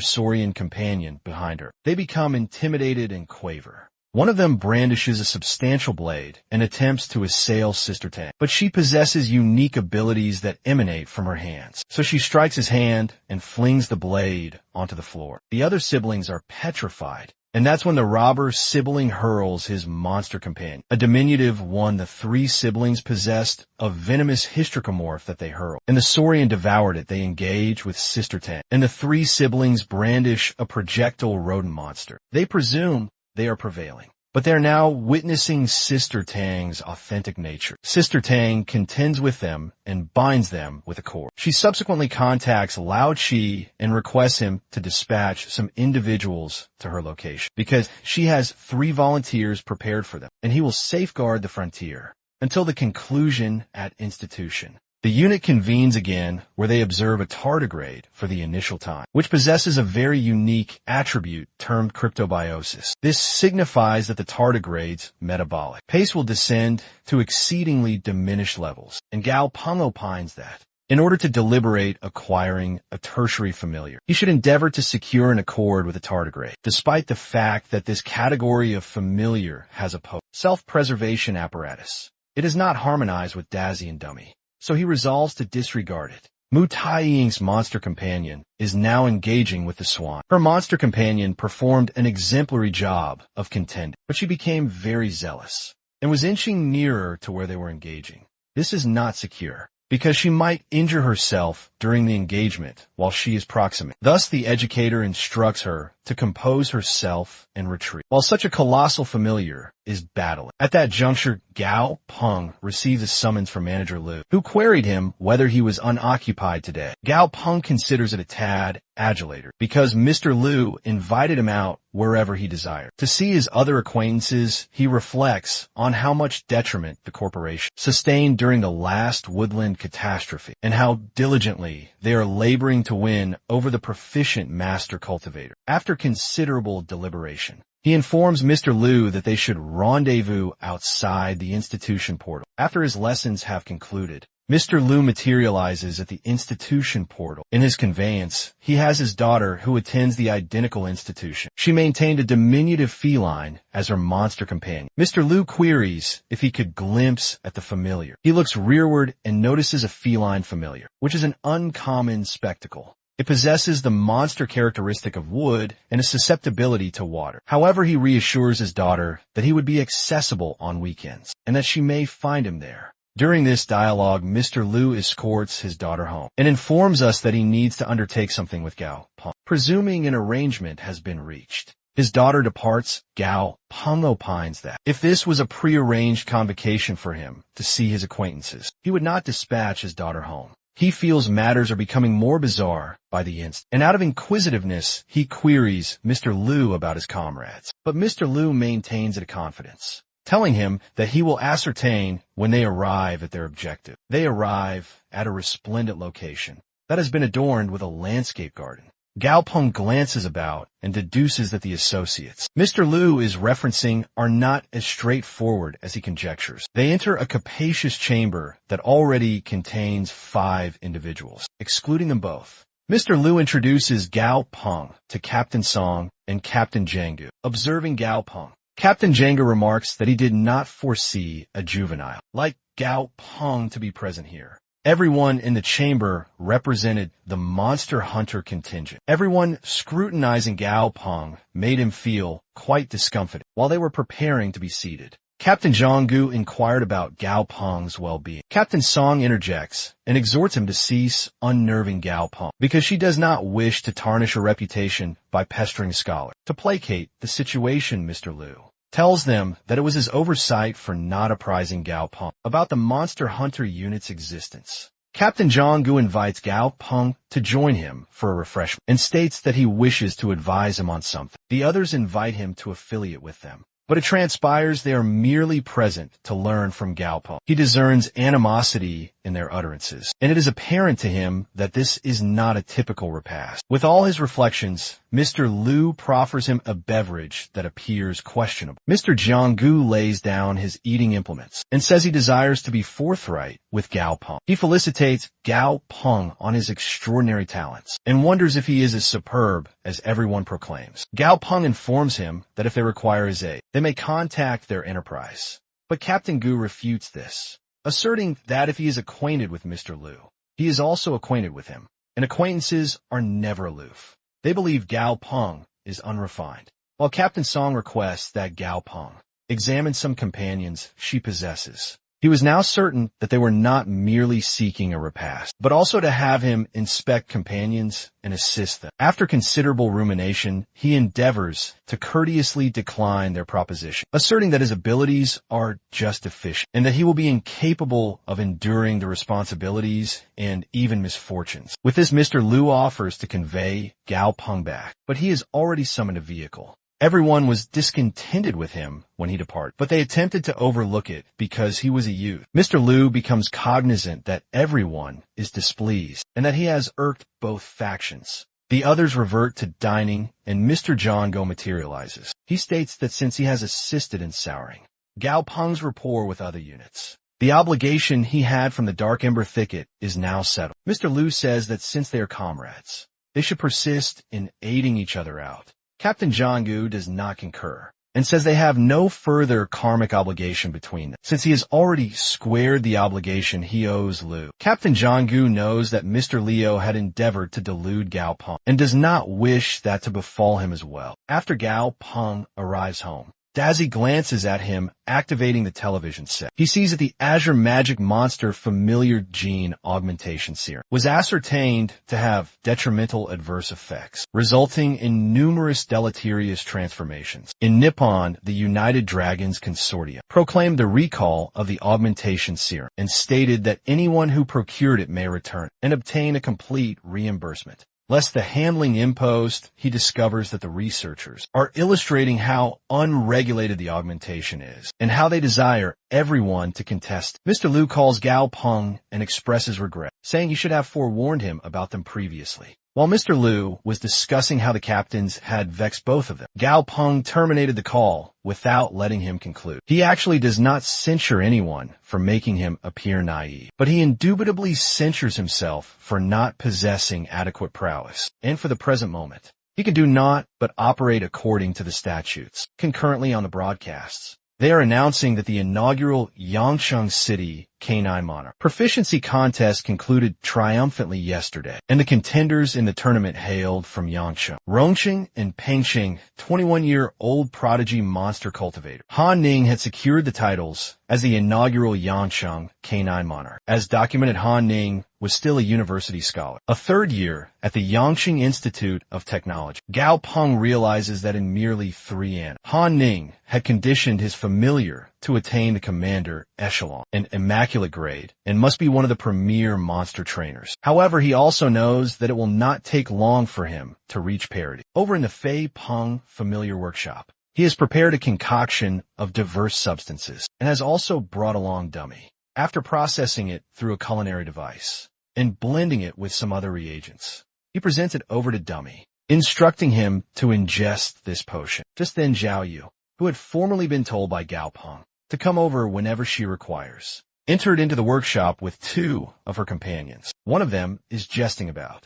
saurian companion behind her, they become intimidated and quaver. One of them brandishes a substantial blade and attempts to assail Sister Tang, but she possesses unique abilities that emanate from her hands. So she strikes his hand and flings the blade onto the floor. The other siblings are petrified, and that's when the robber sibling hurls his monster companion, a diminutive one the 3 siblings possessed, a venomous hystricomorph that they hurl. And the saurian devoured it. They engage with Sister Tang, and the 3 siblings brandish a projectile rodent monster. They presume they are prevailing, but they're now witnessing Sister Tang's authentic nature. Sister Tang contends with them and binds them with a cord. She subsequently contacts Lao Chi and requests him to dispatch some individuals to her location because she has 3 volunteers prepared for them, and he will safeguard the frontier until the conclusion at institution. The unit convenes again where they observe a tardigrade for the initial time, which possesses a very unique attribute termed cryptobiosis. This signifies that the tardigrade's metabolic pace will descend to exceedingly diminished levels, and Gao Pong opines that in order to deliberate acquiring a tertiary familiar, he should endeavor to secure an accord with a tardigrade, despite the fact that this category of familiar has a self-preservation apparatus. It is not harmonized with Dazzy and Dummy, so he resolves to disregard it. Mu Taiying's monster companion is now engaging with the swan. Her monster companion performed an exemplary job of contending, but she became very zealous and was inching nearer to where they were engaging. This is not secure, because she might injure herself during the engagement while she is proximate. Thus, the educator instructs her to compose herself and retreat, while such a colossal familiar is battling. At that juncture, Gao Pong received a summons from Manager Liu, who queried him whether he was unoccupied today. Gao Pong considers it a tad adulator, because Mr. Liu invited him out wherever he desired. To see his other acquaintances, he reflects on how much detriment the corporation sustained during the last woodland catastrophe, and how diligently they are laboring to win over the proficient master cultivator. After considerable deliberation, he informs Mr. Liu that they should rendezvous outside the institution portal. After his lessons have concluded, Mr. Liu materializes at the institution portal. In his conveyance, he has his daughter who attends the identical institution. She maintained a diminutive feline as her monster companion. Mr. Liu queries if he could glimpse at the familiar. He looks rearward and notices a feline familiar, which is an uncommon spectacle. It possesses the monster characteristic of wood and a susceptibility to water. However, he reassures his daughter that he would be accessible on weekends and that she may find him there. During this dialogue, Mr. Liu escorts his daughter home and informs us that he needs to undertake something with Gao Pong. Presuming an arrangement has been reached, his daughter departs. Gao Pong opines that if this was a prearranged convocation for him to see his acquaintances, he would not dispatch his daughter home. He feels matters are becoming more bizarre by the instant, and out of inquisitiveness, he queries Mr. Liu about his comrades. But Mr. Liu maintains a confidence, telling him that he will ascertain when they arrive at their objective. They arrive at a resplendent location that has been adorned with a landscape garden. Gao Pong glances about and deduces that the associates Mr. Liu is referencing are not as straightforward as he conjectures. They enter a capacious chamber that already contains 5 individuals, excluding them both. Mr. Liu introduces Gao Pong to Captain Song and Captain Jangu. Observing Gao Pong, Captain Jangu remarks that he did not foresee a juvenile like Gao Pong to be present here. Everyone in the chamber represented the monster hunter contingent. Everyone scrutinizing Gao Pong made him feel quite discomfited while they were preparing to be seated. Captain Zhonggu inquired about Gao Pong's well-being. Captain Song interjects and exhorts him to cease unnerving Gao Pong because she does not wish to tarnish her reputation by pestering a scholar. To placate the situation, Mr. Liu tells them that it was his oversight for not apprising Gao Pong about the monster hunter unit's existence. Captain Zhonggu invites Gao Pong to join him for a refreshment and states that he wishes to advise him on something. The others invite him to affiliate with them, but it transpires they are merely present to learn from Gao Pong. He discerns animosity in their utterances, and it is apparent to him that this is not a typical repast. With all his reflections, Mr. Liu proffers him a beverage that appears questionable. Mr. Jianggu lays down his eating implements and says he desires to be forthright with Gao Pong. He felicitates Gao Pong on his extraordinary talents and wonders if he is as superb as everyone proclaims. Gao Pong informs him that if they require his aid, they may contact their enterprise. But Captain Gu refutes this, asserting that if he is acquainted with Mr. Liu, he is also acquainted with him, and acquaintances are never aloof. They believe Gao Pong is unrefined, while Captain Song requests that Gao Pong examine some companions she possesses. He He was now certain that they were not merely seeking a repast, but also to have him inspect companions and assist them. After considerable rumination, he endeavors to courteously decline their proposition, asserting that his abilities are just deficient and that he will be incapable of enduring the responsibilities and even misfortunes. With this, Mr. Liu offers to convey Gao Pong back, but he has already summoned a vehicle. Everyone was discontented with him when he departed, but they attempted to overlook it because he was a youth. Mr. Liu becomes cognizant that everyone is displeased and that he has irked both factions. The others revert to dining, and Mr. John Go materializes. He states that since he has assisted in souring Gao Pong's rapport with other units, the obligation he had from the Dark Ember Thicket is now settled. Mr. Liu says that since they are comrades, they should persist in aiding each other out. Captain Jong-gu does not concur and says they have no further karmic obligation between them, since he has already squared the obligation he owes Liu. Captain Jong-gu knows that Mr. Liu had endeavored to delude Gao Pong and does not wish that to befall him as well. After Gao Pong arrives home, Dazzy glances at him, activating the television set. He sees that the Azure Magic Monster Familiar Gene Augmentation Serum was ascertained to have detrimental adverse effects, resulting in numerous deleterious transformations. In Nippon, the United Dragons Consortium proclaimed the recall of the augmentation serum and stated that anyone who procured it may return and obtain a complete reimbursement. Lest the handling imposed, he discovers that the researchers are illustrating how unregulated the augmentation is and how they desire everyone to contest. Mr. Liu calls Gao Pong and expresses regret, saying he should have forewarned him about them previously. While Mr. Liu was discussing how the captains had vexed both of them, Gao Pong terminated the call without letting him conclude. He actually does not censure anyone for making him appear naive, but he indubitably censures himself for not possessing adequate prowess, and for the present moment, he can do naught but operate according to the statutes. Concurrently on the broadcasts, they are announcing that the inaugural Yangcheng City Canine Monarch Proficiency Contest concluded triumphantly yesterday, and the contenders in the tournament hailed from Yangcheng. Rongqing and Pengqing, 21-year-old prodigy monster cultivator. Han Ning had secured the titles as the inaugural Yangcheng Canine Monarch. As documented, Han Ning was still a university scholar, a third year at the Yangqing Institute of Technology. Gao Pong realizes that in merely 3 annums, Han Ning had conditioned his familiar to attain the commander echelon, an immaculate grade, and must be one of the premier monster trainers. However, he also knows that it will not take long for him to reach parity. Over in the Fei Peng Familiar Workshop, he has prepared a concoction of diverse substances and has also brought along dummy. After processing it through a culinary device and blending it with some other reagents, he presents it over to dummy, instructing him to ingest this potion. Just then Zhao Yu, who had formerly been told by Gao Pong to come over whenever she requires, entered into the workshop with 2 of her companions. One of them is jesting about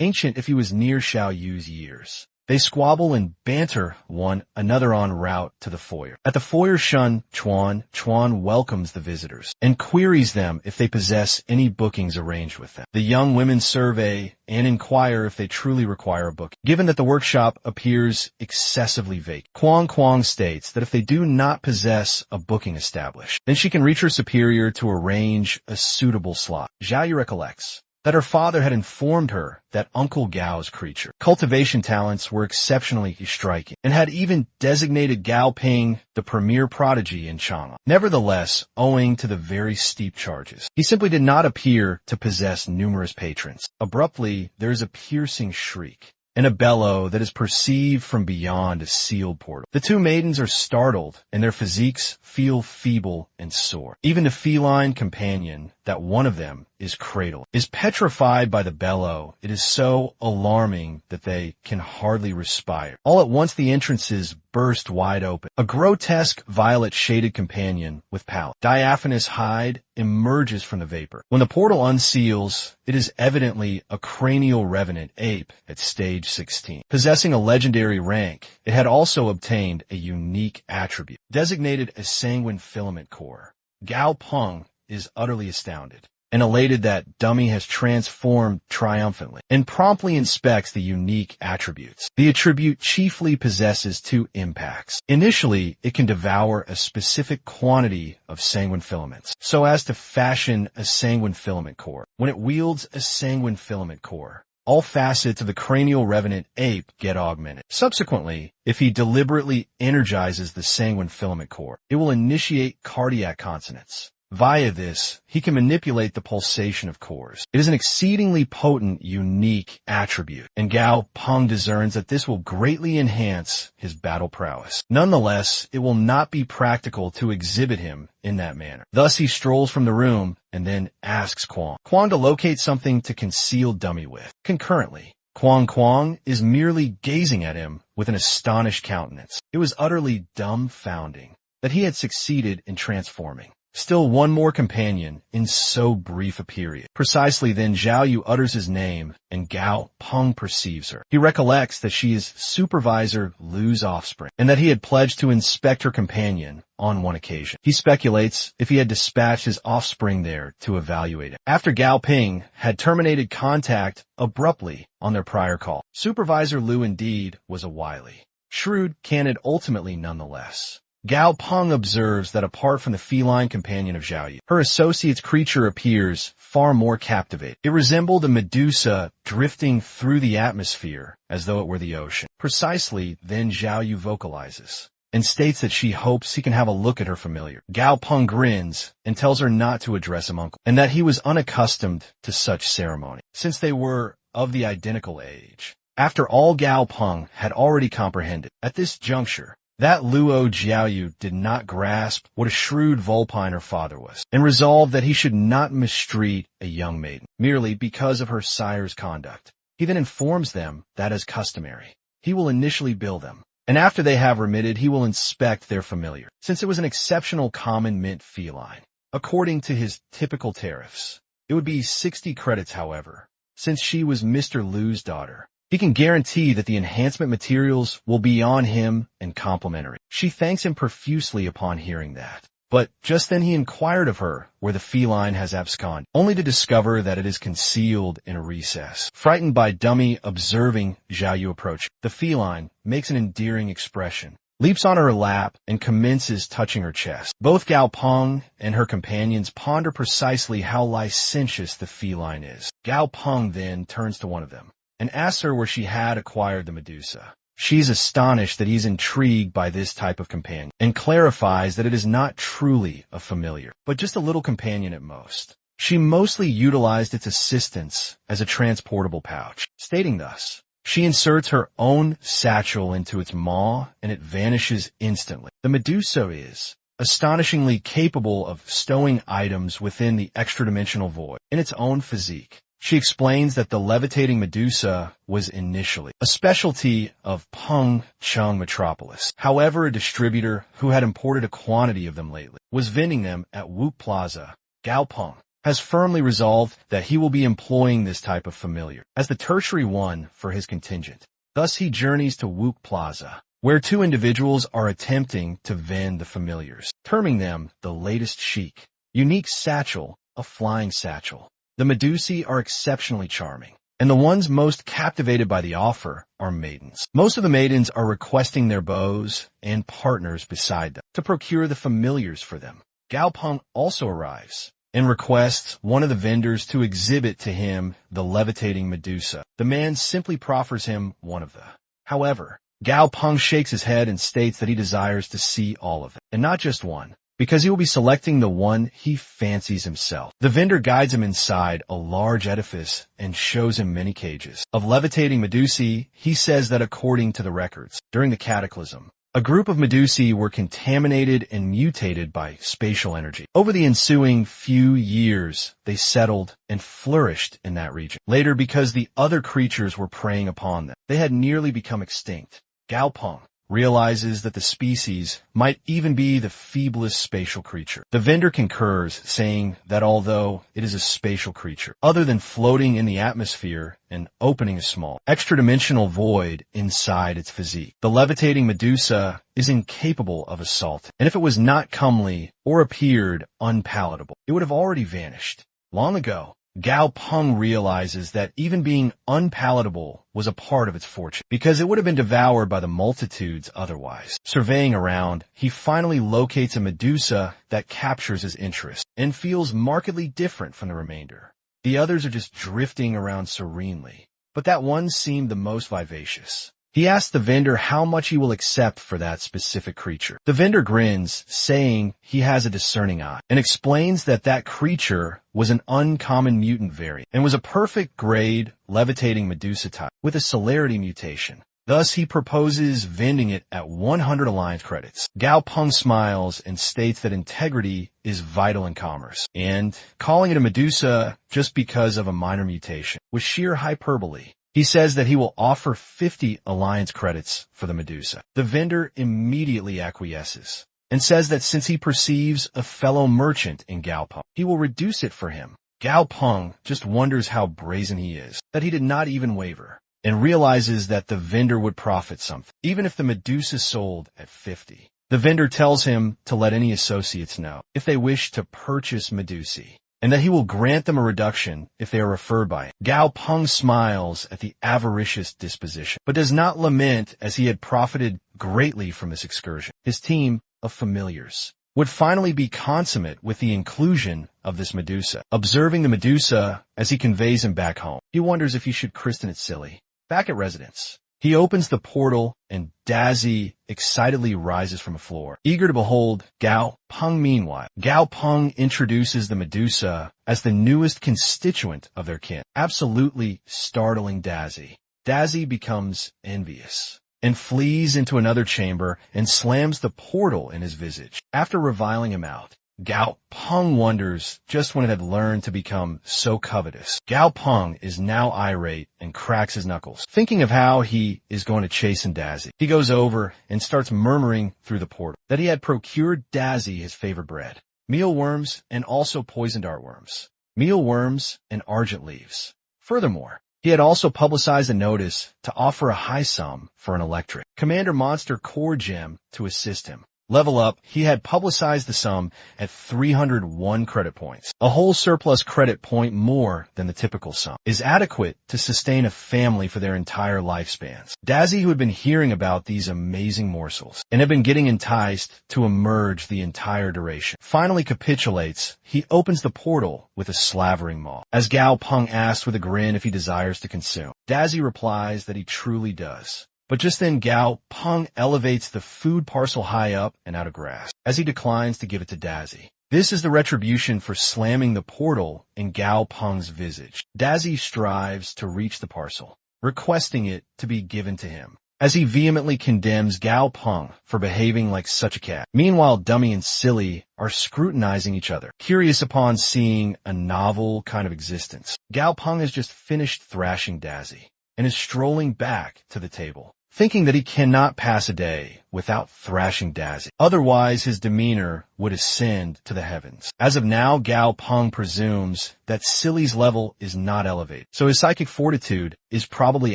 ancient if he was near Xiao Yu's years. They squabble and banter one another en route to the foyer. At the foyer Shun Chuan welcomes the visitors and queries them if they possess any bookings arranged with them. The young women survey and inquire if they truly require a book, given that the workshop appears excessively vacant. Kwang states that if they do not possess a booking established, then she can reach her superior to arrange a suitable slot. Zhao Yu recollects that her father had informed her that Uncle Gao's creature cultivation talents were exceptionally striking, and had even designated Gao Ping the premier prodigy in Chang'an. Nevertheless, owing to the very steep charges, he simply did not appear to possess numerous patrons. Abruptly, there is a piercing shriek and a bellow that is perceived from beyond a sealed portal. The 2 maidens are startled, and their physiques feel feeble and sore. Even the feline companion, that one of them is cradled, is petrified by the bellow. It is so alarming that they can hardly respire. All at once the entrances burst wide open. A grotesque violet-shaded companion with pallid, diaphanous hide emerges from the vapor. When the portal unseals, it is evidently a cranial revenant ape at stage 16. Possessing a legendary rank, it had also obtained a unique attribute, designated a sanguine filament core. Gao Pong is utterly astounded. and elated that Dummy has transformed triumphantly, and promptly inspects the unique attributes. The attribute chiefly possesses two impacts. Initially, it can devour a specific quantity of sanguine filaments, so as to fashion a sanguine filament core. When it wields a sanguine filament core, all facets of the cranial revenant ape get augmented. Subsequently, if he deliberately energizes the sanguine filament core, it will initiate cardiac consonance. Via this, he can manipulate the pulsation of cores. It is an exceedingly potent, unique attribute, and Gao Pong discerns that this will greatly enhance his battle prowess. Nonetheless, it will not be practical to exhibit him in that manner. Thus, he strolls from the room and then asks Kwang to locate something to conceal Dummy with. Concurrently, Kwang is merely gazing at him with an astonished countenance. It was utterly dumbfounding that he had succeeded in transforming. Still one more companion in so brief a period. Precisely then Zhao Yu utters his name, and Gao Pong perceives her. He recollects that she is Supervisor Lu's offspring, and that he had pledged to inspect her companion on one occasion. He speculates if he had dispatched his offspring there to evaluate it. After Gao Ping had terminated contact abruptly on their prior call, Supervisor Lu indeed was a wily, shrewd candidate ultimately nonetheless. Gao Pong observes that apart from the feline companion of Zhao Yu, her associate's creature appears far more captivating. It resembled a medusa drifting through the atmosphere as though it were the ocean. Precisely then Zhao Yu vocalizes and states that she hopes he can have a look at her familiar. Gao Pong grins and tells her not to address him uncle, and that he was unaccustomed to such ceremony, since they were of the identical age. After all, Gao Pong had already comprehended at this juncture that Luo Jiaoyu did not grasp what a shrewd vulpine her father was, and resolved that he should not mistreat a young maiden, merely because of her sire's conduct. He then informs them that, as customary, he will initially bill them, and after they have remitted, he will inspect their familiar, since it was an exceptional common mint feline. According to his typical tariffs, it would be 60 credits, however, since she was Mr. Lu's daughter. He can guarantee that the enhancement materials will be on him and complimentary. She thanks him profusely upon hearing that. But just then he inquired of her where the feline has absconded, only to discover that it is concealed in a recess. Frightened by Dummy observing Zhao Yu approach, the feline makes an endearing expression, leaps on her lap, and commences touching her chest. Both Gao Pong and her companions ponder precisely how licentious the feline is. Gao Pong then turns to one of them and asks her where she had acquired the medusa. She's astonished that he's intrigued by this type of companion, and clarifies that it is not truly a familiar, but just a little companion at most. She mostly utilized its assistance as a transportable pouch, stating thus, she inserts her own satchel into its maw, and it vanishes instantly. The medusa is astonishingly capable of stowing items within the extra-dimensional void in its own physique. She explains that the levitating medusa was initially a specialty of Peng Chung Metropolis. However, a distributor who had imported a quantity of them lately was vending them at Wook Plaza. Gao Pong has firmly resolved that he will be employing this type of familiar as the tertiary one for his contingent. Thus he journeys to Wook Plaza, where two individuals are attempting to vend the familiars, terming them the latest chic. Unique satchel, a flying satchel. The Medusae are exceptionally charming, and the ones most captivated by the offer are maidens. Most of the maidens are requesting their bows and partners beside them to procure the familiars for them. Gao Pong also arrives and requests one of the vendors to exhibit to him the levitating Medusa. The man simply proffers him one of the. However, Gao Pong shakes his head and states that he desires to see all of them, and not just one, because he will be selecting the one he fancies himself. The vendor guides him inside a large edifice and shows him many cages of levitating Medusae. He says that according to the records, during the cataclysm, a group of Medusae were contaminated and mutated by spatial energy. Over the ensuing few years, they settled and flourished in that region. Later, because the other creatures were preying upon them, they had nearly become extinct. Gao Pong realizes that the species might even be the feeblest spatial creature. The vendor concurs, saying that although it is a spatial creature, other than floating in the atmosphere and opening a small, extra-dimensional void inside its physique, the levitating Medusa is incapable of assault, and if it was not comely or appeared unpalatable, it would have already vanished. Long ago, Gao Pong realizes that even being unpalatable was a part of its fortune, because it would have been devoured by the multitudes otherwise. Surveying around, he finally locates a medusa that captures his interest and feels markedly different from the remainder. The others are just drifting around serenely, but that one seemed the most vivacious. He asks the vendor how much he will accept for that specific creature. The vendor grins, saying he has a discerning eye, and explains that that creature was an uncommon mutant variant and was a perfect grade levitating Medusa type with a celerity mutation. Thus, he proposes vending it at 100 alliance credits. Gao Pong smiles and states that integrity is vital in commerce, and calling it a Medusa just because of a minor mutation was sheer hyperbole. He says that he will offer 50 alliance credits for the Medusa. The vendor immediately acquiesces and says that since he perceives a fellow merchant in Gao Pong, he will reduce it for him. Gao Pong just wonders how brazen he is, that he did not even waver, and realizes that the vendor would profit something, even if the Medusa sold at 50. The vendor tells him to let any associates know if they wish to purchase Medusi, and that he will grant them a reduction if they are referred by him. Gao Pong smiles at the avaricious disposition, but does not lament as he had profited greatly from this excursion. His team of familiars would finally be consummate with the inclusion of this Medusa. Observing the Medusa as he conveys him back home, he wonders if he should christen it Silly. Back at residence, he opens the portal and Dazzy excitedly rises from the floor, eager to behold Gao Pong. Meanwhile, Gao Pong introduces the Medusa as the newest constituent of their kin, absolutely startling Dazzy. Dazzy becomes envious and flees into another chamber and slams the portal in his visage. After reviling him out, Gao Pong wonders just when it had learned to become so covetous. Gao Pong is now irate and cracks his knuckles, thinking of how he is going to chasten Dazzy. He goes over and starts murmuring through the portal that he had procured Dazzy his favorite bread, mealworms and also poisoned artworms, mealworms and argent leaves. Furthermore, he had also publicized a notice to offer a high sum for an electric Commander Monster Core Gem to assist him. Level up, he had publicized the sum at 301 credit points. A whole surplus credit point more than the typical sum is adequate to sustain a family for their entire lifespans. Dazzy, who had been hearing about these amazing morsels and had been getting enticed to emerge the entire duration, finally capitulates. He opens the portal with a slavering maw. As Gao Pong asks with a grin if he desires to consume, Dazzy replies that he truly does. But just then Gao Pong elevates the food parcel high up and out of grasp as he declines to give it to Dazzy. This is the retribution for slamming the portal in Gao Pong's visage. Dazzy strives to reach the parcel, requesting it to be given to him, as he vehemently condemns Gao Pong for behaving like such a cat. Meanwhile, Dummy and Silly are scrutinizing each other, curious upon seeing a novel kind of existence. Gao Pong has just finished thrashing Dazzy and is strolling back to the table, thinking that he cannot pass a day without thrashing Dazzy. Otherwise, his demeanor would ascend to the heavens. As of now, Gao Pong presumes that Silly's level is not elevated, so his psychic fortitude is probably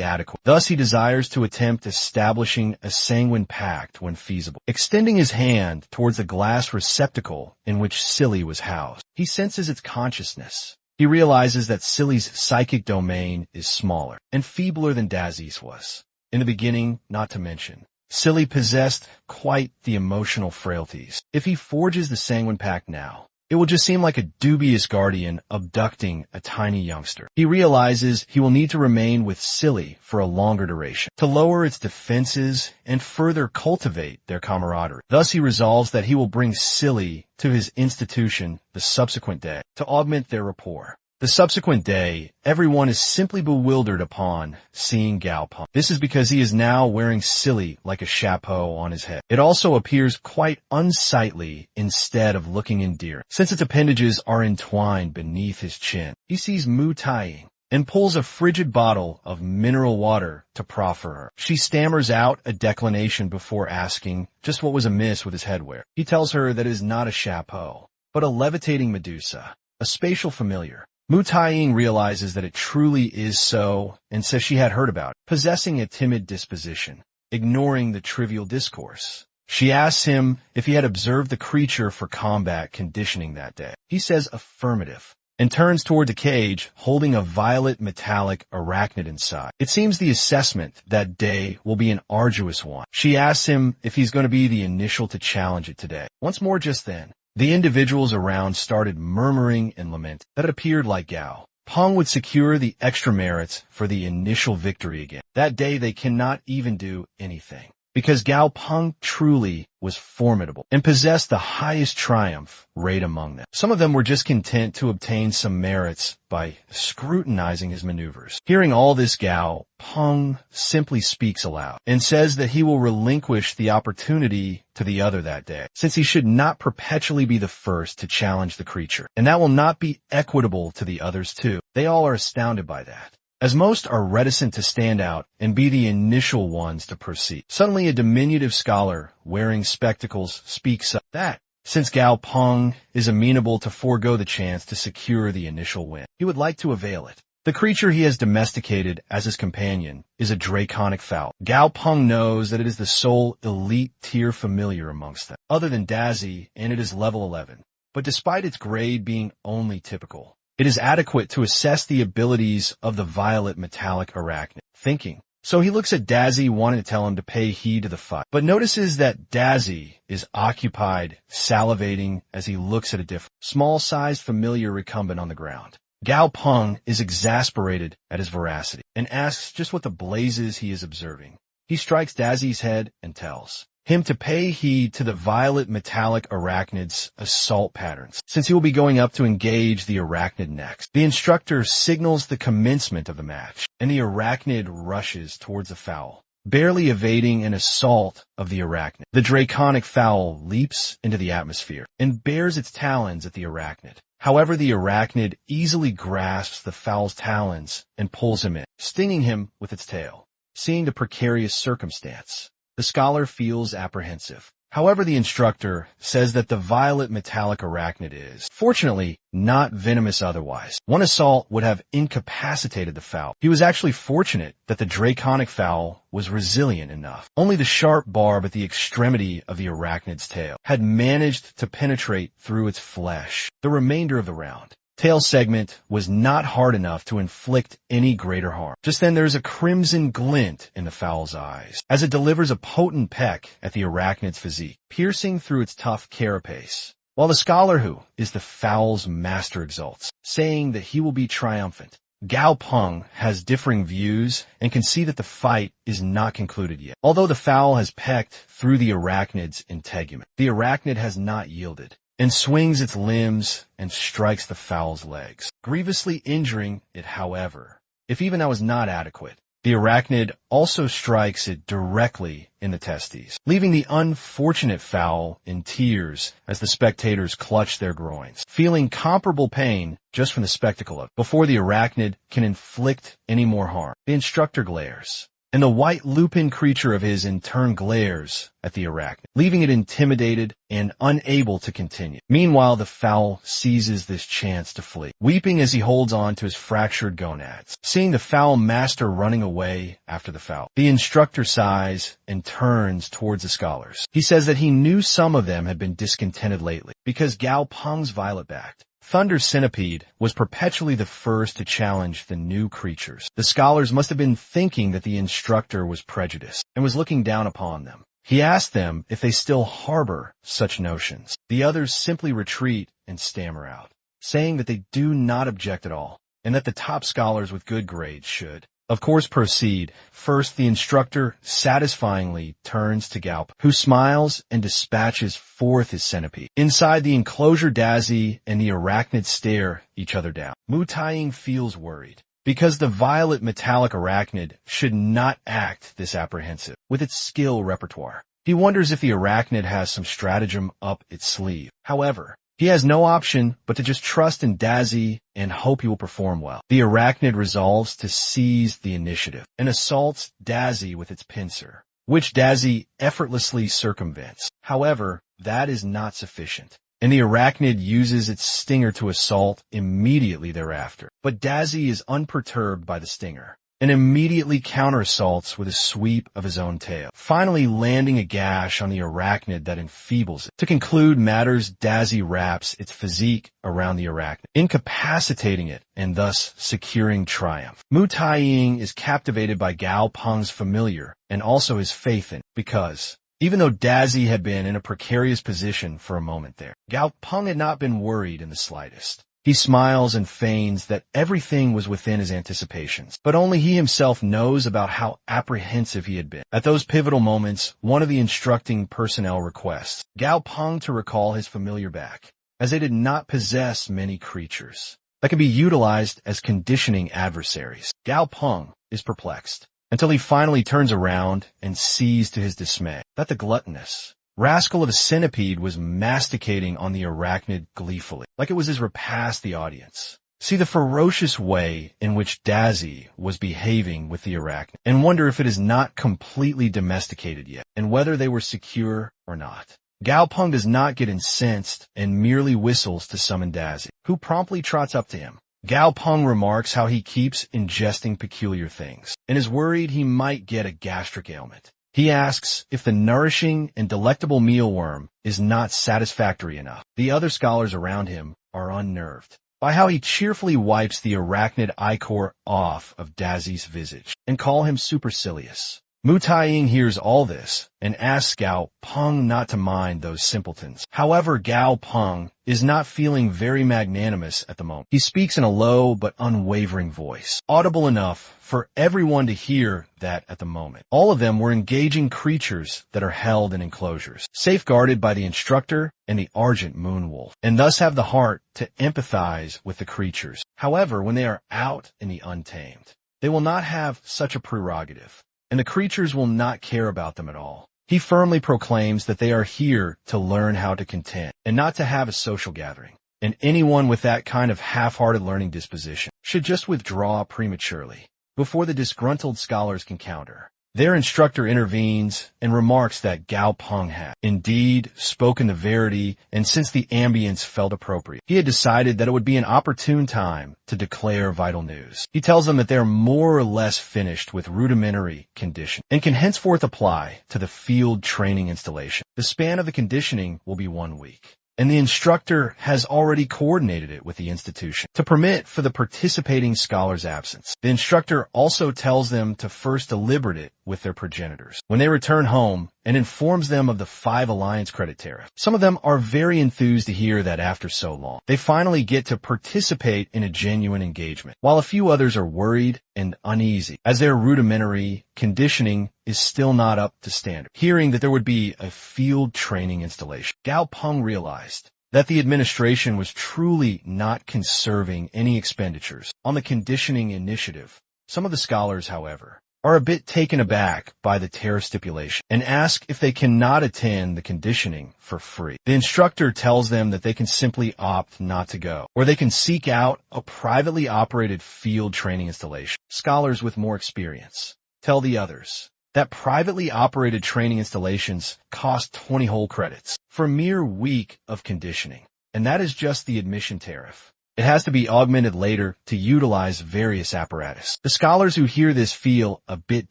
adequate. Thus, he desires to attempt establishing a sanguine pact when feasible. Extending his hand towards the glass receptacle in which Silly was housed, he senses its consciousness. He realizes that Silly's psychic domain is smaller and feebler than Dazzy's was. In the beginning, not to mention, Silly possessed quite the emotional frailties. If he forges the Sanguine Pact now, it will just seem like a dubious guardian abducting a tiny youngster. He realizes he will need to remain with Silly for a longer duration to lower its defenses and further cultivate their camaraderie. Thus, he resolves that he will bring Silly to his institution the subsequent day to augment their rapport. The subsequent day, everyone is simply bewildered upon seeing Gao Pong. This is because he is now wearing Silly like a chapeau on his head. It also appears quite unsightly instead of looking endearing, since its appendages are entwined beneath his chin. He sees mutation and pulls a frigid bottle of mineral water to proffer her. She stammers out a declination before asking just what was amiss with his headwear. He tells her that it is not a chapeau, but a levitating Medusa, a spatial familiar. Mutation realizes that it truly is so and says she had heard about it, possessing a timid disposition, ignoring the trivial discourse. She asks him if he had observed the creature for combat conditioning that day. He says affirmative, and turns toward the cage, holding a violet metallic arachnid inside. It seems the assessment that day will be an arduous one. She asks him if he's going to be the initial to challenge it today. Once more just then, the individuals around started murmuring and lamenting that it appeared like Gao Pong would secure the extra merits for the initial victory again. That day they cannot even do anything, because Gao Pong truly was formidable and possessed the highest triumph rate among them. Some of them were just content to obtain some merits by scrutinizing his maneuvers. Hearing all this, Gao Pong simply speaks aloud and says that he will relinquish the opportunity to the other that day, since he should not perpetually be the first to challenge the creature, and that will not be equitable to the others too. They all are astounded by that, as most are reticent to stand out and be the initial ones to proceed. Suddenly a diminutive scholar wearing spectacles speaks up that, since Gao Pong is amenable to forego the chance to secure the initial win, he would like to avail it. The creature he has domesticated as his companion is a draconic fowl. Gao Pong knows that it is the sole elite tier familiar amongst them, other than Dazzy, and it is level 11. But despite its grade being only typical, it is adequate to assess the abilities of the violet metallic arachnid. Thinking. So he looks at Dazzy, wanting to tell him to pay heed to the fight, but notices that Dazzy is occupied, salivating as he looks at a different, small-sized familiar recumbent on the ground. Gao Pong is exasperated at his veracity and asks just what the blazes he is observing. He strikes Dazzy's head and tells him to pay heed to the violet metallic arachnid's assault patterns, since he will be going up to engage the arachnid next. The instructor signals the commencement of the match, and the arachnid rushes towards the fowl, barely evading an assault of the arachnid. The draconic fowl leaps into the atmosphere and bares its talons at the arachnid. However, the arachnid easily grasps the fowl's talons and pulls him in, stinging him with its tail. Seeing the precarious circumstance, the scholar feels apprehensive. However, the instructor says that the violet metallic arachnid is, fortunately, not venomous otherwise. One assault would have incapacitated the fowl. He was actually fortunate that the draconic fowl was resilient enough. Only the sharp barb at the extremity of the arachnid's tail had managed to penetrate through its flesh. The remainder of the round, tail segment was not hard enough to inflict any greater harm. Just then there is a crimson glint in the fowl's eyes, as it delivers a potent peck at the arachnid's physique, piercing through its tough carapace, while the scholar, who is the fowl's master, exults, saying that he will be triumphant. Gao Pong has differing views and can see that the fight is not concluded yet. Although the fowl has pecked through the arachnid's integument, the arachnid has not yielded, and swings its limbs and strikes the fowl's legs, grievously injuring it. However, if even that was not adequate, the arachnid also strikes it directly in the testes, leaving the unfortunate fowl in tears as the spectators clutch their groins, feeling comparable pain just from the spectacle of it, before the arachnid can inflict any more harm. The instructor glares, and the white lupin creature of his in turn glares at the arachnid, leaving it intimidated and unable to continue. Meanwhile, the fowl seizes this chance to flee, weeping as he holds on to his fractured gonads. Seeing the foul master running away after the fowl, the instructor sighs and turns towards the scholars. He says that he knew some of them had been discontented lately, because Gao Pong's violet-backed Thunder Centipede was perpetually the first to challenge the new creatures. The scholars must have been thinking that the instructor was prejudiced and was looking down upon them. He asked them if they still harbor such notions. The others simply retreat and stammer out, saying that they do not object at all, and that the top scholars with good grades should, of course, proceed. First, the instructor satisfyingly turns to Gao, who smiles and dispatches forth his centipede. Inside the enclosure, Dazzy and the arachnid stare each other down. Mutaying feels worried, because the violet metallic arachnid should not act this apprehensive with its skill repertoire. He wonders if the arachnid has some stratagem up its sleeve. However, he has no option but to just trust in Dazzy and hope he will perform well. The arachnid resolves to seize the initiative and assaults Dazzy with its pincer, which Dazzy effortlessly circumvents. However, that is not sufficient, and the arachnid uses its stinger to assault immediately thereafter. But Dazzy is unperturbed by the stinger and immediately counterassaults with a sweep of his own tail, finally landing a gash on the arachnid that enfeebles it. To conclude matters, Dazzy wraps its physique around the arachnid, incapacitating it and thus securing triumph. Mu Taiying is captivated by Gao Pong's familiar and also his faith in it, because even though Dazzy had been in a precarious position for a moment there, Gao Pong had not been worried in the slightest. He smiles and feigns that everything was within his anticipations, but only he himself knows about how apprehensive he had been. At those pivotal moments, one of the instructing personnel requests Gao Pong to recall his familiar back, as they did not possess many creatures that can be utilized as conditioning adversaries. Gao Pong is perplexed, until he finally turns around and sees to his dismay that the gluttonous rascal of a centipede was masticating on the arachnid gleefully, like it was his repast the audience. See the ferocious way in which Dazzy was behaving with the arachnid, and wonder if it is not completely domesticated yet, and whether they were secure or not. Gao Pong does not get incensed and merely whistles to summon Dazzy, who promptly trots up to him. Gao Pong remarks how he keeps ingesting peculiar things, and is worried he might get a gastric ailment. He asks if the nourishing and delectable mealworm is not satisfactory enough. The other scholars around him are unnerved by how he cheerfully wipes the arachnid ichor off of Dazzy's visage and call him supercilious. Mu Taiying hears all this and asks Gao Pong not to mind those simpletons. However, Gao Pong is not feeling very magnanimous at the moment. He speaks in a low but unwavering voice, audible enough for everyone to hear that at the moment all of them were engaging creatures that are held in enclosures, safeguarded by the instructor and the Argent Moonwolf, and thus have the heart to empathize with the creatures. However, when they are out in the untamed, they will not have such a prerogative, and the creatures will not care about them at all. He firmly proclaims that they are here to learn how to contend, and not to have a social gathering, and anyone with that kind of half-hearted learning disposition should just withdraw prematurely before the disgruntled scholars can counter. Their instructor intervenes and remarks that Gao Pong had indeed spoken the verity, and since the ambience felt appropriate, he had decided that it would be an opportune time to declare vital news. He tells them that they are more or less finished with rudimentary condition and can henceforth apply to the field training installation. The span of the conditioning will be 1 week, and the instructor has already coordinated it with the institution to permit for the participating scholar's absence. The instructor also tells them to first deliberate it with their progenitors when they return home, and informs them of the 5 alliance credit tariff. Some of them are very enthused to hear that after so long, they finally get to participate in a genuine engagement, while a few others are worried and uneasy, as their rudimentary conditioning is still not up to standard. Hearing that there would be a field training installation, Gao Pong realized that the administration was truly not conserving any expenditures on the conditioning initiative. Some of the scholars, however, are a bit taken aback by the tariff stipulation and ask if they cannot attend the conditioning for free. The instructor tells them that they can simply opt not to go, or they can seek out a privately operated field training installation. Scholars with more experience tell the others that privately operated training installations cost 20 whole credits for a mere week of conditioning, and that is just the admission tariff. It has to be augmented later to utilize various apparatus. The scholars who hear this feel a bit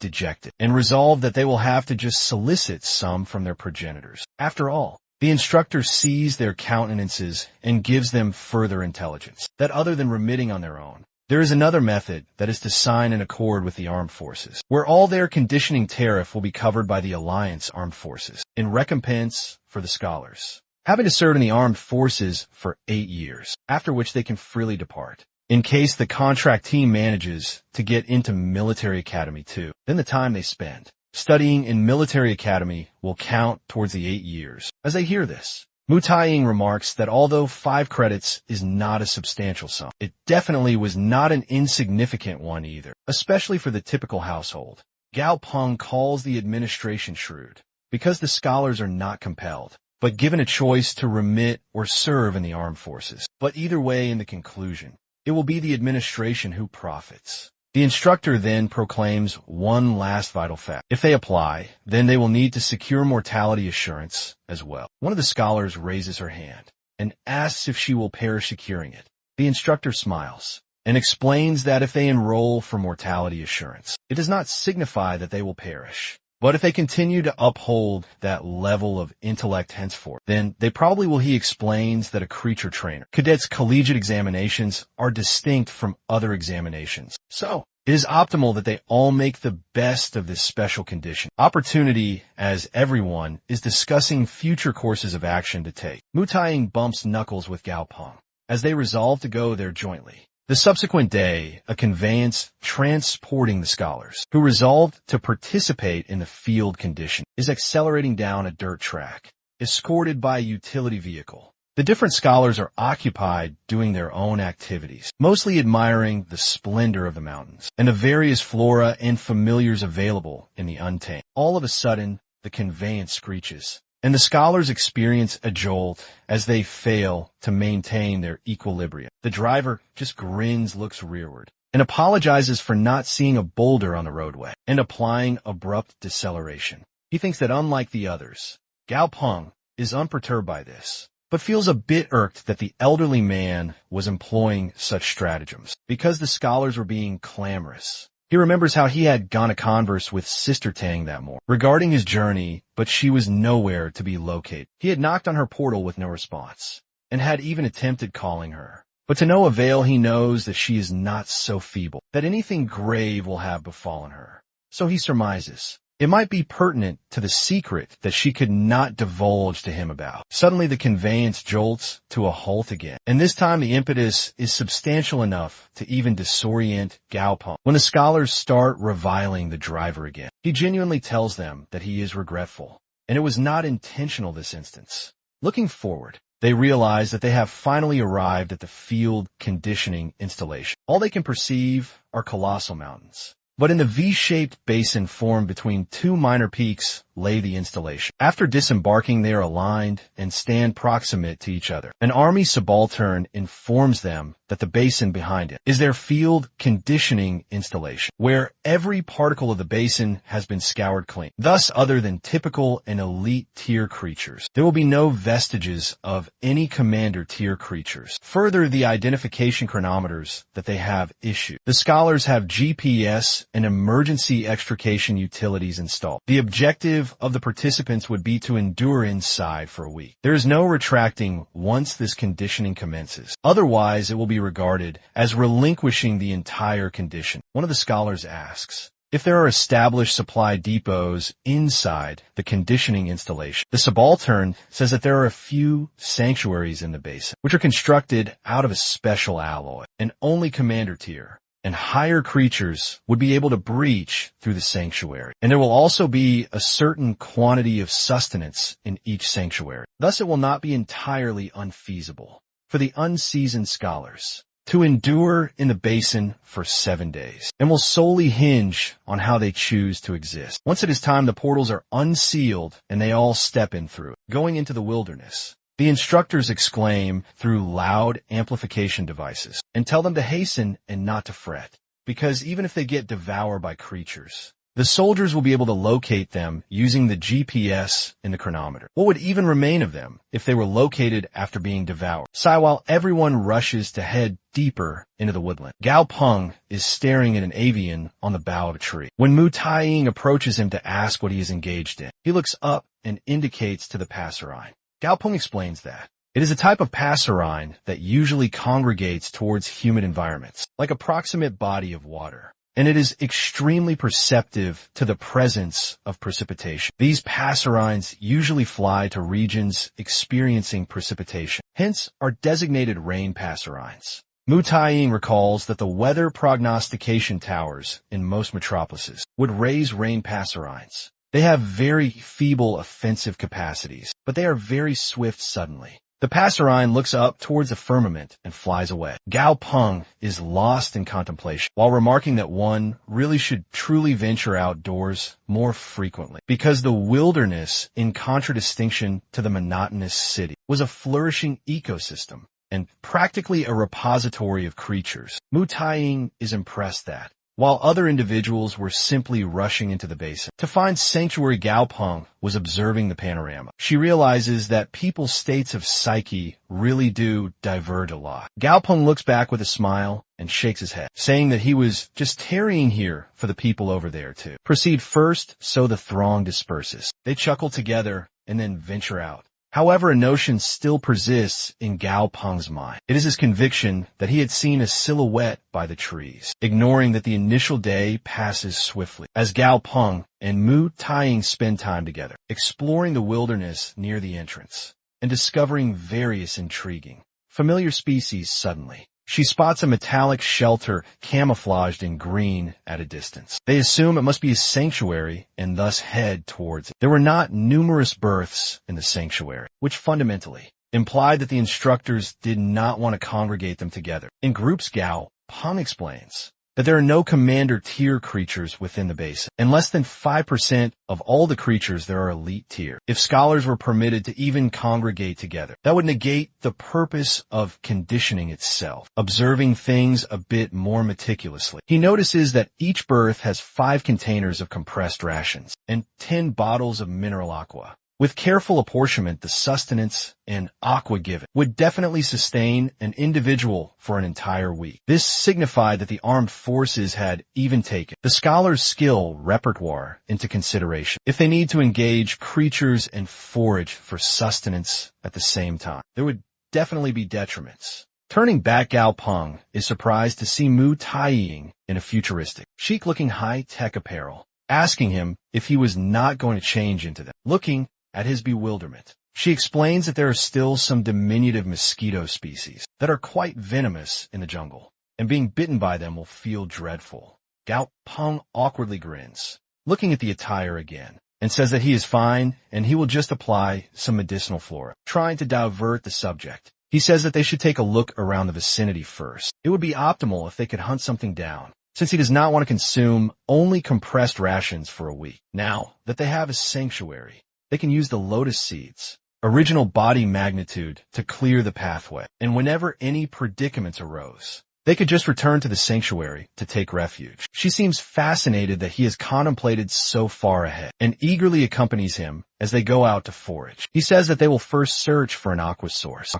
dejected and resolve that they will have to just solicit some from their progenitors. After all, the instructor sees their countenances and gives them further intelligence that other than remitting on their own, there is another method, that is to sign an accord with the armed forces, where all their conditioning tariff will be covered by the Alliance Armed Forces, in recompense for the scholars having to serve in the armed forces for 8 years, after which they can freely depart. In case the contract team manages to get into military academy too, then the time they spend studying in military academy will count towards the 8 years. As they hear this, Mu Taiying remarks that although 5 credits is not a substantial sum, it definitely was not an insignificant one either, especially for the typical household. Gao Pong calls the administration shrewd, because the scholars are not compelled, but given a choice to remit or serve in the armed forces. But either way, in the conclusion, it will be the administration who profits. The instructor then proclaims one last vital fact. If they apply, then they will need to secure mortality assurance as well. One of the scholars raises her hand and asks if she will perish securing it. The instructor smiles and explains that if they enroll for mortality assurance, it does not signify that they will perish. But if they continue to uphold that level of intellect henceforth, then they probably will. He explains that a creature trainer cadets' collegiate examinations are distinct from other examinations. So, it is optimal that they all make the best of this special condition. Opportunity, as everyone is discussing future courses of action to take. Mutaing bumps knuckles with Gao Pong as they resolve to go there jointly. The subsequent day, a conveyance transporting the scholars, who resolved to participate in the field condition, is accelerating down a dirt track, escorted by a utility vehicle. The different scholars are occupied doing their own activities, mostly admiring the splendor of the mountains and the various flora and familiars available in the untamed. All of a sudden, the conveyance screeches, and the scholars experience a jolt as they fail to maintain their equilibrium. The driver just grins, looks rearward, and apologizes for not seeing a boulder on the roadway and applying abrupt deceleration. He thinks that unlike the others, Gao Pong is unperturbed by this, but feels a bit irked that the elderly man was employing such stratagems because the scholars were being clamorous. He remembers how he had gone to converse with Sister Tang that morning regarding his journey, but she was nowhere to be located. He had knocked on her portal with no response, and had even attempted calling her. But to no avail. He knows that she is not so feeble, that anything grave will have befallen her. So he surmises it might be pertinent to the secret that she could not divulge to him about. Suddenly the conveyance jolts to a halt again, and this time the impetus is substantial enough to even disorient Gao Pong. When the scholars start reviling the driver again, he genuinely tells them that he is regretful, and it was not intentional this instance. Looking forward, they realize that they have finally arrived at the field conditioning installation. All they can perceive are colossal mountains, but in the V-shaped basin formed between two minor peaks lay the installation. After disembarking, they are aligned and stand proximate to each other. An army subaltern informs them that the basin behind it is their field conditioning installation, where every particle of the basin has been scoured clean. Thus, other than typical and elite tier creatures, there will be no vestiges of any commander tier creatures. Further, the identification chronometers that they have issued. The scholars have GPS and emergency extrication utilities installed. The objective of the participants would be to endure inside for a week. There is no retracting once this conditioning commences. Otherwise, it will be regarded as relinquishing the entire condition. One of the scholars asks if there are established supply depots inside the conditioning installation. The subaltern says that there are a few sanctuaries in the basin, which are constructed out of a special alloy, and only commander tier and higher creatures would be able to breach through the sanctuary. And there will also be a certain quantity of sustenance in each sanctuary. Thus, it will not be entirely unfeasible for the unseasoned scholars to endure in the basin for 7 days, and will solely hinge on how they choose to exist. Once it is time, the portals are unsealed and they all step in through it, going into the wilderness. The instructors exclaim through loud amplification devices and tell them to hasten and not to fret, because even if they get devoured by creatures, the soldiers will be able to locate them using the GPS in the chronometer. What would even remain of them if they were located after being devoured? While everyone rushes to head deeper into the woodland, Gao Pong is staring at an avian on the bough of a tree. When Mu Taiying approaches him to ask what he is engaged in, he looks up and indicates to the passerine. Gao Pong explains that it is a type of passerine that usually congregates towards humid environments, like a proximate body of water, and it is extremely perceptive to the presence of precipitation. These passerines usually fly to regions experiencing precipitation, hence are designated rain passerines. Mu Taiying recalls that the weather prognostication towers in most metropolises would raise rain passerines. They have very feeble offensive capacities, but they are very swift suddenly. The passerine looks up towards the firmament and flies away. Gao Pong is lost in contemplation, while remarking that one really should truly venture outdoors more frequently, because the wilderness, in contradistinction to the monotonous city, was a flourishing ecosystem and practically a repository of creatures. Mu Taiying is impressed that, while other individuals were simply rushing into the basin. To find sanctuary, Gao Pong was observing the panorama. She realizes that people's states of psyche really do diverge a lot. Gao Pong looks back with a smile and shakes his head, saying that he was just tarrying here for the people over there to proceed first so the throng disperses. They chuckle together and then venture out. However, a notion still persists in Gao Pong's mind. It is his conviction that he had seen a silhouette by the trees, ignoring that the initial day passes swiftly. As Gao Pong and Mu Taiying spend time together, exploring the wilderness near the entrance, and discovering various intriguing, familiar species suddenly, she spots a metallic shelter camouflaged in green at a distance. They assume it must be a sanctuary and thus head towards it. There were not numerous berths in the sanctuary, which fundamentally implied that the instructors did not want to congregate them together. In groups, Gao Pong explains that there are no commander tier creatures within the basin, and less than 5% of all the creatures there are elite tier. If scholars were permitted to even congregate together, that would negate the purpose of conditioning itself, observing things a bit more meticulously. He notices that each berth has 5 containers of compressed rations and 10 bottles of mineral aqua. With careful apportionment, the sustenance and aqua given would definitely sustain an individual for an entire week. This signified that the armed forces had even taken the scholar's skill repertoire into consideration. If they need to engage creatures and forage for sustenance at the same time, there would definitely be detriments. Turning back, Gao Pong is surprised to see Mu Taiying in a futuristic, chic-looking high-tech apparel, asking him if he was not going to change into them. Looking at his bewilderment, she explains that there are still some diminutive mosquito species that are quite venomous in the jungle, and being bitten by them will feel dreadful. Gao Pong awkwardly grins, looking at the attire again, and says that he is fine and he will just apply some medicinal flora. Trying to divert the subject, he says that they should take a look around the vicinity first. It would be optimal if they could hunt something down, since he does not want to consume only compressed rations for a week. Now that they have a sanctuary, they can use the lotus seeds, original body magnitude, to clear the pathway, and whenever any predicaments arose, they could just return to the sanctuary to take refuge. She seems fascinated that he has contemplated so far ahead, and eagerly accompanies him as they go out to forage. He says that they will first search for an aqua source.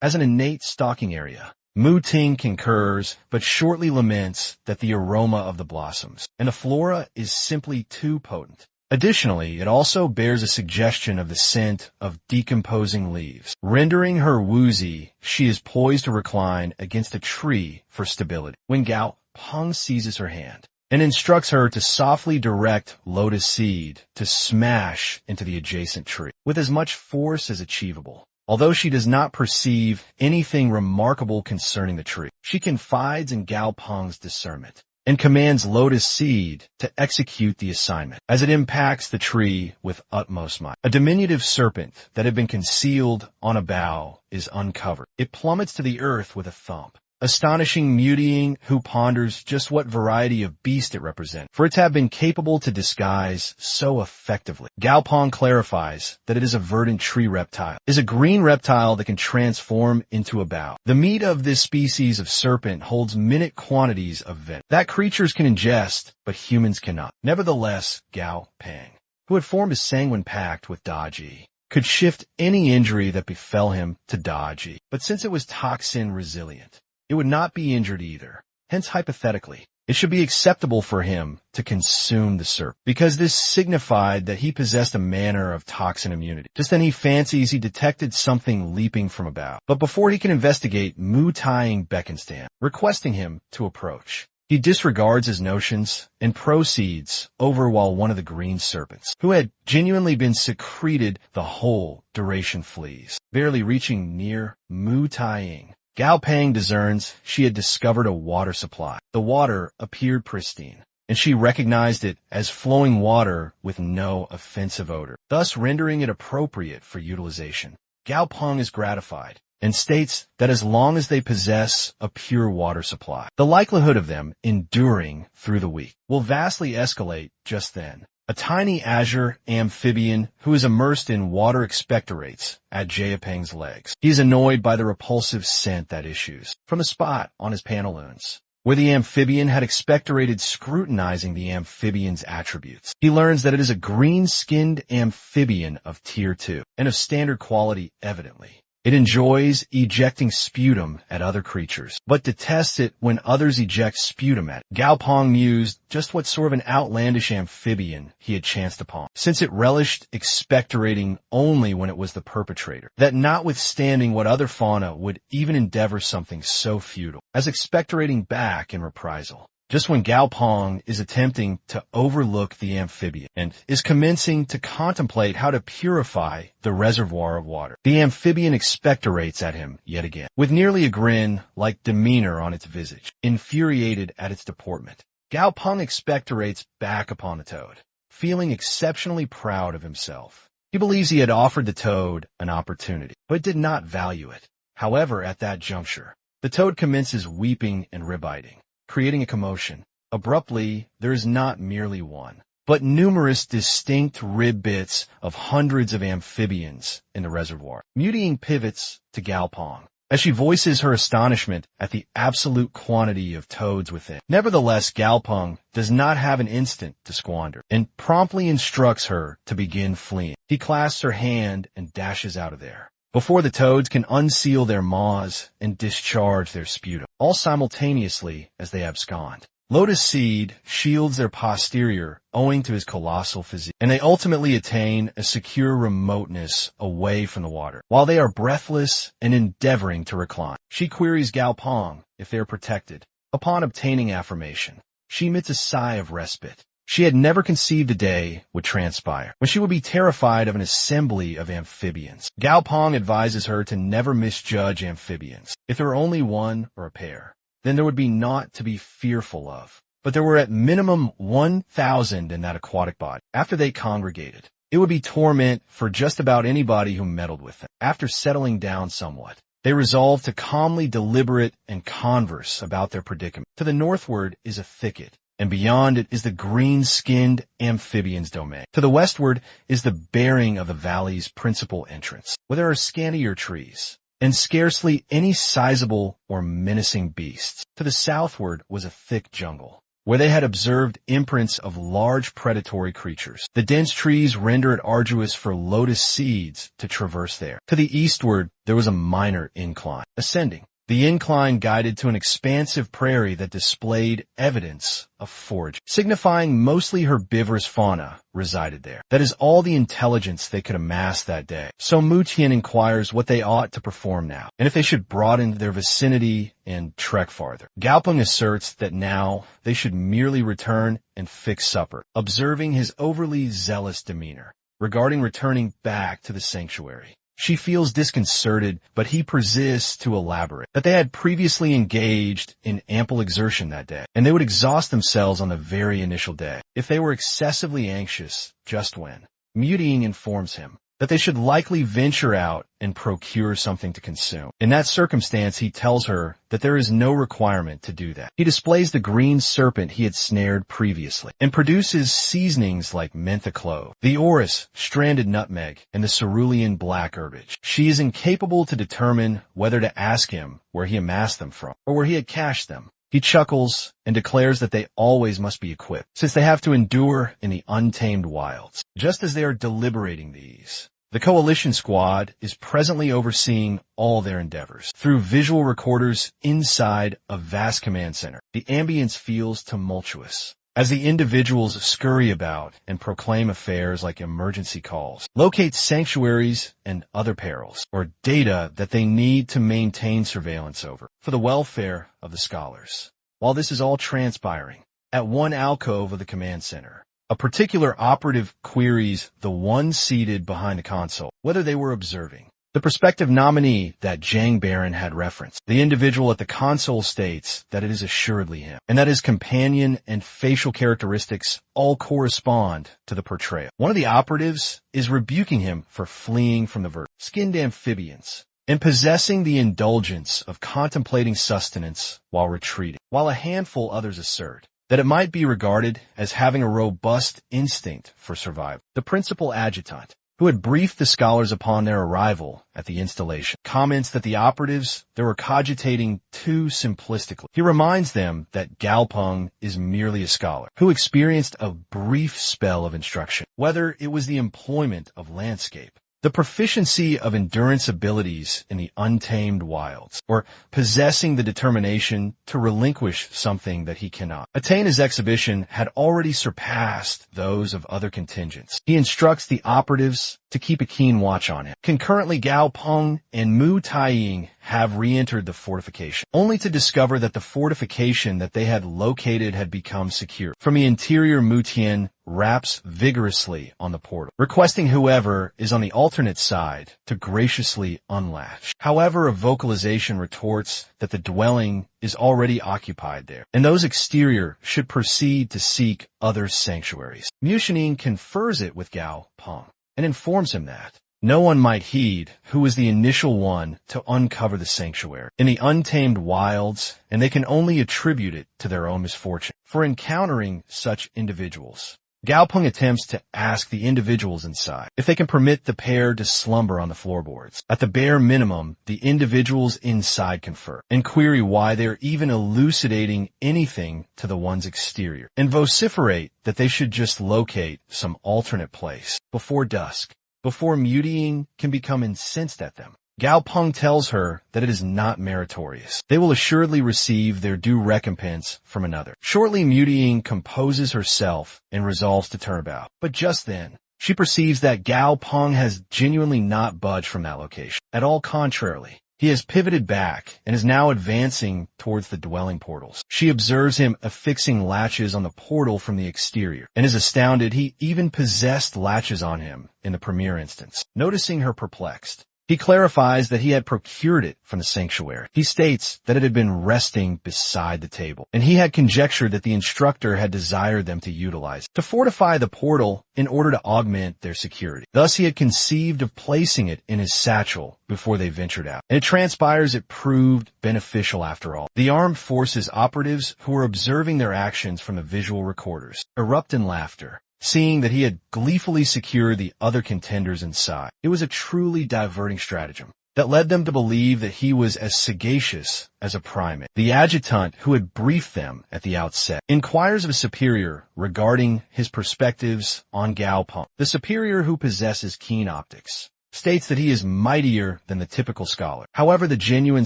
As an innate stalking area, Mu Ting concurs, but shortly laments that the aroma of the blossoms and the flora is simply too potent. Additionally, it also bears a suggestion of the scent of decomposing leaves. Rendering her woozy, she is poised to recline against a tree for stability, when Gao Pong seizes her hand and instructs her to softly direct Lotus Seed to smash into the adjacent tree with as much force as achievable. Although she does not perceive anything remarkable concerning the tree, she confides in Gao Pong's discernment and commands Lotus Seed to execute the assignment as it impacts the tree with utmost might. A diminutive serpent that had been concealed on a bough is uncovered. It plummets to the earth with a thump, astonishing Mu Taiying, who ponders just what variety of beast it represents, for it to have been capable to disguise so effectively. Gao Pong clarifies that it is a verdant tree reptile, is a green reptile that can transform into a bough. The meat of this species of serpent holds minute quantities of venom that creatures can ingest, but humans cannot. Nevertheless, Gao Pong, who had formed a sanguine pact with Dazzy, could shift any injury that befell him to Dazzy, but since it was toxin resilient, it would not be injured either. Hence, hypothetically, it should be acceptable for him to consume the serpent, because this signified that he possessed a manner of toxin immunity. Just then he fancies he detected something leaping from a bough. But before he can investigate, Mu Taiying beckons to him, requesting him to approach. He disregards his notions and proceeds over while one of the green serpents, who had genuinely been secreted the whole duration, flees. Barely reaching near Mu Taiying, Gao Pong discerns she had discovered a water supply. The water appeared pristine, and she recognized it as flowing water with no offensive odor, thus rendering it appropriate for utilization. Gao Pong is gratified and states that as long as they possess a pure water supply, the likelihood of them enduring through the week will vastly escalate. Just then, a tiny azure amphibian who is immersed in water expectorates at Jaepeng's legs. He is annoyed by the repulsive scent that issues from a spot on his pantaloons, where the amphibian had expectorated scrutinizing the amphibian's attributes. He learns that it is a green-skinned amphibian of Tier 2, and of standard quality evidently. It enjoys ejecting sputum at other creatures, but detests it when others eject sputum at it. Gao Pong mused just what sort of an outlandish amphibian he had chanced upon, since it relished expectorating only when it was the perpetrator, that notwithstanding what other fauna would even endeavor something so futile as expectorating back in reprisal. Just when Gao Pong is attempting to overlook the amphibian and is commencing to contemplate how to purify the reservoir of water, the amphibian expectorates at him yet again, with nearly a grin-like demeanor on its visage, infuriated at its deportment. Gao Pong expectorates back upon the toad, feeling exceptionally proud of himself. He believes he had offered the toad an opportunity, but did not value it. However, at that juncture, the toad commences weeping and rib-biting, creating a commotion. Abruptly, there is not merely one, but numerous distinct rib bits of hundreds of amphibians in the reservoir. Mutiing pivots to Gao Pong as she voices her astonishment at the absolute quantity of toads within. Nevertheless, Gao Pong does not have an instant to squander, and promptly instructs her to begin fleeing. He clasps her hand and dashes out of there, before the toads can unseal their maws and discharge their sputum, all simultaneously as they abscond. Lotus Seed shields their posterior owing to his colossal physique, and they ultimately attain a secure remoteness away from the water, while they are breathless and endeavoring to recline. She queries Gao Pong if they are protected. Upon obtaining affirmation, she emits a sigh of respite. She had never conceived a day would transpire when she would be terrified of an assembly of amphibians. Gao Pong advises her to never misjudge amphibians. If there were only one or a pair, then there would be naught to be fearful of. But there were at minimum 1,000 in that aquatic body. After they congregated, it would be torment for just about anybody who meddled with them. After settling down somewhat, they resolved to calmly deliberate and converse about their predicament. To the northward is a thicket, and beyond it is the green-skinned amphibian's domain. To the westward is the bearing of the valley's principal entrance, where there are scantier trees, and scarcely any sizable or menacing beasts. To the southward was a thick jungle, where they had observed imprints of large predatory creatures. The dense trees render it arduous for lotus seeds to traverse there. To the eastward there was a minor incline. Ascending, the incline guided to an expansive prairie that displayed evidence of forage, signifying mostly herbivorous fauna resided there. That is all the intelligence they could amass that day. So Mutian inquires what they ought to perform now, and if they should broaden their vicinity and trek farther. Gao Pong asserts that now they should merely return and fix supper, observing his overly zealous demeanor regarding returning back to the sanctuary. She feels disconcerted, but he persists to elaborate that they had previously engaged in ample exertion that day, and they would exhaust themselves on the very initial day if they were excessively anxious just when. Mutian informs him that they should likely venture out and procure something to consume. In that circumstance, he tells her that there is no requirement to do that. He displays the green serpent he had snared previously, and produces seasonings like mentha clove, the orris, stranded nutmeg, and the cerulean black herbage. She is incapable to determine whether to ask him where he amassed them from, or where he had cached them. He chuckles and declares that they always must be equipped, since they have to endure in the untamed wilds. Just as they are deliberating these, the coalition squad is presently overseeing all their endeavors through visual recorders inside a vast command center. The ambience feels tumultuous as the individuals scurry about and proclaim affairs like emergency calls, locate sanctuaries and other perils, or data that they need to maintain surveillance over for the welfare of the scholars. While this is all transpiring, at one alcove of the command center, a particular operative queries the one seated behind the console whether they were observing the prospective nominee that Jang Baron had referenced. The individual at the console states that it is assuredly him, and that his companion and facial characteristics all correspond to the portrayal. One of the operatives is rebuking him for fleeing from the skinned amphibians and possessing the indulgence of contemplating sustenance while retreating, while a handful others assert that it might be regarded as having a robust instinct for survival. The principal adjutant, who had briefed the scholars upon their arrival at the installation, comments that the operatives they were cogitating too simplistically. He reminds them that Gao Pong is merely a scholar who experienced a brief spell of instruction, whether it was the employment of landscape, the proficiency of endurance abilities in the untamed wilds, or possessing the determination to relinquish something that he cannot. Atena's exhibition had already surpassed those of other contingents. He instructs the operatives to keep a keen watch on him. Concurrently, Gao Pong and Mu Taiying have re-entered the fortification, only to discover that the fortification that they had located had become secure. From the interior, Mu Tian raps vigorously on the portal, requesting whoever is on the alternate side to graciously unlatch. However, a vocalization retorts that the dwelling is already occupied there, and those exterior should proceed to seek other sanctuaries. Mu Xining confers it with Gao Pong and informs him that no one might heed who was the initial one to uncover the sanctuary in the untamed wilds, and they can only attribute it to their own misfortune for encountering such individuals. Gao Pong attempts to ask the individuals inside if they can permit the pair to slumber on the floorboards. At the bare minimum, the individuals inside confer and query why they're even elucidating anything to the one's exterior, and vociferate that they should just locate some alternate place before dusk, before Mu Tian can become incensed at them. Gao Pong tells her that it is not meritorious. They will assuredly receive their due recompense from another. Shortly, Mu Tian composes herself and resolves to turn about. But just then, she perceives that Gao Pong has genuinely not budged from that location. At all contrarily, he has pivoted back and is now advancing towards the dwelling portals. She observes him affixing latches on the portal from the exterior and is astounded he even possessed latches on him in the premiere instance. Noticing her perplexed, he clarifies that he had procured it from the sanctuary. He states that it had been resting beside the table, and he had conjectured that the instructor had desired them to utilize it to fortify the portal in order to augment their security. Thus, he had conceived of placing it in his satchel before they ventured out, and it transpires it proved beneficial after all. The armed forces operatives who were observing their actions from the visual recorders erupt in laughter, seeing that he had gleefully secured the other contenders inside. It was a truly diverting stratagem that led them to believe that he was as sagacious as a primate. The adjutant who had briefed them at the outset inquires of a superior regarding his perspectives on Gao Pong. The superior, who possesses keen optics, states that he is mightier than the typical scholar. However, the genuine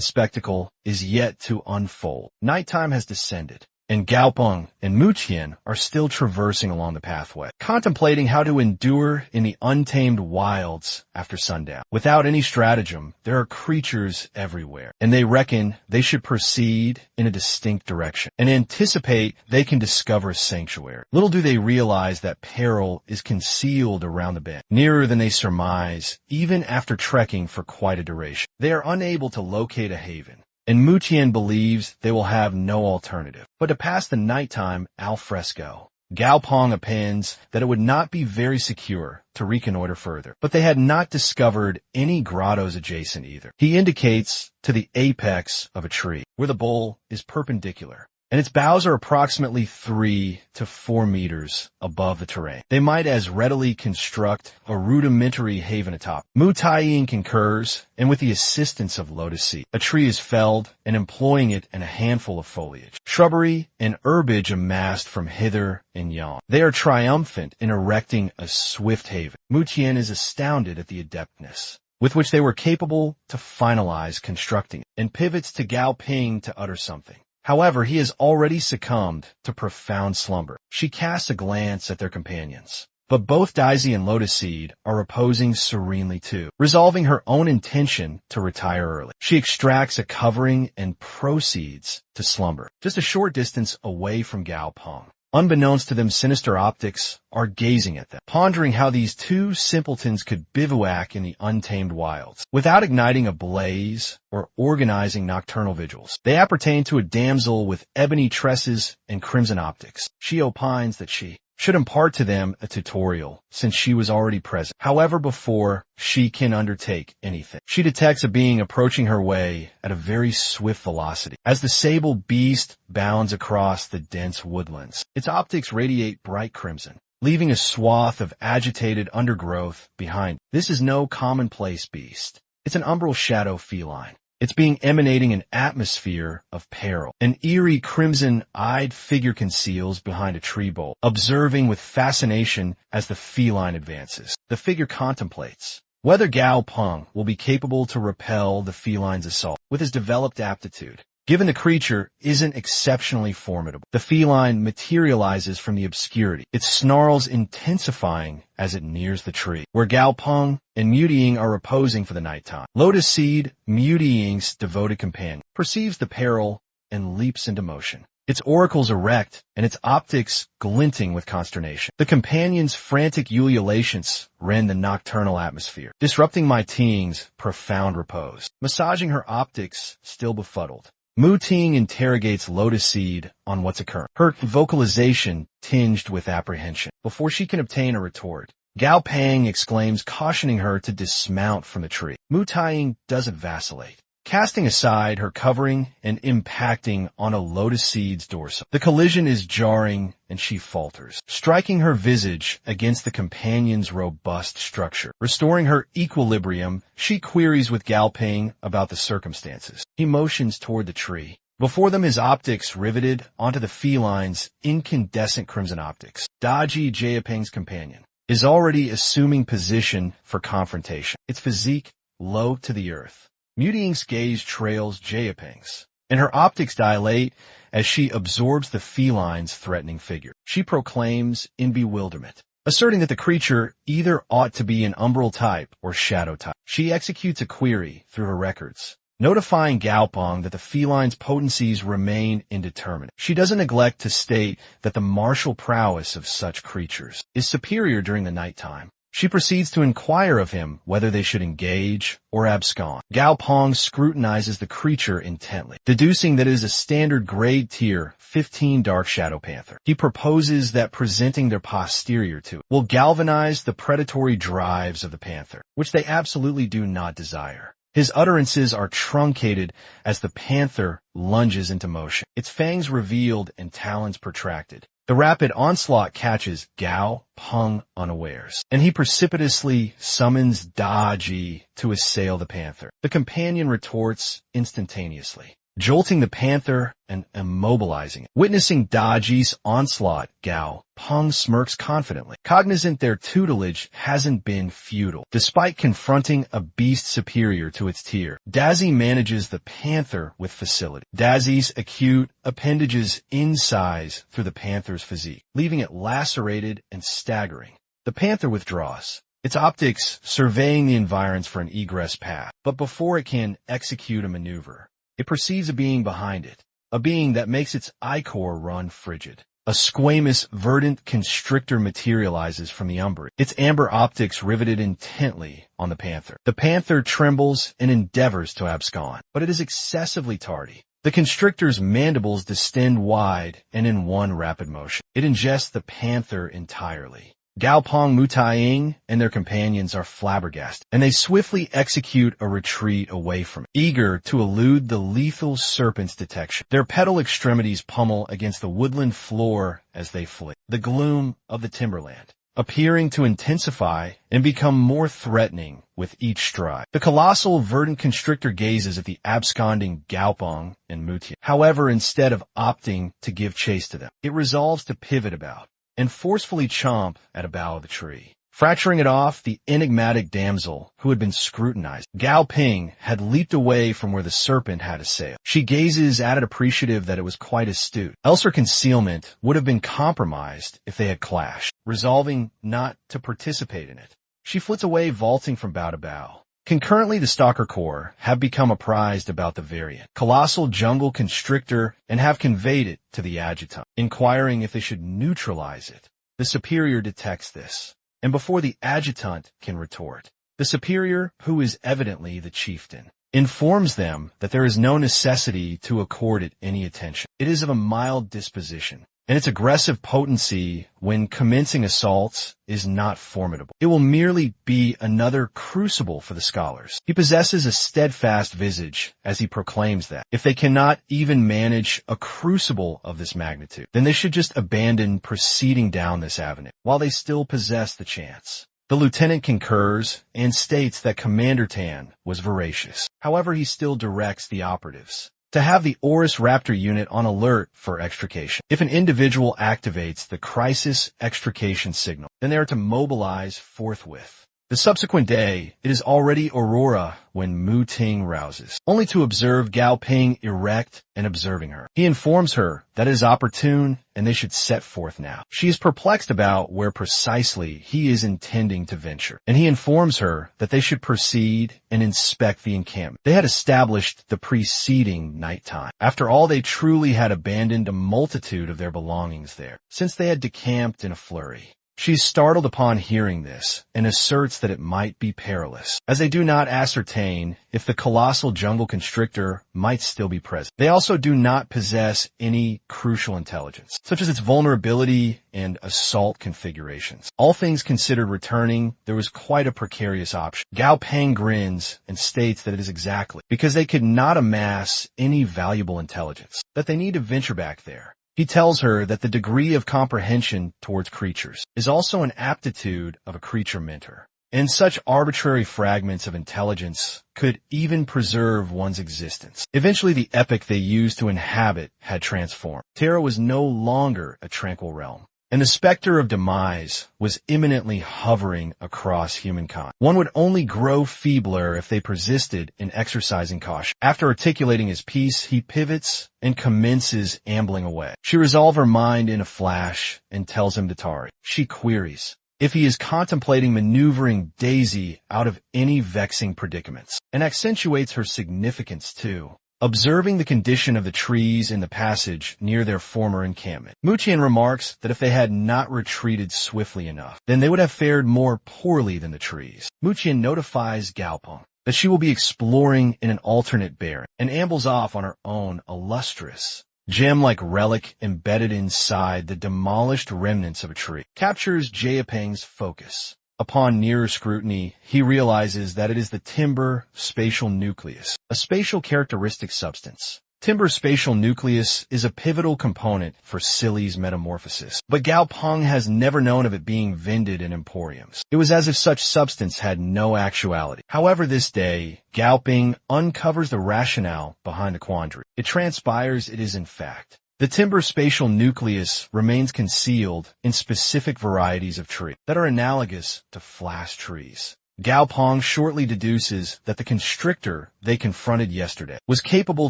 spectacle is yet to unfold. Nighttime has descended, and Gao Pong and Mu Tian are still traversing along the pathway, contemplating how to endure in the untamed wilds after sundown. Without any stratagem, there are creatures everywhere, and they reckon they should proceed in a distinct direction and anticipate they can discover a sanctuary. Little do they realize that peril is concealed around the bend, nearer than they surmise, even after trekking for quite a duration. They are unable to locate a haven, and Mu Tian believes they will have no alternative but to pass the nighttime al fresco. Gao Pong appends that it would not be very secure to reconnoiter further, but they had not discovered any grottos adjacent either. He indicates to the apex of a tree, where the bole is perpendicular, and its boughs are approximately 3 to 4 meters above the terrain. They might as readily construct a rudimentary haven atop. Mu Taiying concurs, and with the assistance of Lotus Seed, a tree is felled, and employing it and a handful of foliage, shrubbery, and herbage amassed from hither and yon, they are triumphant in erecting a swift haven. Mu Tian is astounded at the adeptness with which they were capable to finalize constructing it, and pivots to Gao Ping to utter something. However, he has already succumbed to profound slumber. She casts a glance at their companions, but both Dazzy and Lotus Seed are reposing serenely too, resolving her own intention to retire early. She extracts a covering and proceeds to slumber, just a short distance away from Gao Pong. Unbeknownst to them, sinister optics are gazing at them, pondering how these two simpletons could bivouac in the untamed wilds without igniting a blaze or organizing nocturnal vigils. They appertain to a damsel with ebony tresses and crimson optics. She opines that she should impart to them a tutorial, since she was already present. However, before she can undertake anything, she detects a being approaching her way at a very swift velocity. As the sable beast bounds across the dense woodlands, its optics radiate bright crimson, leaving a swath of agitated undergrowth behind. This is no commonplace beast. It's an umbral shadow feline. It's being emanating an atmosphere of peril. An eerie crimson-eyed figure conceals behind a tree bole, observing with fascination as the feline advances. The figure contemplates whether Gao Pong will be capable to repel the feline's assault with his developed aptitude. Given the creature isn't exceptionally formidable, the feline materializes from the obscurity, its snarls intensifying as it nears the tree, where Gao Pong and Mutiang are reposing for the nighttime. Lotus Seed, Mutiang's devoted companion, perceives the peril and leaps into motion, its oracles erect and its optics glinting with consternation. The companion's frantic ululations rend the nocturnal atmosphere, disrupting Mutiang's profound repose. Massaging her optics, still befuddled, Mutiang interrogates Lotus Seed on what's occurring, her vocalization tinged with apprehension. Before she can obtain a retort, Gao Pong exclaims, cautioning her to dismount from the tree. Mutiang doesn't vacillate, casting aside her covering and impacting on a Lotus Seed's dorsum. The collision is jarring and she falters, striking her visage against the companion's robust structure. Restoring her equilibrium, she queries with Gao Pong about the circumstances. He motions toward the tree. Before them, his optics riveted onto the feline's incandescent crimson optics. Dazzy, Jaeping's companion, is already assuming position for confrontation, its physique low to the earth. Mutiang's gaze trails Jaeping's, and her optics dilate as she absorbs the feline's threatening figure. She proclaims in bewilderment, asserting that the creature either ought to be an umbral type or shadow type. She executes a query through her records, notifying Gao Pong that the feline's potencies remain indeterminate. She doesn't neglect to state that the martial prowess of such creatures is superior during the nighttime. She proceeds to inquire of him whether they should engage or abscond. Gao Pong scrutinizes the creature intently, deducing that it is a standard grade tier 15 Dark Shadow Panther. He proposes that presenting their posterior to it will galvanize the predatory drives of the panther, which they absolutely do not desire. His utterances are truncated as the panther lunges into motion, its fangs revealed and talons protracted. The rapid onslaught catches Gao Pong unawares, and he precipitously summons Dazzy to assail the panther. The companion retorts instantaneously, jolting the panther and immobilizing it. Witnessing Dazzy's onslaught, Gao Pong smirks confidently, cognizant their tutelage hasn't been futile. Despite confronting a beast superior to its tier, Dazzy manages the panther with facility. Dazzy's acute appendages incise through the panther's physique, leaving it lacerated and staggering. The panther withdraws, its optics surveying the environs for an egress path. But before it can execute a maneuver, it perceives a being behind it, a being that makes its ichor run frigid. A squamous, verdant constrictor materializes from the umbra, its amber optics riveted intently on the panther. The panther trembles and endeavors to abscond, but it is excessively tardy. The constrictor's mandibles distend wide and in one rapid motion. It ingests the panther entirely. Gao Pong, Mutiang, and their companions are flabbergasted, and they swiftly execute a retreat away from it, eager to elude the lethal serpent's detection. Their petal extremities pummel against the woodland floor as they flee, the gloom of the timberland appearing to intensify and become more threatening with each stride. The colossal verdant constrictor gazes at the absconding Gao Pong and Mutiang. However, instead of opting to give chase to them, it resolves to pivot about and forcefully chomp at a bough of the tree, fracturing it off the enigmatic damsel who had been scrutinized. Gao Pong had leaped away from where the serpent had assailed. She gazes at it, appreciative that it was quite astute, else her concealment would have been compromised if they had clashed. Resolving not to participate in it, she flits away, vaulting from bough to bough. Concurrently, the Stalker Corps have become apprised about the variant, colossal jungle constrictor, and have conveyed it to the adjutant, inquiring if they should neutralize it. The superior detects this, and before the adjutant can retort, the superior, who is evidently the chieftain, informs them that there is no necessity to accord it any attention. It is of a mild disposition, and its aggressive potency when commencing assaults is not formidable. It will merely be another crucible for the scholars. He possesses a steadfast visage as he proclaims that if they cannot even manage a crucible of this magnitude, then they should just abandon proceeding down this avenue while they still possess the chance. The lieutenant concurs and states that Commander Tan was voracious. However, he still directs the operatives to have the Oris Raptor unit on alert for extrication. If an individual activates the crisis extrication signal, then they are to mobilize forthwith. The subsequent day, it is already Aurora when Mu Ting rouses, only to observe Gao Ping erect and observing her. He informs her that it is opportune and they should set forth now. She is perplexed about where precisely he is intending to venture, and he informs her that they should proceed and inspect the encampment they had established the preceding night time. After all, they truly had abandoned a multitude of their belongings there, since they had decamped in a flurry. She is startled upon hearing this and asserts that it might be perilous, as they do not ascertain if the colossal jungle constrictor might still be present. They also do not possess any crucial intelligence, such as its vulnerability and assault configurations. All things considered returning, there was quite a precarious option. Gao Peng grins and states that it is exactly because they could not amass any valuable intelligence that they need to venture back there. He tells her that the degree of comprehension towards creatures is also an aptitude of a creature mentor, and such arbitrary fragments of intelligence could even preserve one's existence. Eventually, the epoch they used to inhabit had transformed. Terra was no longer a tranquil realm, and the specter of demise was imminently hovering across humankind. One would only grow feebler if they persisted in exercising caution. After articulating his piece, he pivots and commences ambling away. She resolves her mind in a flash and tells him to tarry. She queries if he is contemplating maneuvering Dazzy out of any vexing predicaments, and accentuates her significance too, observing the condition of the trees in the passage near their former encampment. Muqian remarks that if they had not retreated swiftly enough, then they would have fared more poorly than the trees. Muqian notifies Gao Pong that she will be exploring in an alternate bearing, and ambles off on her own illustrious, gem-like relic embedded inside the demolished remnants of a tree. Captures Jiapeng's focus. Upon nearer scrutiny, he realizes that it is the timber spatial nucleus, a spatial characteristic substance. Timber spatial nucleus is a pivotal component for Silly's metamorphosis, but Gao Pong has never known of it being vended in emporiums. It was as if such substance had no actuality. However, this day, Gao Ping uncovers the rationale behind the quandary. It transpires it is in fact the timber spatial nucleus remains concealed in specific varieties of tree that are analogous to flash trees. Gao Pong shortly deduces that the constrictor they confronted yesterday was capable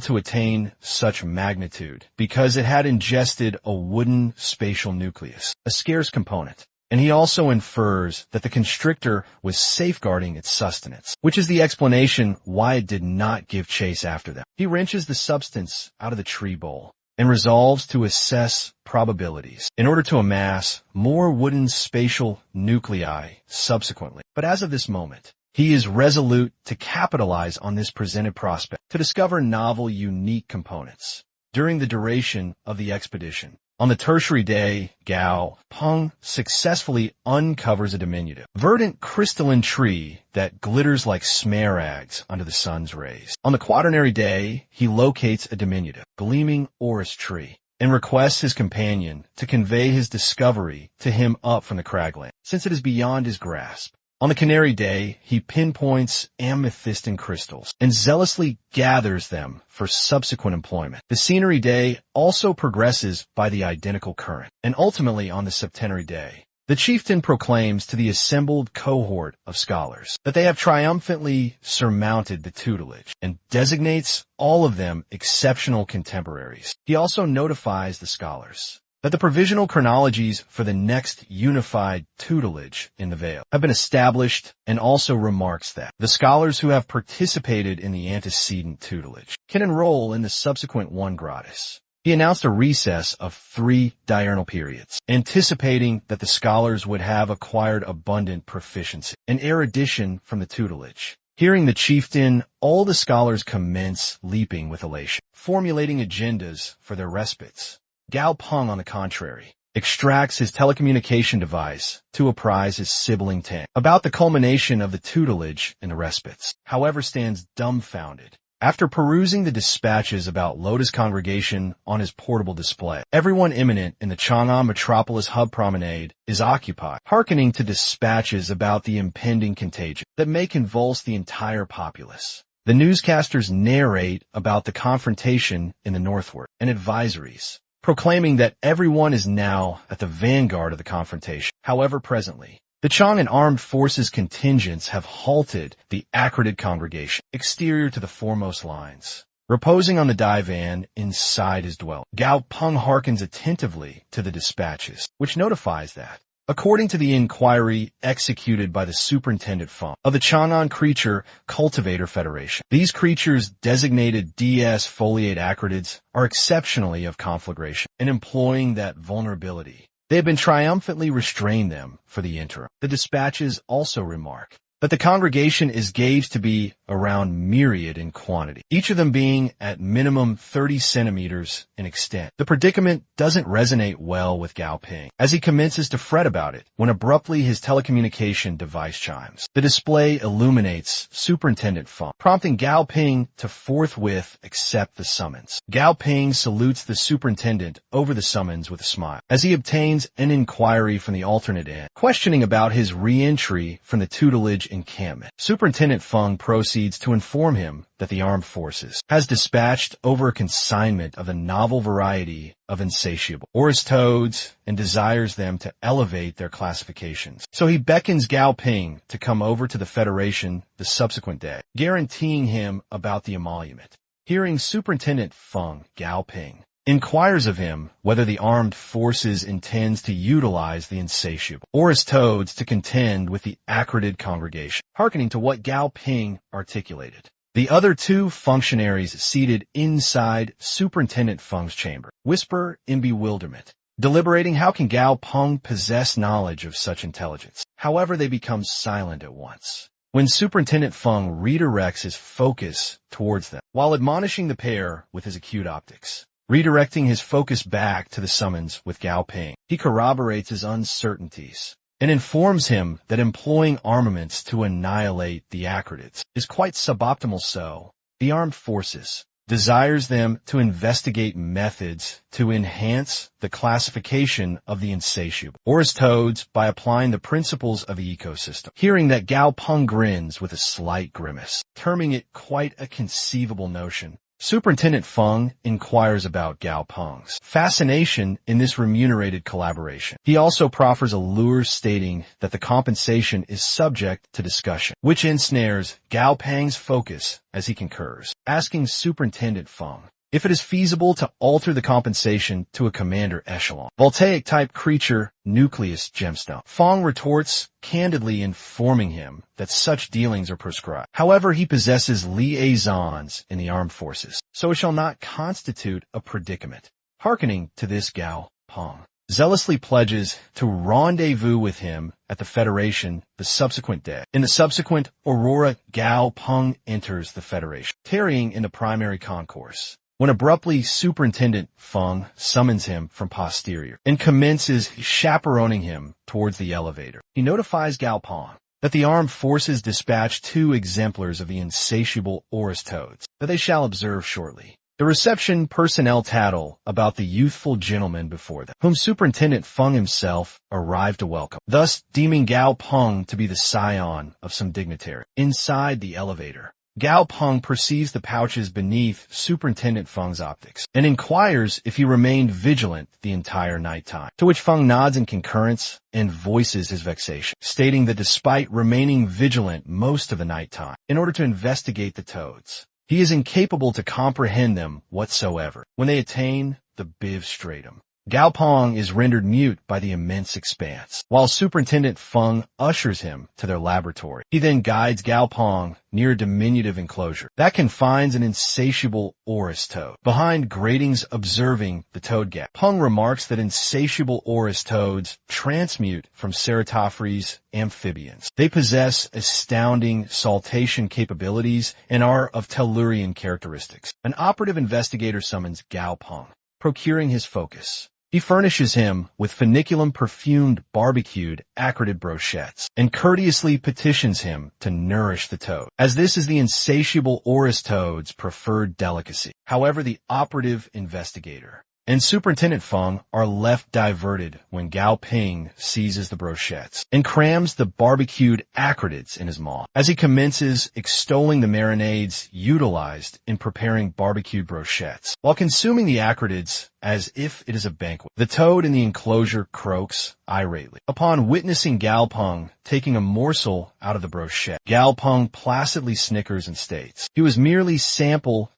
to attain such magnitude because it had ingested a wooden spatial nucleus, a scarce component. And he also infers that the constrictor was safeguarding its sustenance, which is the explanation why it did not give chase after them. He wrenches the substance out of the tree bowl and resolves to assess probabilities in order to amass more wooden spatial nuclei subsequently. But as of this moment, he is resolute to capitalize on this presented prospect to discover novel, unique components during the duration of the expedition. On the tertiary day, Gao Pong successfully uncovers a diminutive, verdant crystalline tree that glitters like smaragds under the sun's rays. On the quaternary day, he locates a diminutive, gleaming orris tree and requests his companion to convey his discovery to him up from the cragland, since it is beyond his grasp. On the Canary Day, he pinpoints amethystine crystals and zealously gathers them for subsequent employment. The Scenery Day also progresses by the identical current, and ultimately on the Septenary Day, the chieftain proclaims to the assembled cohort of scholars that they have triumphantly surmounted the tutelage and designates all of them exceptional contemporaries. He also notifies the scholars that the provisional chronologies for the next unified tutelage in the Vale have been established, and also remarks that the scholars who have participated in the antecedent tutelage can enroll in the subsequent one gratis. He announced a recess of 3 diurnal periods, anticipating that the scholars would have acquired abundant proficiency and erudition from the tutelage. Hearing the chieftain, all the scholars commence leaping with elation, formulating agendas for their respites. Gao Pong, on the contrary, extracts his telecommunication device to apprise his sibling Tang about the culmination of the tutelage and the respites, however stands dumbfounded. After perusing the dispatches about Lotus Congregation on his portable display, everyone imminent in the Chang'an Metropolis Hub Promenade is occupied, hearkening to dispatches about the impending contagion that may convulse the entire populace. The newscasters narrate about the confrontation in the northward and advisories, proclaiming that everyone is now at the vanguard of the confrontation. However, presently, the Chang'an Armed Forces contingents have halted the Arachnid congregation, exterior to the foremost lines. Reposing on the divan inside his dwelling, Gao Pong hearkens attentively to the dispatches, which notifies that, according to the inquiry executed by the Superintendent Feng of the Chang'an Creature Cultivator Federation, these creatures designated DS foliate acridids are exceptionally of conflagration and employing that vulnerability. They have been triumphantly restrained them for the interim. The dispatches also remark that the congregation is gauged to be around myriad in quantity, each of them being at minimum 30 centimeters in extent. The predicament doesn't resonate well with Gao Ping, as he commences to fret about it when abruptly his telecommunication device chimes. The display illuminates Superintendent Feng, prompting Gao Ping to forthwith accept the summons. Gao Ping salutes the superintendent over the summons with a smile, as he obtains an inquiry from the alternate end, questioning about his re-entry from the tutelage encampment. Superintendent Feng proceeds to inform him that the armed forces has dispatched over a consignment of a novel variety of insatiable Oris toads and desires them to elevate their classifications. So he beckons Gao Ping to come over to the Federation the subsequent day, guaranteeing him about the emolument. Hearing Superintendent Feng, Gao Ping inquires of him whether the armed forces intends to utilize the insatiable Oris toads to contend with the Arachnid congregation, hearkening to what Gao Ping articulated. The other two functionaries seated inside Superintendent Feng's chamber whisper in bewilderment, deliberating how can Gao Pong possess knowledge of such intelligence. However, they become silent at once when Superintendent Feng redirects his focus towards them, while admonishing the pair with his acute optics. Redirecting his focus back to the summons with Gao Ping, he corroborates his uncertainties and informs him that employing armaments to annihilate the Arachnids is quite suboptimal. So, the armed forces desires them to investigate methods to enhance the classification of the insatiable Oris toads by applying the principles of the ecosystem. Hearing that, Gao Pong grins with a slight grimace, terming it quite a conceivable notion. Superintendent Feng inquires about Gao Pong's fascination in this remunerated collaboration. He also proffers a lure stating that the compensation is subject to discussion, which ensnares Gao Pong's focus as he concurs, asking Superintendent Feng if it is feasible to alter the compensation to a commander echelon voltaic-type creature nucleus gemstone. Feng retorts, candidly informing him that such dealings are proscribed. However, he possesses liaisons in the armed forces, so it shall not constitute a predicament. Hearkening to this, Gao Pong zealously pledges to rendezvous with him at the Federation the subsequent day. In the subsequent Aurora, Gao Pong enters the Federation, tarrying in the primary concourse, when abruptly Superintendent Feng summons him from posterior and commences chaperoning him towards the elevator. He notifies Gao Pong that the armed forces dispatch 2 exemplars of the insatiable Oris toads that they shall observe shortly. The reception personnel tattle about the youthful gentleman before them, whom Superintendent Feng himself arrived to welcome, thus deeming Gao Pong to be the scion of some dignitary. Inside the elevator, Gao Pong perceives the pouches beneath Superintendent Feng's optics and inquires if he remained vigilant the entire night time, to which Feng nods in concurrence and voices his vexation, stating that despite remaining vigilant most of the night time in order to investigate the toads, he is incapable to comprehend them whatsoever when they attain the Biv stratum. Gao Pong is rendered mute by the immense expanse, while Superintendent Feng ushers him to their laboratory. He then guides Gao Pong near a diminutive enclosure that confines an insatiable Oris toad behind gratings observing the toad gap. Pong remarks that insatiable Oris toads transmute from ceratophrys amphibians. They possess astounding saltation capabilities and are of tellurian characteristics. An operative investigator summons Gao Pong procuring his focus. He furnishes him with funiculum-perfumed barbecued acridid brochettes, and courteously petitions him to nourish the toad, as this is the insatiable Orus toad's preferred delicacy. However, the operative investigator and Superintendent Feng are left diverted when Gao Ping seizes the brochettes and crams the barbecued acridids in his maw, as he commences extolling the marinades utilized in preparing barbecued brochettes, while consuming the acridids as if it is a banquet. The toad in the enclosure croaks irately. Upon witnessing Gao Pong taking a morsel out of the brochette, Gao Pong placidly snickers and states he was merely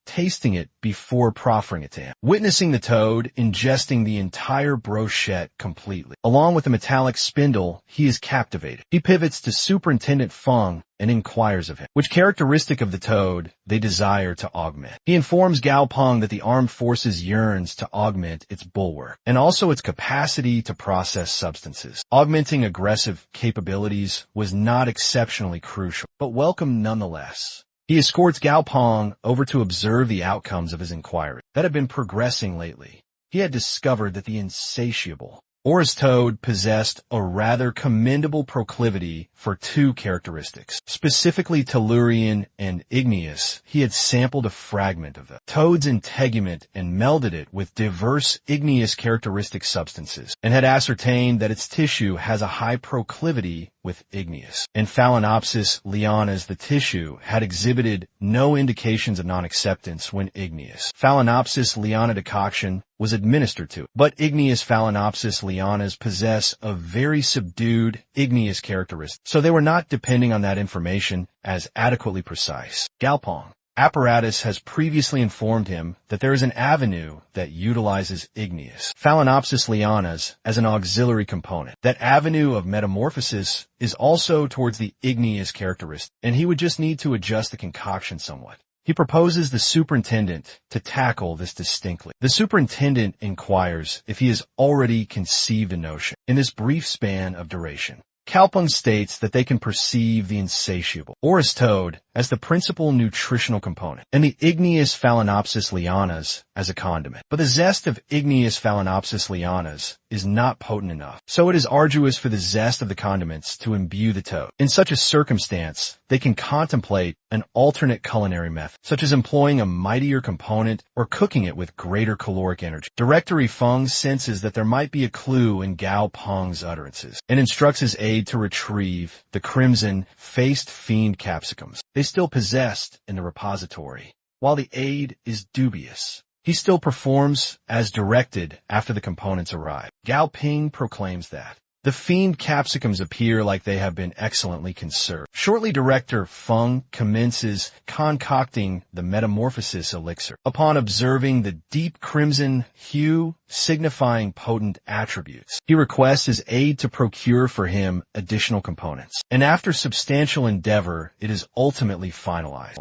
tasting it before proffering it to him. Witnessing the toad ingesting the entire brochette completely, along with the metallic spindle, he is captivated. He pivots to Superintendent Feng and inquires of him which characteristic of the toad they desire to augment. He informs Gao Pong that the armed forces yearns to augment its bulwark and also its capacity to process substances. Augmenting aggressive capabilities was not exceptionally crucial, but welcome nonetheless. He escorts Gao Pong over to observe the outcomes of his inquiry that had been progressing lately. He had discovered that the insatiable Orus toad possessed a rather commendable proclivity for two characteristics. Specifically tellurian and igneous, he had sampled a fragment of the toad's integument and melded it with diverse igneous characteristic substances, and had ascertained that its tissue has a high proclivity with igneous. In Phalaenopsis lianas, the tissue had exhibited no indications of non-acceptance when igneous. Phalaenopsis liana decoction was administered to it, but igneous Phalaenopsis lianas possess a very subdued igneous characteristic, so they were not depending on that information as adequately precise. Gao Pong apparatus has previously informed him that there is an avenue that utilizes igneous Phalaenopsis lianas as an auxiliary component. That avenue of metamorphosis is also towards the igneous characteristic, and he would just need to adjust the concoction somewhat. He proposes the superintendent to tackle this distinctly. The superintendent inquires if he has already conceived a notion in this brief span of duration. Gao Pong states that they can perceive the insatiable Orus toad as the principal nutritional component, and the igneous Phalaenopsis lianas as a condiment. But the zest of igneous Phalaenopsis lianas is not potent enough, so it is arduous for the zest of the condiments to imbue the toad. In such a circumstance, they can contemplate an alternate culinary method, such as employing a mightier component or cooking it with greater caloric energy. Director Feng senses that there might be a clue in Gao Pong's utterances, and instructs his aide to retrieve the crimson-faced fiend capsicums they still possessed in the repository. While the aide is dubious, he still performs as directed after the components arrive. Gao Ping proclaims that the fiend capsicums appear like they have been excellently conserved. Shortly, Director Feng commences concocting the metamorphosis elixir. Upon observing the deep crimson hue signifying potent attributes, he requests his aide to procure for him additional components, and after substantial endeavor, it is ultimately finalized.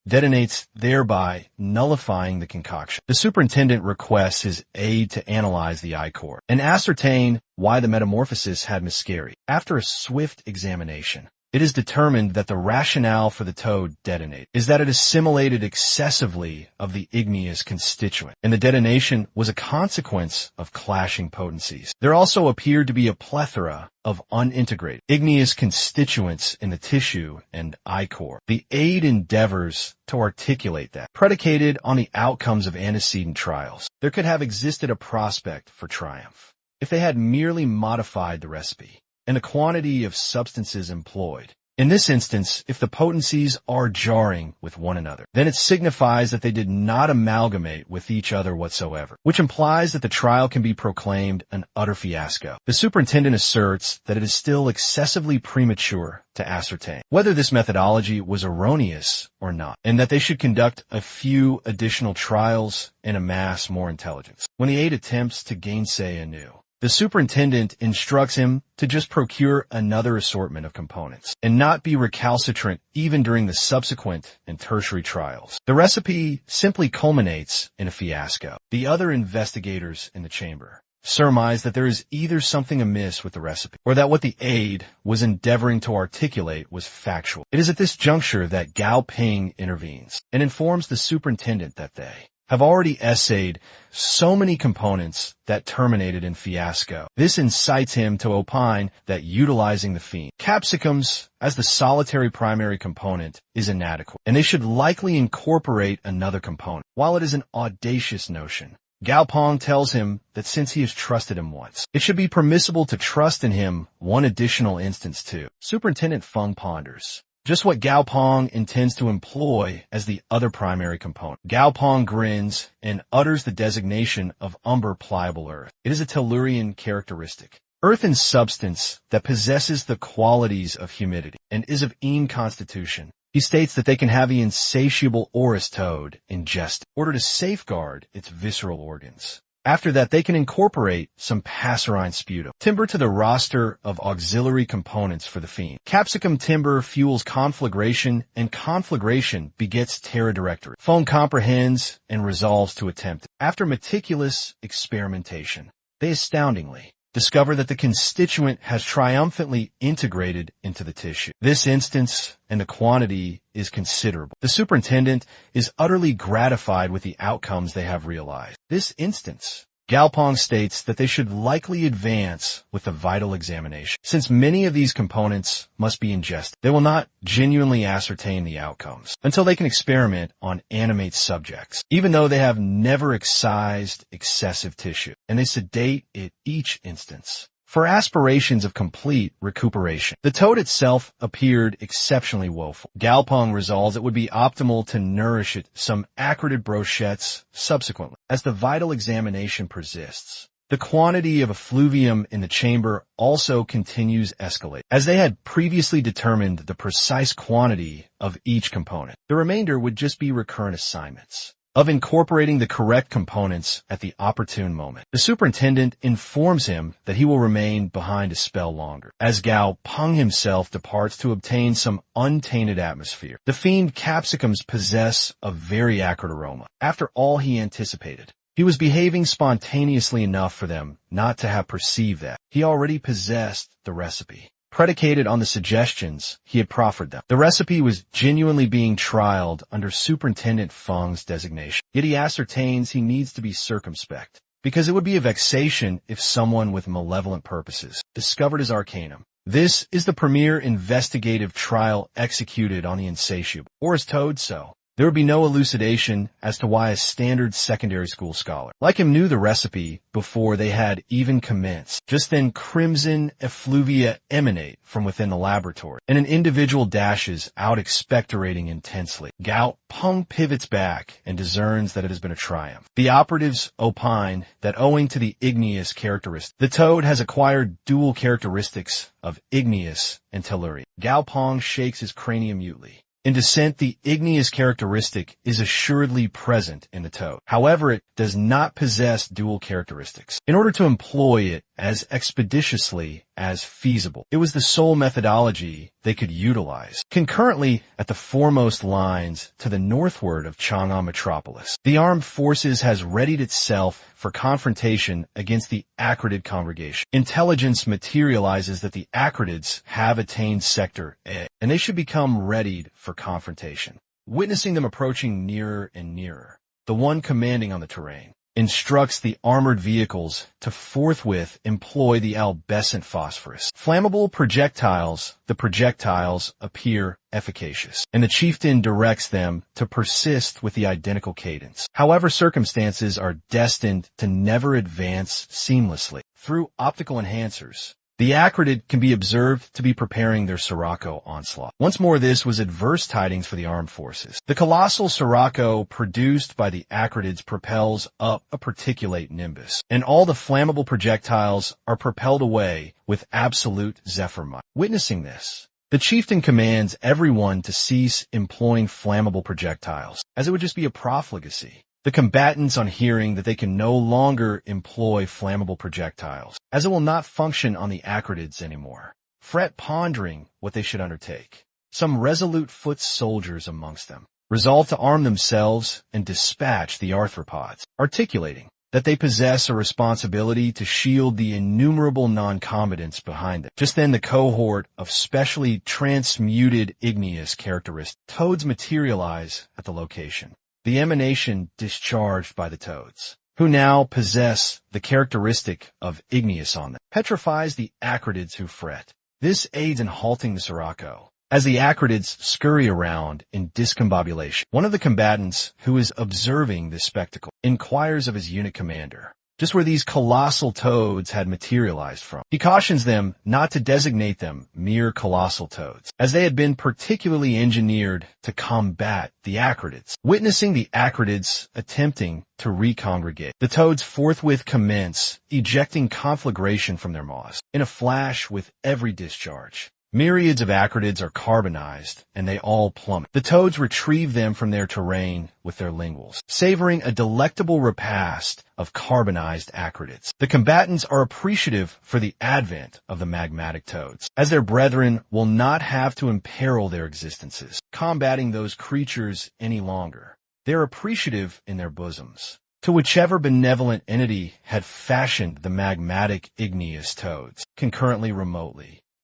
Detonates, thereby nullifying the concoction. The superintendent requests his aide to analyze the ichor and ascertain why the metamorphosis had miscarried. After a swift examination, it is determined that the rationale for the toad detonate is that it assimilated excessively of the igneous constituent, and the detonation was a consequence of clashing potencies. There also appeared to be a plethora of unintegrated igneous constituents in the tissue and ichor. The aide endeavors to articulate that, predicated on the outcomes of antecedent trials, there could have existed a prospect for triumph if they had merely modified the recipe and the quantity of substances employed. In this instance, if the potencies are jarring with one another, then it signifies that they did not amalgamate with each other whatsoever, which implies that the trial can be proclaimed an utter fiasco. The superintendent asserts that it is still excessively premature to ascertain whether this methodology was erroneous or not, and that they should conduct a few additional trials and amass more intelligence. When the aide attempts to gainsay anew, the superintendent instructs him to just procure another assortment of components and not be recalcitrant even during the subsequent and tertiary trials. The recipe simply culminates in a fiasco. The other investigators in the chamber surmised that there is either something amiss with the recipe, or that what the aide was endeavoring to articulate was factual. It is at this juncture that Gao Pong intervenes and informs the superintendent that they have already essayed so many components that terminated in fiasco. This incites him to opine that utilizing the fiend capsicums as the solitary primary component is inadequate, and they should likely incorporate another component. While it is an audacious notion, Gao Pong tells him that since he has trusted him once, it should be permissible to trust in him one additional instance too. Superintendent Feng ponders just what Gao Pong intends to employ as the other primary component. Gao Pong grins and utters the designation of umber pliable earth. It is a Tellurian characteristic, earth in substance that possesses the qualities of humidity and is of een constitution. He states that they can have the insatiable Orus toad ingest in order to safeguard its visceral organs. After that, they can incorporate some passerine sputum timber to the roster of auxiliary components for the fiend. Capsicum timber fuels conflagration, and conflagration begets terra directory. Fong comprehends and resolves to attempt it. After meticulous experimentation, they astoundingly discover that the constituent has triumphantly integrated into the tissue. This instance and the quantity is considerable. The superintendent is utterly gratified with the outcomes they have realized. This instance, Gao Pong states that they should likely advance with the vital examination. Since many of these components must be ingested, they will not genuinely ascertain the outcomes until they can experiment on animate subjects, even though they have never excised excessive tissue, and they sedate it each instance for aspirations of complete recuperation. The toad itself appeared exceptionally woeful. Gao Pong resolves it would be optimal to nourish it some acrided brochettes subsequently. As the vital examination persists, the quantity of effluvium in the chamber also continues escalate. As they had previously determined the precise quantity of each component, the remainder would just be recurrent assignments of incorporating the correct components at the opportune moment. The superintendent informs him that he will remain behind a spell longer, as Gao Pong himself departs to obtain some untainted atmosphere. The fiend capsicums possess a very acrid aroma. After all he anticipated, he was behaving spontaneously enough for them not to have perceived that he already possessed the recipe, predicated on the suggestions he had proffered them. The recipe was genuinely being trialed under Superintendent Feng's designation. Yet he ascertains he needs to be circumspect, because it would be a vexation if someone with malevolent purposes discovered his arcanum. This is the premier investigative trial executed on the insatiable, or as Toad so. There would be no elucidation as to why a standard secondary school scholar like him knew the recipe before they had even commenced. Just then crimson effluvia emanate from within the laboratory, and an individual dashes out expectorating intensely. Gao Pong pivots back and discerns that it has been a triumph. The operatives opine that owing to the igneous characteristic, the toad has acquired dual characteristics of igneous and tellurian. Gao Pong shakes his cranium mutely. In dissent, the igneous characteristic is assuredly present in the toad. However, it does not possess dual characteristics. In order to employ it as expeditiously as feasible, it was the sole methodology they could utilize. Concurrently, at the foremost lines to the northward of Chang'an metropolis, the armed forces has readied itself for confrontation against the Acridid congregation. Intelligence materializes that the Acridids have attained Sector A, and they should become readied for confrontation. Witnessing them approaching nearer and nearer, the one commanding on the terrain instructs the armored vehicles to forthwith employ the albescent phosphorus. Flammable projectiles, the projectiles appear efficacious, and the chieftain directs them to persist with the identical cadence. However, circumstances are destined to never advance seamlessly. Through optical enhancers, the Acridid can be observed to be preparing their Sirocco onslaught. Once more, this was adverse tidings for the armed forces. The colossal Sirocco produced by the Acridids propels up a particulate nimbus, and all the flammable projectiles are propelled away with absolute zephyr might. Witnessing this, the chieftain commands everyone to cease employing flammable projectiles, as it would just be a profligacy. The combatants, on hearing that they can no longer employ flammable projectiles, as it will not function on the Acridids anymore, fret pondering what they should undertake. Some resolute foot soldiers amongst them resolve to arm themselves and dispatch the arthropods, articulating that they possess a responsibility to shield the innumerable non-combatants behind them. Just then, the cohort of specially transmuted igneous characteristics toads materialize at the location. The emanation discharged by the toads, who now possess the characteristic of igneous on them, petrifies the acridids who fret. This aids in halting the sirocco, as the acridids scurry around in discombobulation. One of the combatants who is observing this spectacle inquires of his unit commander just where these colossal toads had materialized from. He cautions them not to designate them mere colossal toads, as they had been particularly engineered to combat the acridids. Witnessing the acridids attempting to recongregate, the toads forthwith commence ejecting conflagration from their maws. In a flash, with every discharge, myriads of acridids are carbonized, and they all plummet. The toads retrieve them from their terrain with their linguals, savoring a delectable repast of carbonized acridids. The combatants are appreciative for the advent of the magmatic toads, as their brethren will not have to imperil their existences, combating those creatures any longer. They are appreciative in their bosoms to whichever benevolent entity had fashioned the magmatic igneous toads, concurrently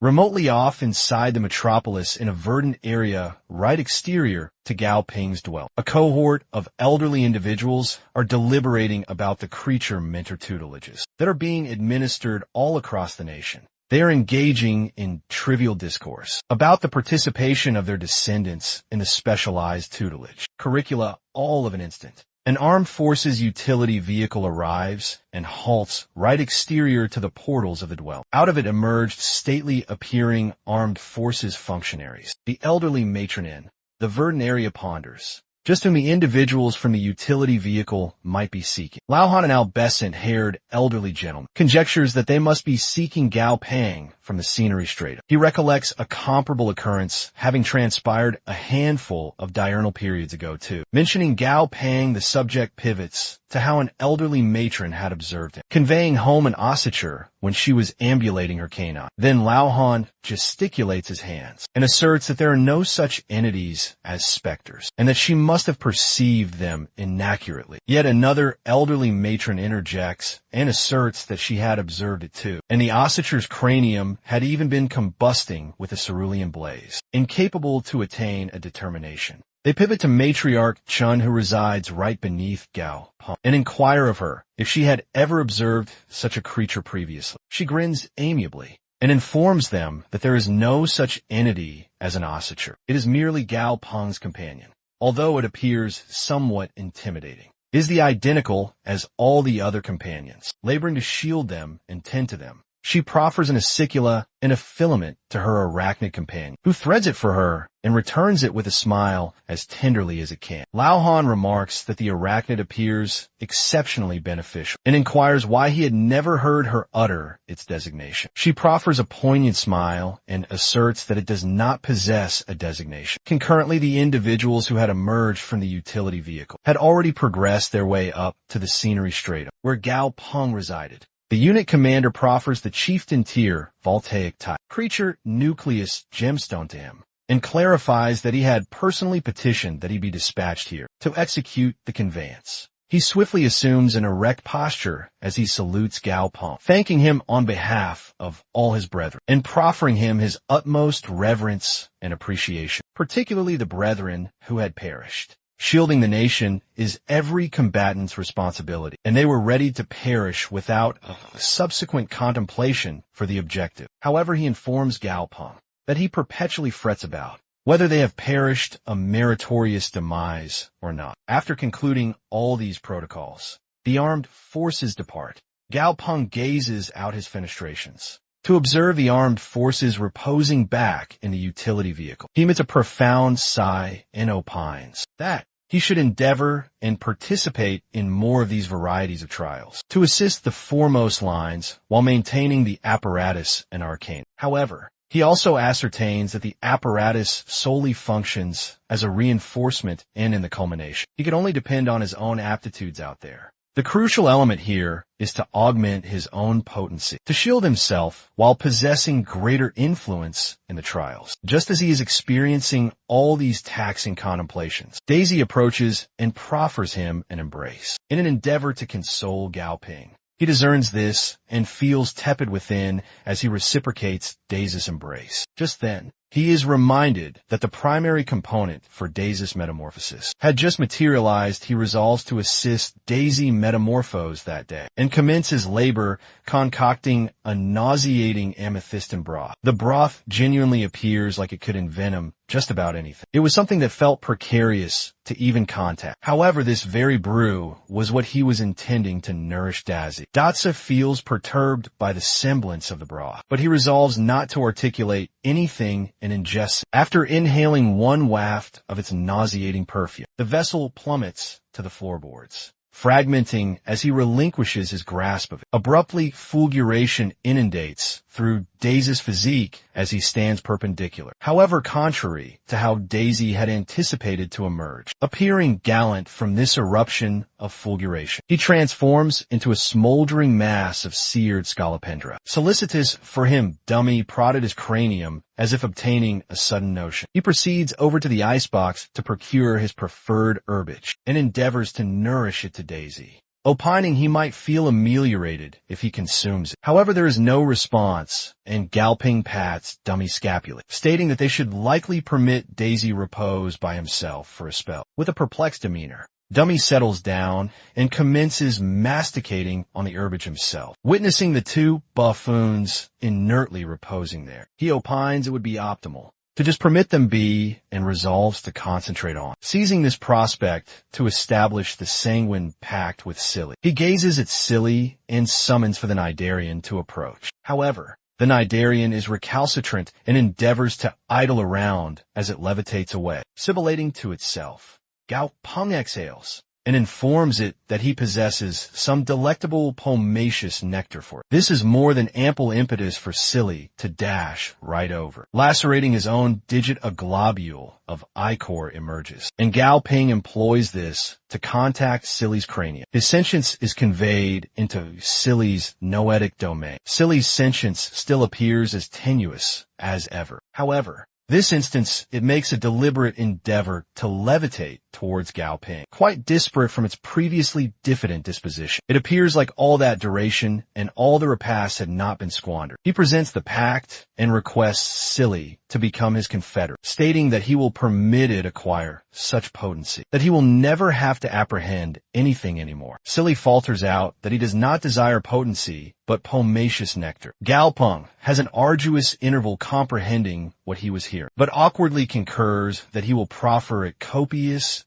remotely off inside the metropolis in a verdant area right exterior to Gao Ping's dwelling. A cohort of elderly individuals are deliberating about the creature mentor tutelages that are being administered all across the nation. They are engaging in trivial discourse about the participation of their descendants in the specialized tutelage curricula all of an instant. An armed forces utility vehicle arrives and halts right exterior to the portals of the dwelling. Out of it emerged stately appearing armed forces functionaries. The elderly matron the verdant area ponders, just whom the individuals from the utility vehicle might be seeking. Lauhan, an albescent-haired elderly gentleman, conjectures that they must be seeking Gao Pang from the scenery stratum. He recollects a comparable occurrence having transpired a handful of diurnal periods ago too. Mentioning Gao Pang, the subject pivots to how an elderly matron had observed him, conveying home an ossature when she was ambulating her canine. Then Lauhan gesticulates his hands and asserts that there are no such entities as specters, and that she must have perceived them inaccurately. Yet another elderly matron interjects and asserts that she had observed it too, and the ossature's cranium had even been combusting with a cerulean blaze, incapable to attain a determination. They pivot to matriarch Chun, who resides right beneath Gao Pong, and inquire of her if she had ever observed such a creature previously. She grins amiably and informs them that there is no such entity as an ossature. It is merely Gao Pong's companion, although it appears somewhat intimidating. It is the identical as all the other companions, laboring to shield them and tend to them. She proffers an acicula and a filament to her arachnid companion, who threads it for her and returns it with a smile as tenderly as it can. Lauhan remarks that the arachnid appears exceptionally beneficial and inquires why he had never heard her utter its designation. She proffers a poignant smile and asserts that it does not possess a designation. Concurrently, the individuals who had emerged from the utility vehicle had already progressed their way up to the scenery stratum, where Gao Pong resided. The unit commander proffers the chieftain tier voltaic type creature nucleus gemstone to him, and clarifies that he had personally petitioned that he be dispatched here to execute the conveyance. He swiftly assumes an erect posture as he salutes Gao Pong, thanking him on behalf of all his brethren, and proffering him his utmost reverence and appreciation, particularly the brethren who had perished. Shielding the nation is every combatant's responsibility, and they were ready to perish without a subsequent contemplation for the objective. However, he informs Gao Pong that he perpetually frets about whether they have perished a meritorious demise or not. After concluding all these protocols, the armed forces depart. Gao Pong gazes out his fenestrations to observe the armed forces reposing back in the utility vehicle. He emits a profound sigh and opines that he should endeavor and participate in more of these varieties of trials to assist the foremost lines while maintaining the apparatus and arcane. However, he also ascertains that the apparatus solely functions as a reinforcement and in the culmination. He could only depend on his own aptitudes out there The crucial element here is to augment his own potency, to shield himself while possessing greater influence in the trials. Just as he is experiencing all these taxing contemplations, Daisy approaches and proffers him an embrace in an endeavor to console Gao Ping. He discerns this and feels tepid within as he reciprocates Daisy's embrace. Just then, he is reminded that the primary component for Daisy's metamorphosis had just materialized. He resolves to assist Daisy metamorphose that day and commences labor concocting a nauseating amethystin broth. The broth genuinely appears like it could envenom just about anything. It was something that felt precarious to even contact. However, this very brew was what he was intending to nourish Dazzy. Dazzy feels perturbed by the semblance of the broth, but he resolves not to articulate anything and ingests it. After inhaling one waft of its nauseating perfume, the vessel plummets to the floorboards, fragmenting as he relinquishes his grasp of it. Abruptly, fulguration inundates through Daisy's physique as he stands perpendicular. However, contrary to how Daisy had anticipated to emerge, appearing gallant from this eruption of fulguration, he transforms into a smoldering mass of seared scolopendra. Solicitous for him, Dummy prodded his cranium as if obtaining a sudden notion. He proceeds over to the icebox to procure his preferred herbage and endeavors to nourish it to Daisy, opining he might feel ameliorated if he consumes it. However, there is no response, and Gao Ping pats Dummy's scapula, stating that they should likely permit Daisy repose by himself for a spell. With a perplexed demeanor, Dummy settles down and commences masticating on the herbage himself. Witnessing the two buffoons inertly reposing there, he opines it would be optimal to just permit them be and resolves to concentrate on seizing this prospect to establish the sanguine pact with Silly. He gazes at Silly and summons for the Nidarian to approach. However, the Nidarian is recalcitrant and endeavors to idle around as it levitates away, sibilating to itself. Gao Pong exhales and informs it that he possesses some delectable pomaceous nectar for it. This is more than ample impetus for Silly to dash right over. Lacerating his own digit, a globule of ichor emerges, and Gao Ping employs this to contact Silly's cranium. His sentience is conveyed into Silly's noetic domain. Silly's sentience still appears as tenuous as ever. However, this instance, it makes a deliberate endeavor to levitate towards Gao Ping, quite disparate from its previously diffident disposition. It appears like all that duration and all the repast had not been squandered. He presents the pact and requests Silly to become his confederate, stating that he will permit it acquire such potency that he will never have to apprehend anything anymore. Silly falters out that he does not desire potency, but pomaceous nectar. Gao Pong has an arduous interval comprehending what he was hearing, but awkwardly concurs that he will proffer it copious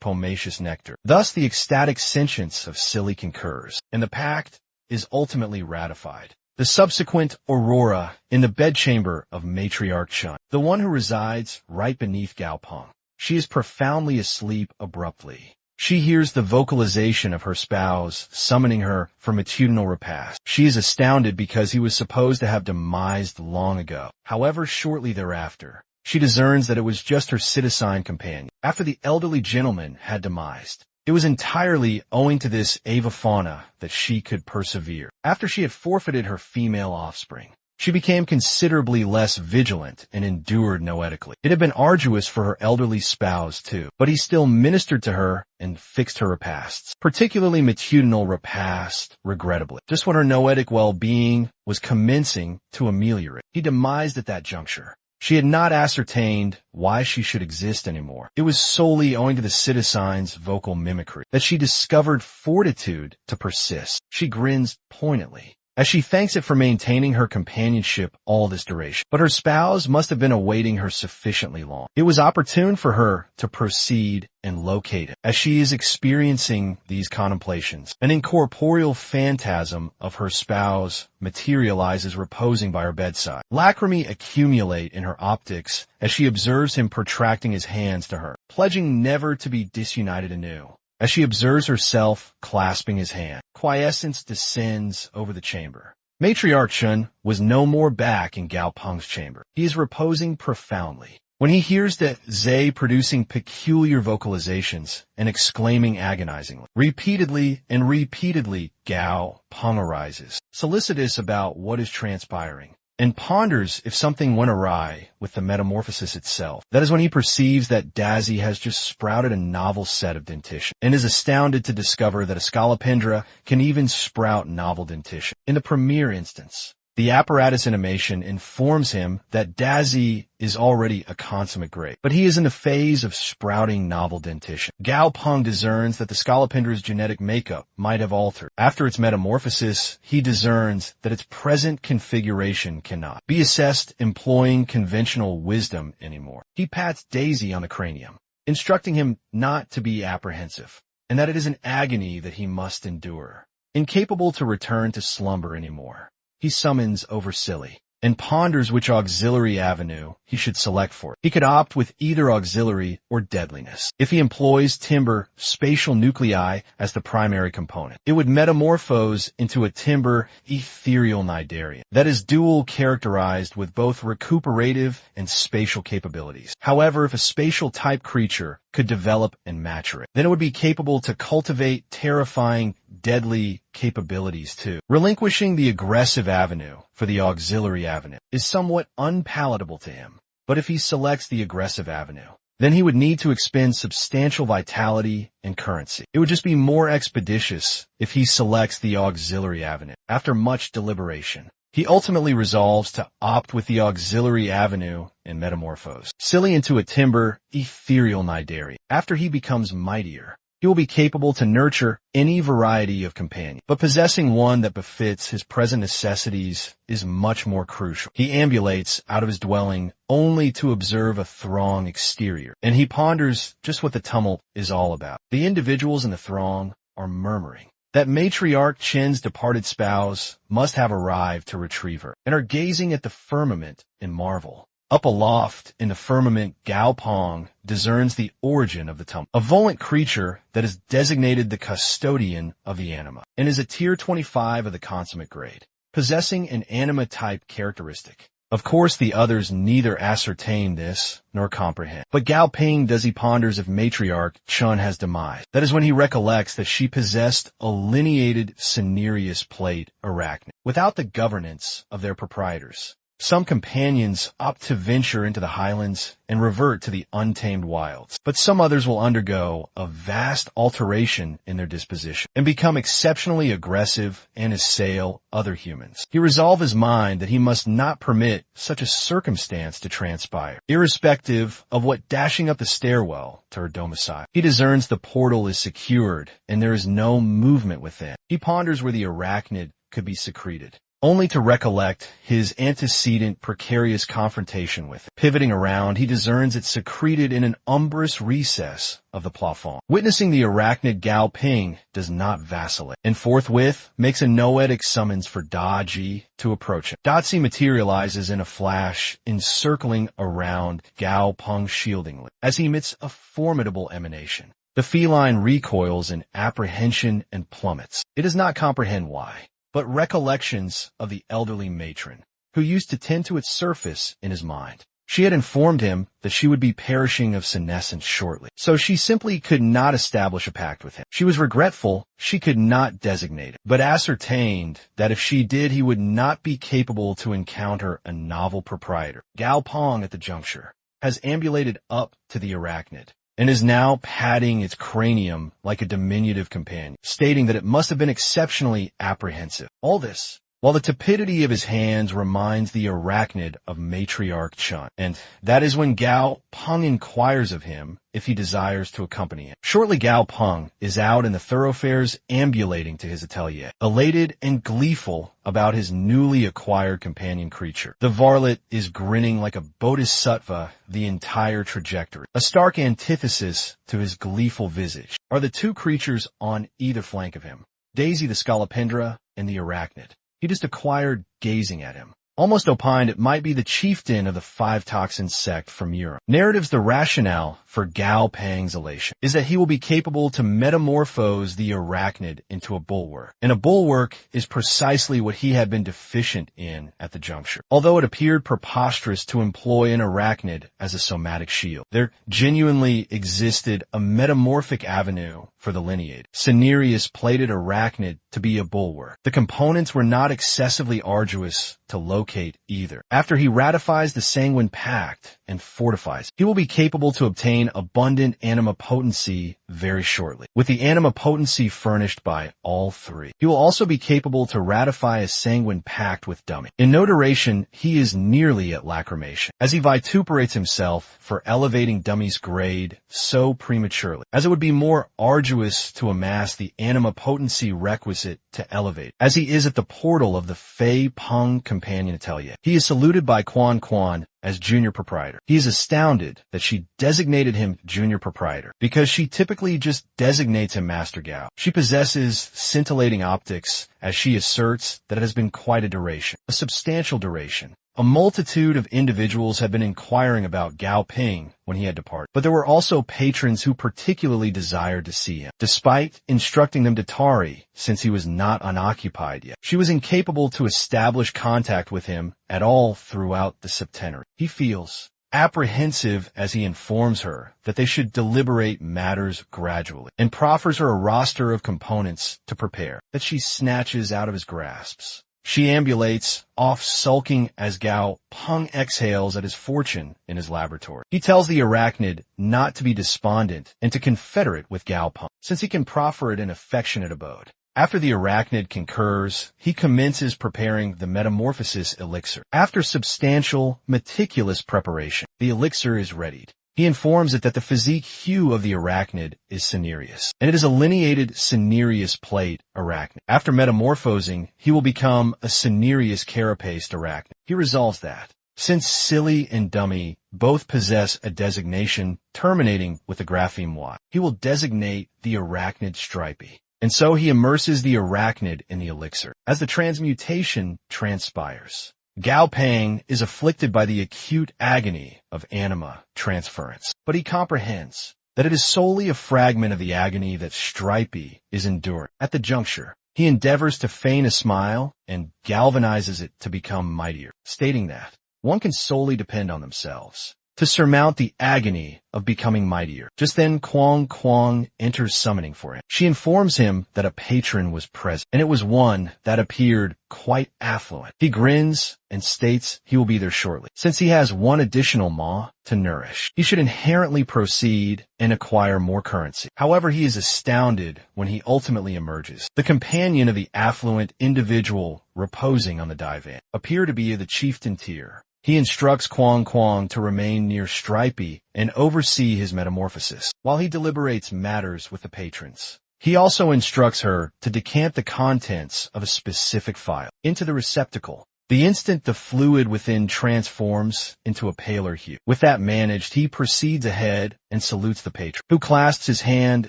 pomaceous nectar. Thus the ecstatic sentience of Silly concurs, and the pact is ultimately ratified. The subsequent aurora in the bedchamber of Matriarch Chun, the one who resides right beneath Gao Pong. She is profoundly asleep abruptly. She hears the vocalization of her spouse summoning her for matutinal repast. She is astounded because he was supposed to have demised long ago. However, shortly thereafter, she discerns that it was just her citizen companion. After the elderly gentleman had demised, it was entirely owing to this avifauna that she could persevere. After she had forfeited her female offspring, she became considerably less vigilant and endured noetically. It had been arduous for her elderly spouse too, but he still ministered to her and fixed her repasts, particularly matutinal repast, regrettably, just when her noetic well-being was commencing to ameliorate. He demised at that juncture. She had not ascertained why she should exist anymore. It was solely owing to the citizen's vocal mimicry that she discovered fortitude to persist. She grins poignantly as she thanks it for maintaining her companionship all this duration. But her spouse must have been awaiting her sufficiently long. It was opportune for her to proceed and locate it. As she is experiencing these contemplations, an incorporeal phantasm of her spouse materializes reposing by her bedside. Lacrimae accumulate in her optics as she observes him protracting his hands to her, pledging never to be disunited anew. As she observes herself clasping his hand, quiescence descends over the chamber. Matriarch Chun was no more back in Gao Peng's chamber. He is reposing profoundly, When he hears that Zay producing peculiar vocalizations and exclaiming agonizingly, repeatedly and repeatedly, Gao Pong arises, solicitous about what is transpiring, and ponders if something went awry with the metamorphosis itself. That is when he perceives that Dazzy has just sprouted a novel set of dentition, and is astounded to discover that a Scolopendra can even sprout novel dentition. In the premiere instance, the apparatus animation informs him that Dazzy is already a consummate great, but he is in the phase of sprouting novel dentition. Gao Pong discerns that the Scolopendra's genetic makeup might have altered. After its metamorphosis, he discerns that its present configuration cannot be assessed employing conventional wisdom anymore. He pats Dazzy on the cranium, instructing him not to be apprehensive, and that it is an agony that he must endure. Incapable to return to slumber anymore, he summons Oversilly and ponders which auxiliary avenue he should select for it. He could opt with either auxiliary or deadliness. If he employs timber spatial nuclei as the primary component, it would metamorphose into a timber ethereal nidarian that is dual characterized with both recuperative and spatial capabilities. However, if a spatial type creature could develop and mature it, then it would be capable to cultivate terrifying, deadly capabilities too. Relinquishing the aggressive avenue for the auxiliary avenue is somewhat unpalatable to him, but if he selects the aggressive avenue, then he would need to expend substantial vitality and currency. It would just be more expeditious if he selects the auxiliary avenue. After much deliberation, he ultimately resolves to opt with the auxiliary avenue and metamorphose Silly into a timber ethereal nidarian. After he becomes mightier, he will be capable to nurture any variety of companion, but possessing one that befits his present necessities is much more crucial. He ambulates out of his dwelling only to observe a throng exterior, and he ponders just what the tumult is all about. The individuals in the throng are murmuring that matriarch Chen's departed spouse must have arrived to retrieve her, and are gazing at the firmament in marvel. Up aloft in the firmament, Gao Pong discerns the origin of the tumult, a volant creature that is designated the custodian of the anima, and is a tier 25 of the consummate grade, possessing an anima-type characteristic. Of course, the others neither ascertain this nor comprehend. But Gao Ping does he ponders if matriarch Chun has demised. That is when he recollects that she possessed a lineated cinereous plate Arachnid, without the governance of their proprietors. Some companions opt to venture into the highlands and revert to the untamed wilds, but some others will undergo a vast alteration in their disposition and become exceptionally aggressive and assail other humans. He resolved his mind that he must not permit such a circumstance to transpire. Irrespective of what dashing up the stairwell to her domicile, he discerns the portal is secured and there is no movement within. He ponders where the Arachnid could be secreted, only to recollect his antecedent precarious confrontation with it. Pivoting around, he discerns it secreted in an umbrous recess of the plafond. Witnessing the Arachnid, Gao Ping does not vacillate, and forthwith makes a noetic summons for Dazzy to approach him. Dazzy materializes in a flash, encircling around Gao Pong shieldingly, as he emits a formidable emanation. The feline recoils in apprehension and plummets. It does not comprehend why, but recollections of the elderly matron, who used to tend to its surface in his mind. She had informed him that she would be perishing of senescence shortly, so she simply could not establish a pact with him. She was regretful she could not designate it, but ascertained that if she did, he would not be capable to encounter a novel proprietor. Gao Pong at the juncture has ambulated up to the Arachnid, and is now patting its cranium like a diminutive companion, stating that it must have been exceptionally apprehensive. All this, while the tepidity of his hands reminds the Arachnid of matriarch Chun, and that is when Gao Pong inquires of him if he desires to accompany him. Shortly, Gao Pong is out in the thoroughfares ambulating to his atelier, elated and gleeful about his newly acquired companion creature. The varlet is grinning like a bodhisattva the entire trajectory. A stark antithesis to his gleeful visage are the two creatures on either flank of him, Dazzy the Scolopendra and the Arachnid. He just acquired gazing at him, almost opined it might be the chieftain of the five-toxin sect from Europe. Narratives the rationale for Gao Pong's elation is that he will be capable to metamorphose the Arachnid into a bulwark, and a bulwark is precisely what he had been deficient in at the juncture. Although it appeared preposterous to employ an Arachnid as a somatic shield, there genuinely existed a metamorphic avenue for the lineage. Cinereus plated Arachnid to be a bulwark. The components were not excessively arduous to locate either. After he ratifies the Sanguine Pact and fortifies, he will be capable to obtain abundant anima potency very shortly, with the anima potency furnished by all three. He will also be capable to ratify a Sanguine Pact with Dummy. In no duration, he is nearly at lacrimation, as he vituperates himself for elevating Dummy's grade so prematurely, as it would be more arduous to amass the anima potency requisite to elevate, as he is at the portal of the Fei Peng Companion Atelier. He is saluted by Quan Quan as junior proprietor. He is astounded that she designated him junior proprietor, because she typically just designates him Master Gao. She possesses scintillating optics, as she asserts that it has been quite a duration, a substantial duration. A multitude of individuals had been inquiring about Gao Ping when he had departed, but there were also patrons who particularly desired to see him. Despite instructing them to tarry, since he was not unoccupied yet, she was incapable to establish contact with him at all throughout the septenary. He feels apprehensive as he informs her that they should deliberate matters gradually, and proffers her a roster of components to prepare, that she snatches out of his grasps. She ambulates off, sulking as Gao Pong exhales at his fortune in his laboratory. He tells the Arachnid not to be despondent and to confederate with Gao Pong, since he can proffer it an affectionate abode. After the Arachnid concurs, he commences preparing the metamorphosis elixir. After substantial, meticulous preparation, the elixir is readied. He informs it that the physique hue of the Arachnid is Cinereus, and it is a lineated Cinereus plate Arachnid. After metamorphosing, he will become a Cinereus carapaced Arachnid. He resolves that, since Silly and Dummy both possess a designation terminating with the grapheme Y, he will designate the Arachnid Stripey. And so he immerses the Arachnid in the elixir. As the transmutation transpires, Gao Pong is afflicted by the acute agony of anima transference, but he comprehends that it is solely a fragment of the agony that Stripey is enduring. At the juncture, he endeavors to feign a smile and galvanizes it to become mightier, stating that one can solely depend on themselves to surmount the agony of becoming mightier. Just then, Kwang Kwang enters summoning for him. She informs him that a patron was present, and it was one that appeared quite affluent. He grins and states he will be there shortly, since he has one additional maw to nourish. He should inherently proceed and acquire more currency. However, he is astounded when he ultimately emerges. The companion of the affluent individual reposing on the divan appear to be of the chieftain tier. He instructs Kwang Kwang to remain near Stripey and oversee his metamorphosis, while he deliberates matters with the patrons. He also instructs her to decant the contents of a specific file into the receptacle. The instant the fluid within transforms into a paler hue. With that managed, he proceeds ahead and salutes the patron, who clasps his hand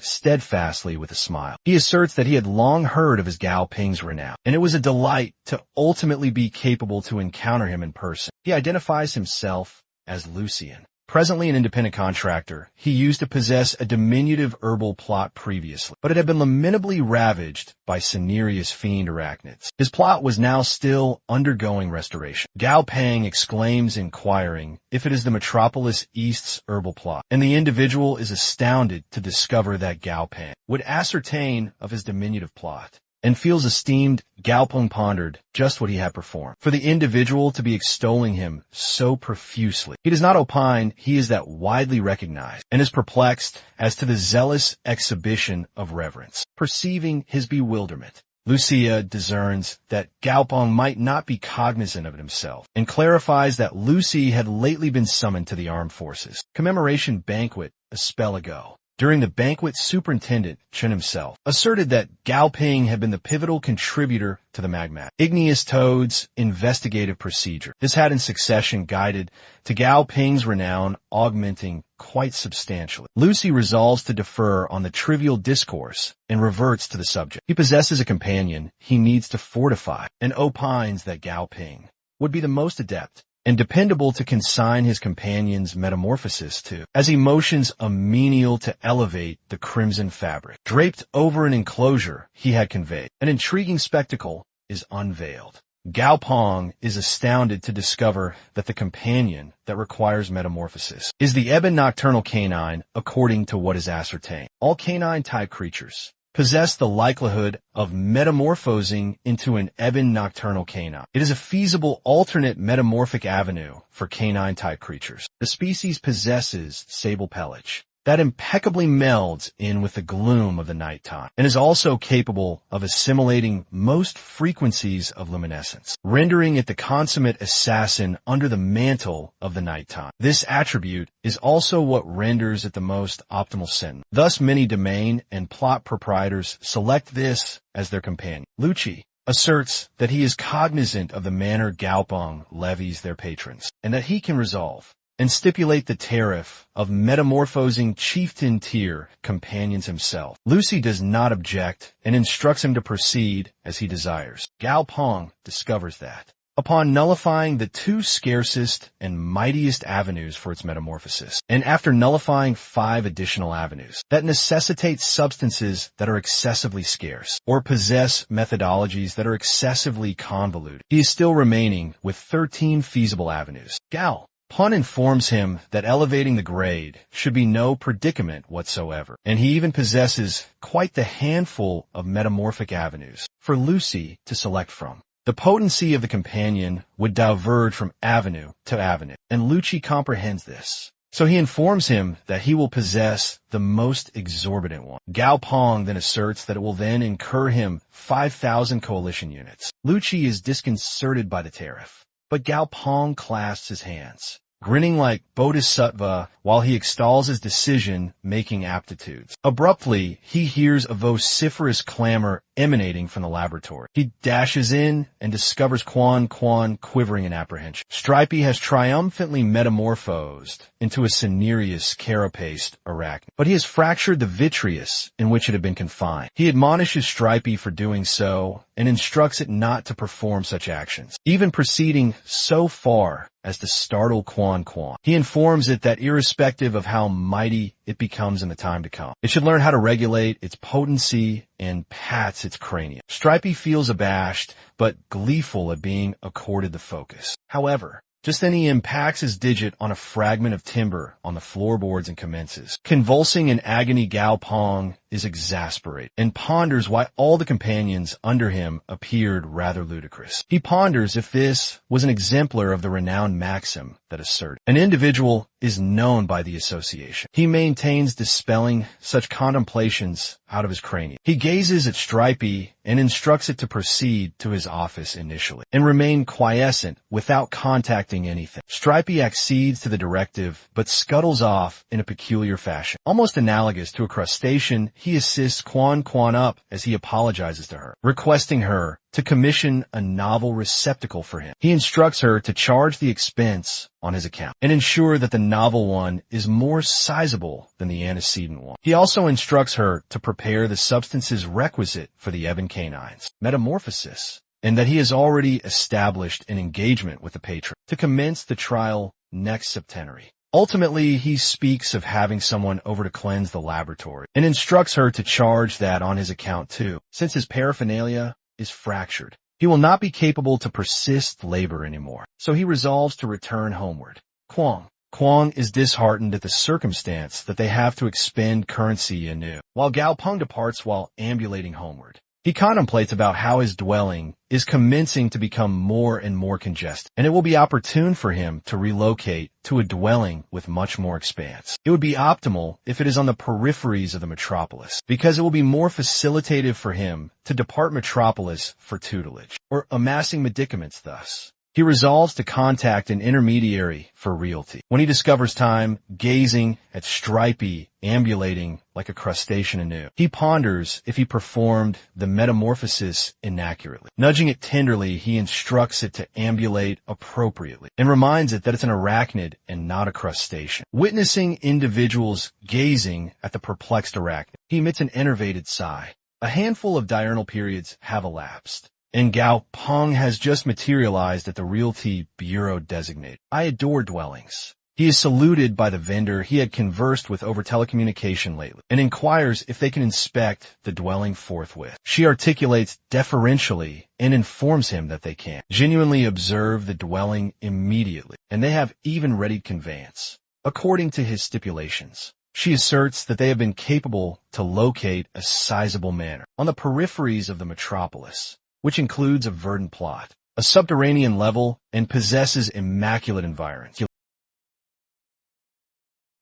steadfastly with a smile. He asserts that he had long heard of his Gao Ping's renown, and it was a delight to ultimately be capable to encounter him in person. He identifies himself as Lucian. Presently an independent contractor, he used to possess a diminutive herbal plot previously, but it had been lamentably ravaged by Cinereus fiend arachnids. His plot was now still undergoing restoration. Gao Pong exclaims inquiring if it is the Metropolis East's herbal plot, and the individual is astounded to discover that Gao Pong would ascertain of his diminutive plot, and feels esteemed. Gao Pong pondered just what he had performed for the individual to be extolling him so profusely. He does not opine he is that widely recognized, and is perplexed as to the zealous exhibition of reverence. Perceiving his bewilderment, Lucia discerns that Gao Pong might not be cognizant of it himself, and clarifies that Lucy had lately been summoned to the armed forces. Commemoration banquet a spell ago. During the banquet, Superintendent Chen himself asserted that Gao Ping had been the pivotal contributor to the magma. Igneous Toad's investigative procedure. This had in succession guided to Gao Ping's renown augmenting quite substantially. Lucy resolves to defer on the trivial discourse and reverts to the subject. He possesses a companion he needs to fortify, and opines that Gao Ping would be the most adept and dependable to consign his companion's metamorphosis to, as he motions a menial to elevate the crimson fabric. Draped over an enclosure he had conveyed, an intriguing spectacle is unveiled. Gao Pong is astounded to discover that the companion that requires metamorphosis is the ebon nocturnal canine according to what is ascertained. All canine-type creatures possess the likelihood of metamorphosing into an ebon nocturnal canine. It is a feasible alternate metamorphic avenue for canine-type creatures. The species possesses sable pelage that impeccably melds in with the gloom of the nighttime, and is also capable of assimilating most frequencies of luminescence, rendering it the consummate assassin under the mantle of the nighttime. This attribute is also what renders it the most optimal sentinel. Thus, many domain and plot proprietors select this as their companion. Lucci asserts that he is cognizant of the manner Gao Pong levies their patrons, and that he can resolve and stipulate the tariff of metamorphosing chieftain tier companions himself. Lucy does not object and instructs him to proceed as he desires. Gao Pong discovers that, upon nullifying the two scarcest and mightiest avenues for its metamorphosis, and after nullifying 5 additional avenues that necessitate substances that are excessively scarce, or possess methodologies that are excessively convoluted, he is still remaining with 13 feasible avenues. Gao Pong informs him that elevating the grade should be no predicament whatsoever, and he even possesses quite the handful of metamorphic avenues for Lucy to select from. The potency of the companion would diverge from avenue to avenue, and Lucci comprehends this. So he informs him that he will possess the most exorbitant one. Gao Pong then asserts that it will then incur him 5,000 coalition units. Lucci is disconcerted by the tariff, but Gao Pong clasps his hands, grinning like Bodhisattva while he extols his decision-making aptitudes. Abruptly, he hears a vociferous clamor emanating from the laboratory. He dashes in and discovers Quan quivering in apprehension. Stripey has triumphantly metamorphosed into a cinereous carapaced arachnid, but he has fractured the vitreous in which it had been confined. He admonishes Stripey for doing so and instructs it not to perform such actions, even proceeding so far as to startle Quan. He informs it that irrespective of how mighty it becomes in the time to come, it should learn how to regulate its potency and pats its cranium. Stripey feels abashed, but gleeful at being accorded the focus. However, just then he impacts his digit on a fragment of timber on the floorboards and commences. Convulsing in agony, Gao Pong is exasperated and ponders why all the companions under him appeared rather ludicrous. He ponders if this was an exemplar of the renowned maxim that asserted, an individual is known by the association. He maintains dispelling such contemplations out of his cranium. He gazes at Stripey and instructs it to proceed to his office initially and remain quiescent without contacting anything. Stripey accedes to the directive but scuttles off in a peculiar fashion. Almost analogous to a crustacean, he assists Quan up as he apologizes to her, requesting her to commission a novel receptacle for him. He instructs her to charge the expense on his account and ensure that the novel one is more sizable than the antecedent one. He also instructs her to prepare the substances requisite for the ebon canine's metamorphosis, and that he has already established an engagement with the patron to commence the trial next septenary. Ultimately, he speaks of having someone over to cleanse the laboratory and instructs her to charge that on his account too, since his paraphernalia is fractured. He will not be capable to persist labor anymore, so he resolves to return homeward. Kwang is disheartened at the circumstance that they have to expend currency anew, while Gao Pong departs while ambulating homeward. He contemplates about how his dwelling is commencing to become more and more congested, and it will be opportune for him to relocate to a dwelling with much more expanse. It would be optimal if it is on the peripheries of the metropolis, because it will be more facilitative for him to depart metropolis for tutelage, or amassing medicaments thus. He resolves to contact an intermediary for realty. When he discovers time gazing at Stripey ambulating like a crustacean anew, he ponders if he performed the metamorphosis inaccurately. Nudging it tenderly, he instructs it to ambulate appropriately and reminds it that it's an arachnid and not a crustacean. Witnessing individuals gazing at the perplexed arachnid, he emits an enervated sigh. A handful of diurnal periods have elapsed, and Gao Pong has just materialized at the Realty Bureau designated. I adore dwellings. He is saluted by the vendor he had conversed with over telecommunication lately, and inquires if they can inspect the dwelling forthwith. She articulates deferentially and informs him that they can genuinely observe the dwelling immediately, and they have even readied conveyance, according to his stipulations. She asserts that they have been capable to locate a sizable manor on the peripheries of the metropolis, which includes a verdant plot, a subterranean level, and possesses immaculate environs.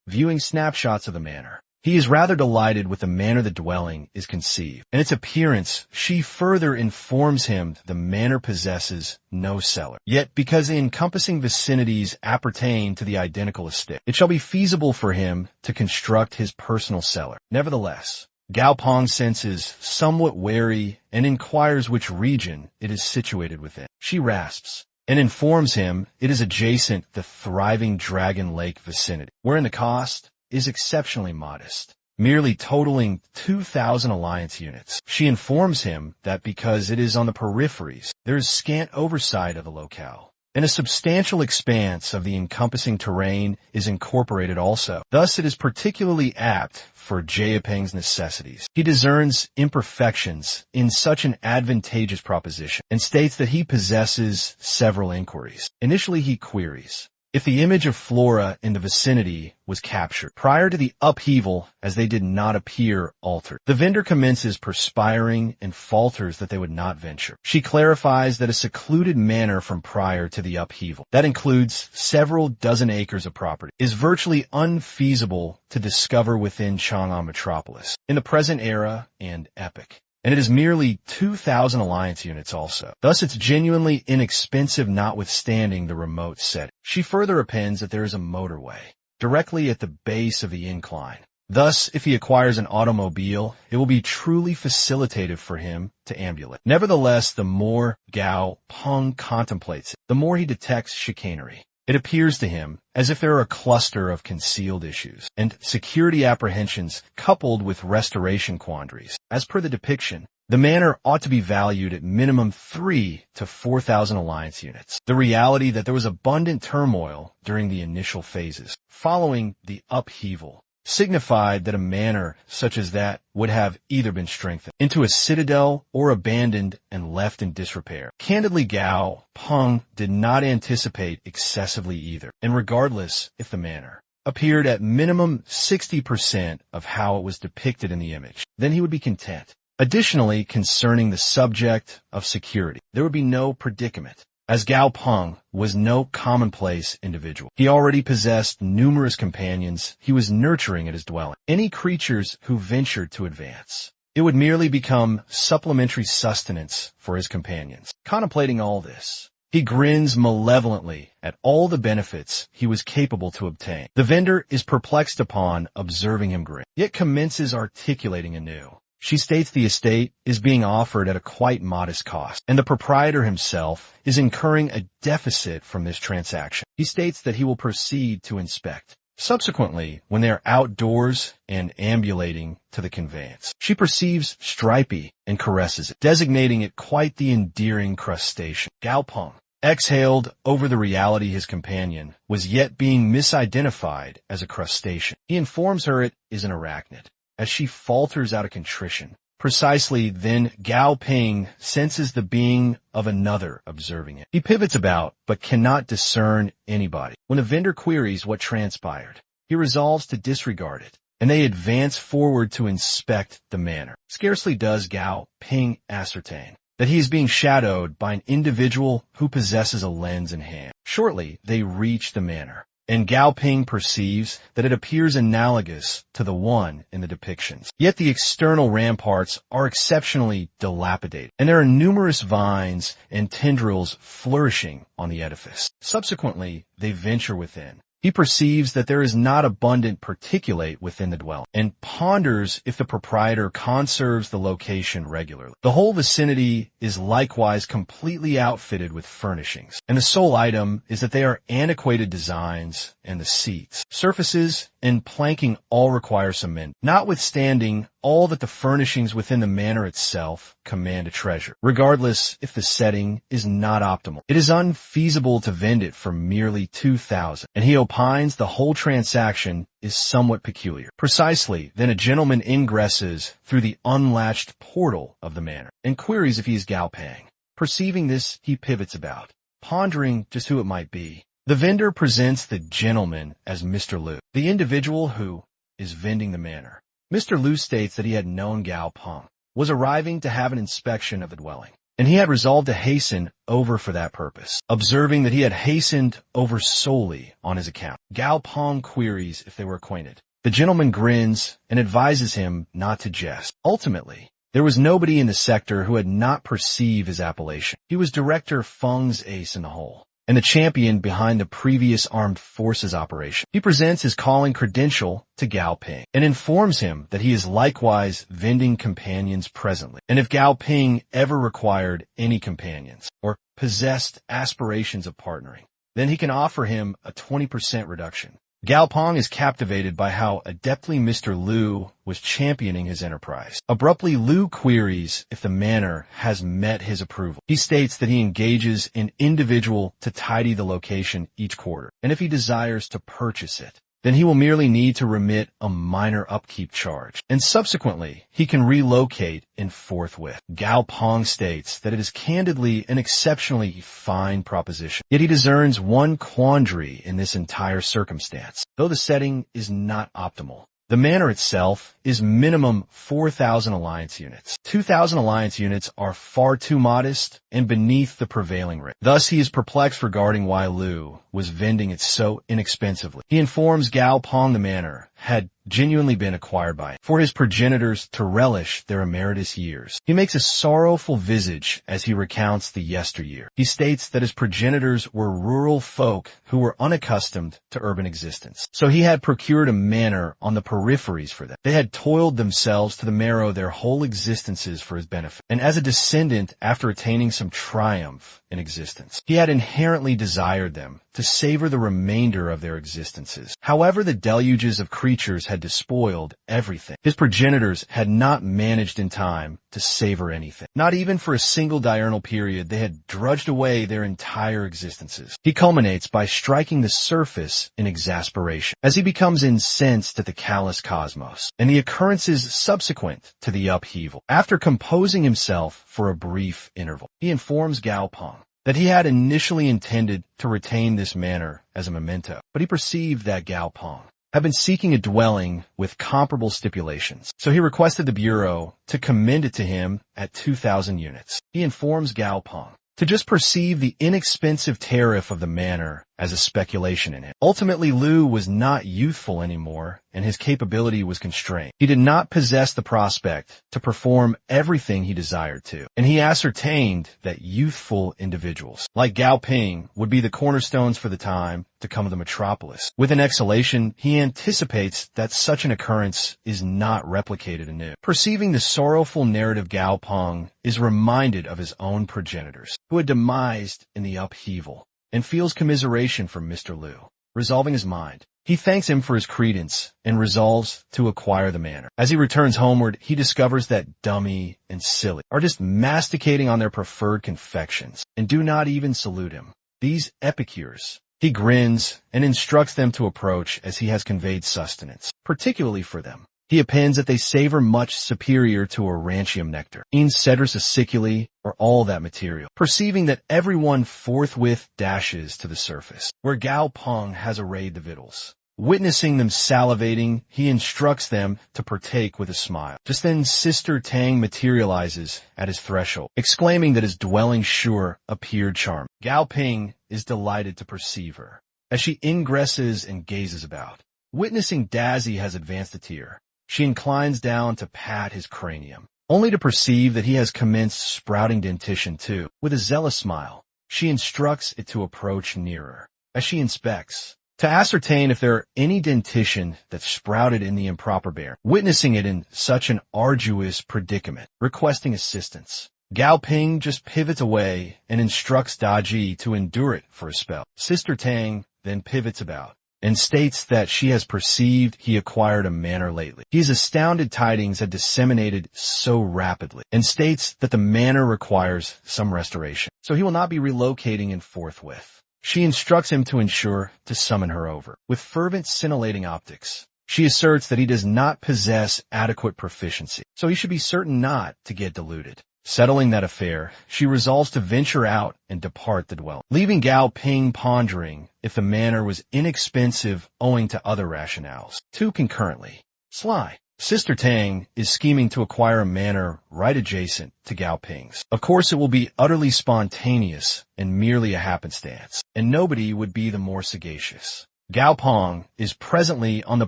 Viewing snapshots of the manor, he is rather delighted with the manner the dwelling is conceived, and its appearance. She further informs him the manor possesses no cellar. Yet, because the encompassing vicinities appertain to the identical estate, it shall be feasible for him to construct his personal cellar. Nevertheless, Gao Pong senses somewhat wary and inquires which region it is situated within. She rasps and informs him it is adjacent the thriving Dragon Lake vicinity, wherein the cost is exceptionally modest, merely totaling 2,000 alliance units. She informs him that because it is on the peripheries, there is scant oversight of the locale, and a substantial expanse of the encompassing terrain is incorporated also. Thus, it is particularly apt for Jaipeng's necessities. He discerns imperfections in such an advantageous proposition and states that he possesses several inquiries. Initially, he queries if the image of flora in the vicinity was captured prior to the upheaval, as they did not appear altered. The vendor commences perspiring and falters that they would not venture. She clarifies that a secluded manor from prior to the upheaval, that includes several dozen acres of property, is virtually unfeasible to discover within Chang'an metropolis in the present era and epoch. And it is merely 2,000 alliance units also. Thus, it's genuinely inexpensive notwithstanding the remote setting. She further appends that there is a motorway directly at the base of the incline. Thus, if he acquires an automobile, it will be truly facilitative for him to ambulate. Nevertheless, the more Gao Pong contemplates it, the more he detects chicanery. It appears to him as if there are a cluster of concealed issues and security apprehensions coupled with restoration quandaries. As per the depiction, the manor ought to be valued at minimum 3,000 to 4,000 alliance units. The reality that there was abundant turmoil during the initial phases following the upheaval signified that a manor such as that would have either been strengthened into a citadel or abandoned and left in disrepair. Candidly, Gao Pong did not anticipate excessively either, and regardless if the manor appeared at minimum 60% of how it was depicted in the image, then he would be content. Additionally, concerning the subject of security, there would be no predicament, as Gao Pong was no commonplace individual. He already possessed numerous companions he was nurturing at his dwelling. Any creatures who ventured to advance, it would merely become supplementary sustenance for his companions. Contemplating all this, he grins malevolently at all the benefits he was capable to obtain. The vendor is perplexed upon observing him grin, yet commences articulating anew. She states the estate is being offered at a quite modest cost, and the proprietor himself is incurring a deficit from this transaction. He states that he will proceed to inspect. Subsequently, when they are outdoors and ambulating to the conveyance, she perceives Stripey and caresses it, designating it quite the endearing crustacean. Gao Pong exhaled over the reality his companion was yet being misidentified as a crustacean. He informs her it is an arachnid, as she falters out of contrition. Precisely then, Gao Ping senses the being of another observing it. He pivots about, but cannot discern anybody. When the vendor queries what transpired, he resolves to disregard it, and they advance forward to inspect the manor. Scarcely does Gao Ping ascertain that he is being shadowed by an individual who possesses a lens in hand. Shortly, they reach the manor, and Gao Ping perceives that it appears analogous to the one in the depictions. Yet the external ramparts are exceptionally dilapidated, and there are numerous vines and tendrils flourishing on the edifice. Subsequently, they venture within. He perceives that there is not abundant particulate within the dwelling, and ponders if the proprietor conserves the location regularly. The whole vicinity is likewise completely outfitted with furnishings, and the sole item is that they are antiquated designs, and the seats, surfaces, and planking all require cement. Notwithstanding all that the furnishings within the manor itself command a treasure, regardless if the setting is not optimal. It is unfeasible to vend it for merely 2,000, and he opines the whole transaction is somewhat peculiar. Precisely, then a gentleman ingresses through the unlatched portal of the manor and queries if he is Gao Pong. Perceiving this, he pivots about, pondering just who it might be. The vendor presents the gentleman as Mr. Liu, the individual who is vending the manor. Mr. Liu states that he had known Gao Pong, was arriving to have an inspection of the dwelling, and he had resolved to hasten over for that purpose. Observing that he had hastened over solely on his account, Gao Pong queries if they were acquainted. The gentleman grins and advises him not to jest. Ultimately, there was nobody in the sector who had not perceived his appellation. He was Director Feng's ace in the hole, and the champion behind the previous armed forces operation. He presents his calling credential to Gao Pong and informs him that he is likewise vending companions presently, and if Gao Pong ever required any companions or possessed aspirations of partnering, then he can offer him a 20% reduction. Gao Pong is captivated by how adeptly Mr. Liu was championing his enterprise. Abruptly, Liu queries if the manor has met his approval. He states that he engages an individual to tidy the location each quarter, and if he desires to purchase it, then he will merely need to remit a minor upkeep charge, and subsequently he can relocate in forthwith. Gao Pong states that it is candidly an exceptionally fine proposition, yet he discerns one quandary in this entire circumstance. Though the setting is not optimal, the manor itself is minimum 4,000 alliance units. 2,000 alliance units are far too modest and beneath the prevailing rate. Thus, he is perplexed regarding why Liu was vending it so inexpensively. He informs Gao Pong the manor had genuinely been acquired by him for his progenitors to relish their emeritus years. He makes a sorrowful visage as he recounts the yesteryear. He states that his progenitors were rural folk who were unaccustomed to urban existence, so he had procured a manor on the peripheries for them. They had toiled themselves to the marrow their whole existences for his benefit, and as a descendant after attaining some triumph in existence, he had inherently desired them to savor the remainder of their existences. However, the deluges of creatures had despoiled everything. His progenitors had not managed in time to savor anything. Not even for a single diurnal period, they had drudged away their entire existences. He culminates by striking the surface in exasperation, as he becomes incensed at the callous cosmos and the occurrences subsequent to the upheaval. After composing himself for a brief interval, he informs Gao Pong that he had initially intended to retain this manor as a memento, but he perceived that Gao Pong had been seeking a dwelling with comparable stipulations, so he requested the Bureau to commend it to him at 2,000 units. He informs Gao Pong to just perceive the inexpensive tariff of the manor as a speculation in it. Ultimately, Liu was not youthful anymore, and his capability was constrained. He did not possess the prospect to perform everything he desired to, and he ascertained that youthful individuals, like Gao Pong, would be the cornerstones for the time to come of the metropolis. With an exhalation, he anticipates that such an occurrence is not replicated anew. Perceiving the sorrowful narrative, Gao Pong is reminded of his own progenitors, who had demised in the upheaval, and feels commiseration for Mr. Liu. Resolving his mind, he thanks him for his credence and resolves to acquire the manor. As he returns homeward, he discovers that Dummy and Silly are just masticating on their preferred confections and do not even salute him. These epicures. He grins and instructs them to approach as he has conveyed sustenance, particularly for them. He appends that they savor much superior to Aurantium nectar, Cedrus aciculi, or all that material. Perceiving that everyone forthwith dashes to the surface, where Gao Pong has arrayed the victuals. Witnessing them salivating, he instructs them to partake with a smile. Just then Sister Tang materializes at his threshold, exclaiming that his dwelling sure appeared charming. Gao Pong is delighted to perceive her, as she ingresses and gazes about. Witnessing Dazzy has advanced a tier, she inclines down to pat his cranium, only to perceive that he has commenced sprouting dentition too. With a zealous smile, she instructs it to approach nearer. As she inspects, to ascertain if there are any dentition that sprouted in the improper bear, witnessing it in such an arduous predicament, requesting assistance, Gao Pong just pivots away and instructs Dazzy to endure it for a spell. Sister Tang then pivots about and states that she has perceived he acquired a manor lately. He is astounded tidings had disseminated so rapidly, and states that the manor requires some restoration, so he will not be relocating in forthwith. She instructs him to ensure to summon her over. With fervent scintillating optics, she asserts that he does not possess adequate proficiency, so he should be certain not to get deluded. Settling that affair, she resolves to venture out and depart the dwelling, leaving Gao Ping pondering if the manor was inexpensive owing to other rationales. Two concurrently. Sly. Sister Tang is scheming to acquire a manor right adjacent to Gao Ping's. Of course, it will be utterly spontaneous and merely a happenstance, and nobody would be the more sagacious. Gao Pong is presently on the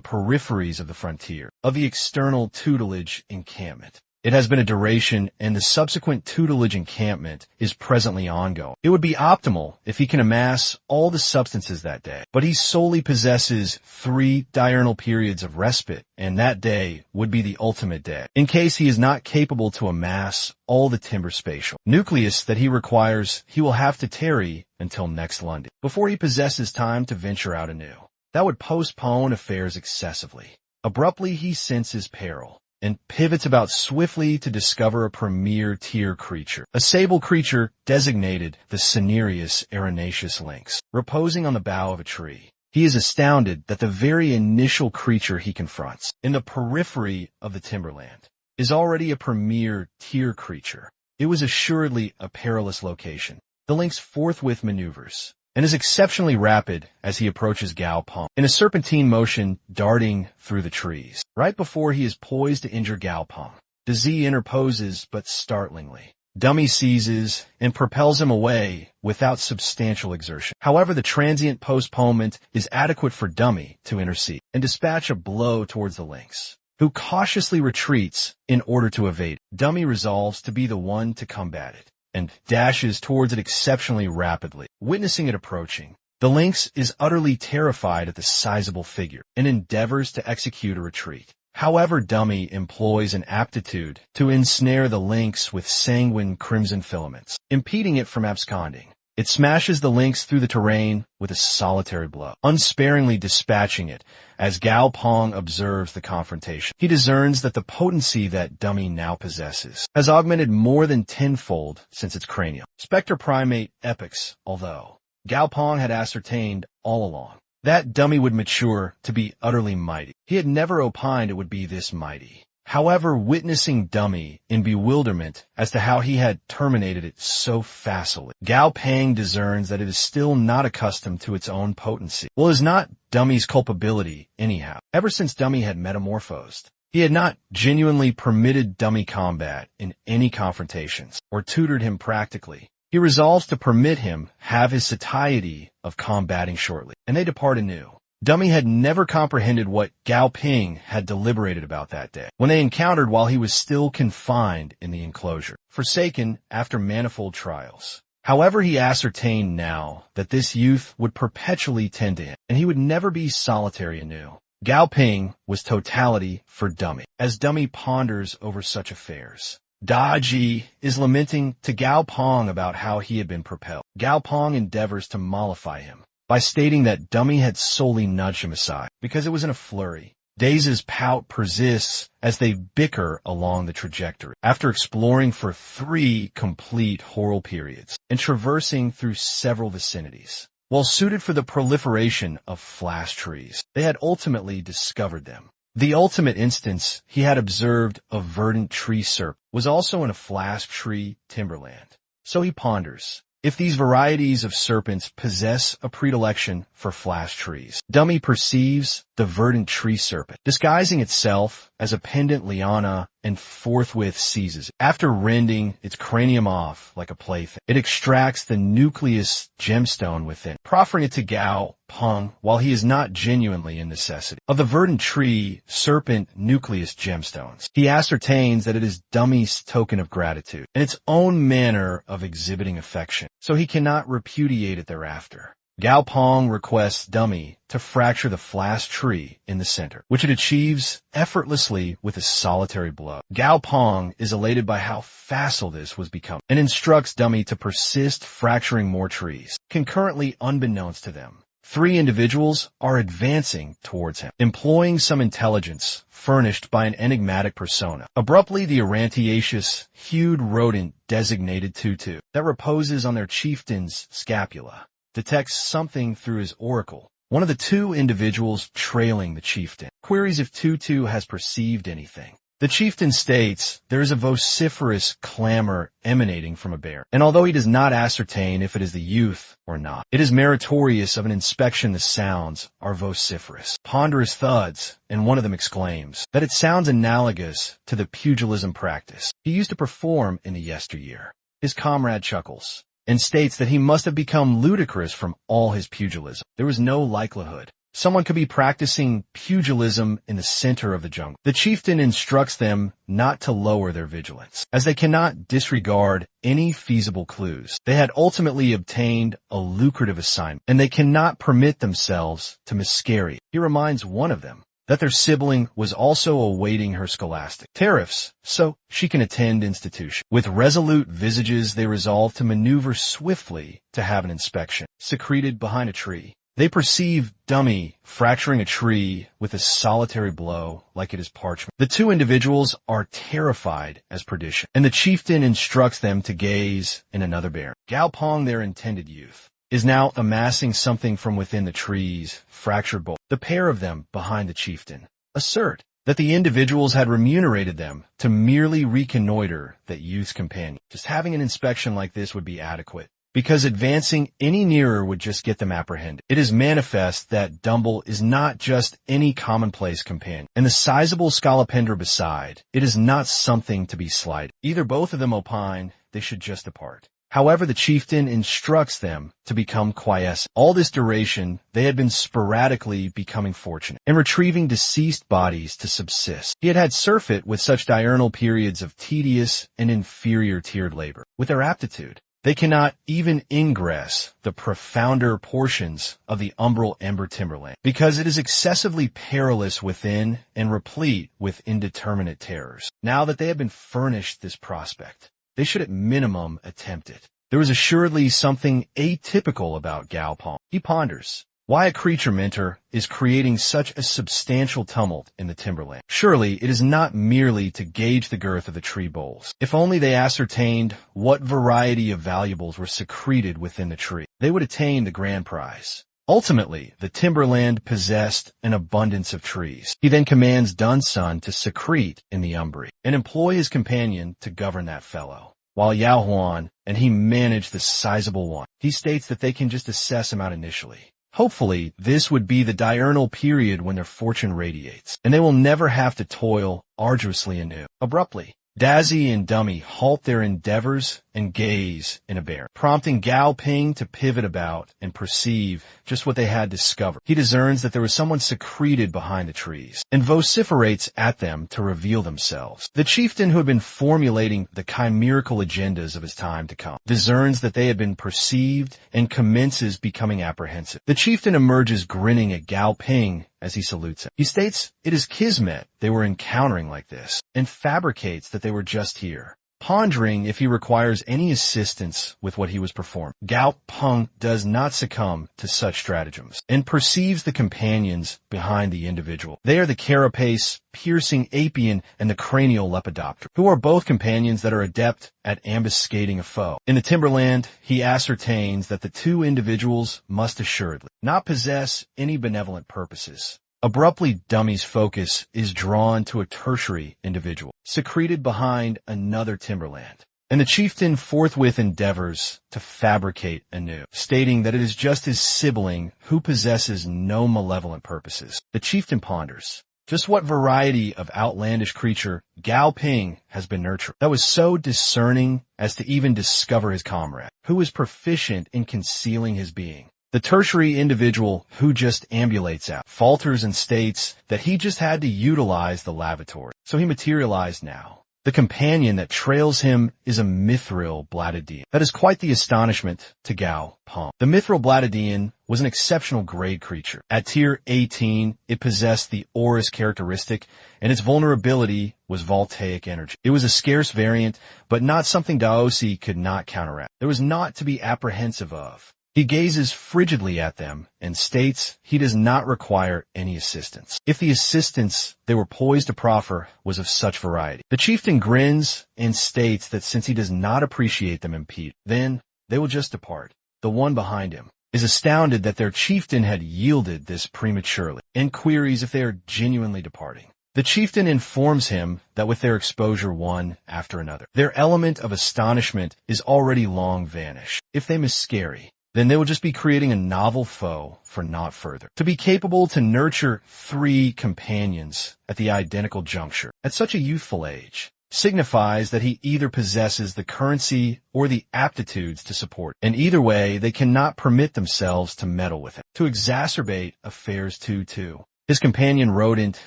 peripheries of the frontier, of the external tutelage encampment. It has been a duration, and the subsequent tutelage encampment is presently ongoing. It would be optimal if he can amass all the substances that day, but he solely possesses 3 diurnal periods of respite, and that day would be the ultimate day, in case he is not capable to amass all the timber spatial nucleus that he requires. He will have to tarry until next London before he possesses time to venture out anew. That would postpone affairs excessively. Abruptly he senses peril, and pivots about swiftly to discover a premier tier creature, a sable creature designated the cinereous arenaceous lynx, reposing on the bough of a tree. He is astounded that the very initial creature he confronts, in the periphery of the timberland, is already a premier tier creature. It was assuredly a perilous location. The lynx forthwith maneuvers, and is exceptionally rapid as he approaches Gao Pong, in a serpentine motion darting through the trees. Right before he is poised to injure Gao Pong, Dazzy interposes but startlingly. Dummy seizes and propels him away without substantial exertion. However, the transient postponement is adequate for Dummy to intercede and dispatch a blow towards the lynx, who cautiously retreats in order to evade. Dummy resolves to be the one to combat it, and dashes towards it exceptionally rapidly. Witnessing it approaching, the lynx is utterly terrified at the sizable figure and endeavors to execute a retreat. However, Dummy employs an aptitude to ensnare the lynx with sanguine crimson filaments, impeding it from absconding. It smashes the lynx through the terrain with a solitary blow, unsparingly dispatching it. As Gao Pong observes the confrontation, he discerns that the potency that Dummy now possesses has augmented more than tenfold since its cranial spectre primate epochs, although Gao Pong had ascertained all along that Dummy would mature to be utterly mighty. He had never opined it would be this mighty. However, witnessing Dummy in bewilderment as to how he had terminated it so facilely, Gao Pang discerns that it is still not accustomed to its own potency. Well, it is not Dummy's culpability, anyhow. Ever since Dummy had metamorphosed, he had not genuinely permitted Dummy combat in any confrontations, or tutored him practically. He resolves to permit him have his satiety of combating shortly, and they depart anew. Dummy had never comprehended what Gao Ping had deliberated about that day, when they encountered while he was still confined in the enclosure, forsaken after manifold trials. However, he ascertained now that this youth would perpetually tend to him, and he would never be solitary anew. Gao Ping was totality for Dummy, as Dummy ponders over such affairs. Dazzy is lamenting to Gao Pong about how he had been propelled. Gao Pong endeavors to mollify him by stating that Dummy had solely nudged him aside because it was in a flurry. Dazzy's pout persists as they bicker along the trajectory, after exploring for 3 complete horal periods and traversing through several vicinities. While suited for the proliferation of flash trees, they had ultimately discovered them. The ultimate instance he had observed of verdant tree serpent was also in a flash tree timberland. So he ponders if these varieties of serpents possess a predilection for flash trees. Dummy perceives the verdant tree serpent disguising itself as a pendant liana and forthwith seizes it. After rending its cranium off like a plaything, it extracts the nucleus gemstone within, proffering it to Gao Pong while he is not genuinely in necessity of the verdant tree serpent nucleus gemstones. He ascertains that it is Dummy's token of gratitude and its own manner of exhibiting affection, so he cannot repudiate it thereafter. Gao Pong requests Dummy to fracture the flash tree in the center, which it achieves effortlessly with a solitary blow. Gao Pong is elated by how facile this was becoming and instructs Dummy to persist fracturing more trees, concurrently unbeknownst to them. 3 individuals are advancing towards him, employing some intelligence furnished by an enigmatic persona. Abruptly, the aurantiaceous, hued rodent designated Tutu that reposes on their chieftain's scapula detects something through his oracle. One of the 2 individuals trailing the chieftain queries if Tutu has perceived anything. The chieftain states there is a vociferous clamor emanating from a bear, and although he does not ascertain if it is the youth or not, it is meritorious of an inspection. The sounds are vociferous, ponderous thuds, and one of them exclaims that it sounds analogous to the pugilism practice he used to perform in the yesteryear. His comrade chuckles and states that he must have become ludicrous from all his pugilism. There was no likelihood someone could be practicing pugilism in the center of the jungle. The chieftain instructs them not to lower their vigilance, as they cannot disregard any feasible clues. They had ultimately obtained a lucrative assignment, and they cannot permit themselves to miscarry. He reminds one of them that their sibling was also awaiting her scholastic tariffs, so she can attend institution. With resolute visages, they resolve to maneuver swiftly to have an inspection. Secreted behind a tree, they perceive Dummy fracturing a tree with a solitary blow like it is parchment. The 2 individuals are terrified as perdition, and the chieftain instructs them to gaze in another bear. Gao Pong, their intended youth, is now amassing something from within the tree's fractured bowl. The pair of them behind the chieftain assert that the individuals had remunerated them to merely reconnoiter that youth's companion. Just having an inspection like this would be adequate, because advancing any nearer would just get them apprehended. It is manifest that Dumble is not just any commonplace companion, and the sizable scolopendra beside, it is not something to be slighted. Either both of them opine they should just depart. However, the chieftain instructs them to become quiescent. All this duration, they had been sporadically becoming fortunate and retrieving deceased bodies to subsist. He had surfeit with such diurnal periods of tedious and inferior tiered labor. With their aptitude, they cannot even ingress the profounder portions of the umbral ember timberland, because it is excessively perilous within and replete with indeterminate terrors. Now that they have been furnished this prospect, they should at minimum attempt it. There is assuredly something atypical about Gao Pong. He ponders why a creature mentor is creating such a substantial tumult in the timberland. Surely it is not merely to gauge the girth of the tree boles. If only they ascertained what variety of valuables were secreted within the tree, they would attain the grand prize. Ultimately, the timberland possessed an abundance of trees. He then commands Dunsun to secrete in the umbry and employ his companion to govern that fellow, while Yao Huan and he manage the sizable one. He states that they can just assess him out initially. Hopefully, this would be the diurnal period when their fortune radiates, and they will never have to toil arduously anew. Abruptly, Dazzy and Dummy halt their endeavors and gaze in a bear, prompting Gao Ping to pivot about and perceive just what they had discovered. He discerns that there was someone secreted behind the trees and vociferates at them to reveal themselves. The chieftain, who had been formulating the chimerical agendas of his time to come, discerns that they had been perceived and commences becoming apprehensive. The chieftain emerges grinning at Gao Ping as he salutes him. He states it is kismet they were encountering like this, and fabricates that they were just here, pondering if he requires any assistance with what he was performing. Gao Pong does not succumb to such stratagems, and perceives the companions behind the individual. They are the carapace piercing apian and the cranial lepidopter, who are both companions that are adept at ambuscading a foe. In the timberland, he ascertains that the 2 individuals must assuredly not possess any benevolent purposes. Abruptly, Dummy's focus is drawn to a tertiary individual, secreted behind another timberland, and the chieftain forthwith endeavors to fabricate anew, stating that it is just his sibling who possesses no malevolent purposes. The chieftain ponders just what variety of outlandish creature Gao Ping has been nurturing that was so discerning as to even discover his comrade, who was proficient in concealing his being. The tertiary individual who just ambulates out falters and states that he just had to utilize the lavatory, so he materialized now. The companion that trails him is a mithril blattidian. That is quite the astonishment to Gao Pong. The mithril blattidian was an exceptional grade creature. At tier 18, it possessed the Aurus characteristic, and its vulnerability was voltaic energy. It was a scarce variant, but not something Daosi could not counteract. There was naught to be apprehensive of. He gazes frigidly at them and states he does not require any assistance. If the assistance they were poised to proffer was of such variety. The chieftain grins and states that since he does not appreciate them impede, then they will just depart. The one behind him is astounded that their chieftain had yielded this prematurely and queries if they are genuinely departing. The chieftain informs him that with their exposure one after another, their element of astonishment is already long vanished. If they miscarry, then they will just be creating a novel foe for naught further. To be capable to nurture 3 companions at the identical juncture, at such a youthful age, signifies that he either possesses the currency or the aptitudes to support. And either way, they cannot permit themselves to meddle with him, to exacerbate affairs too. His companion rodent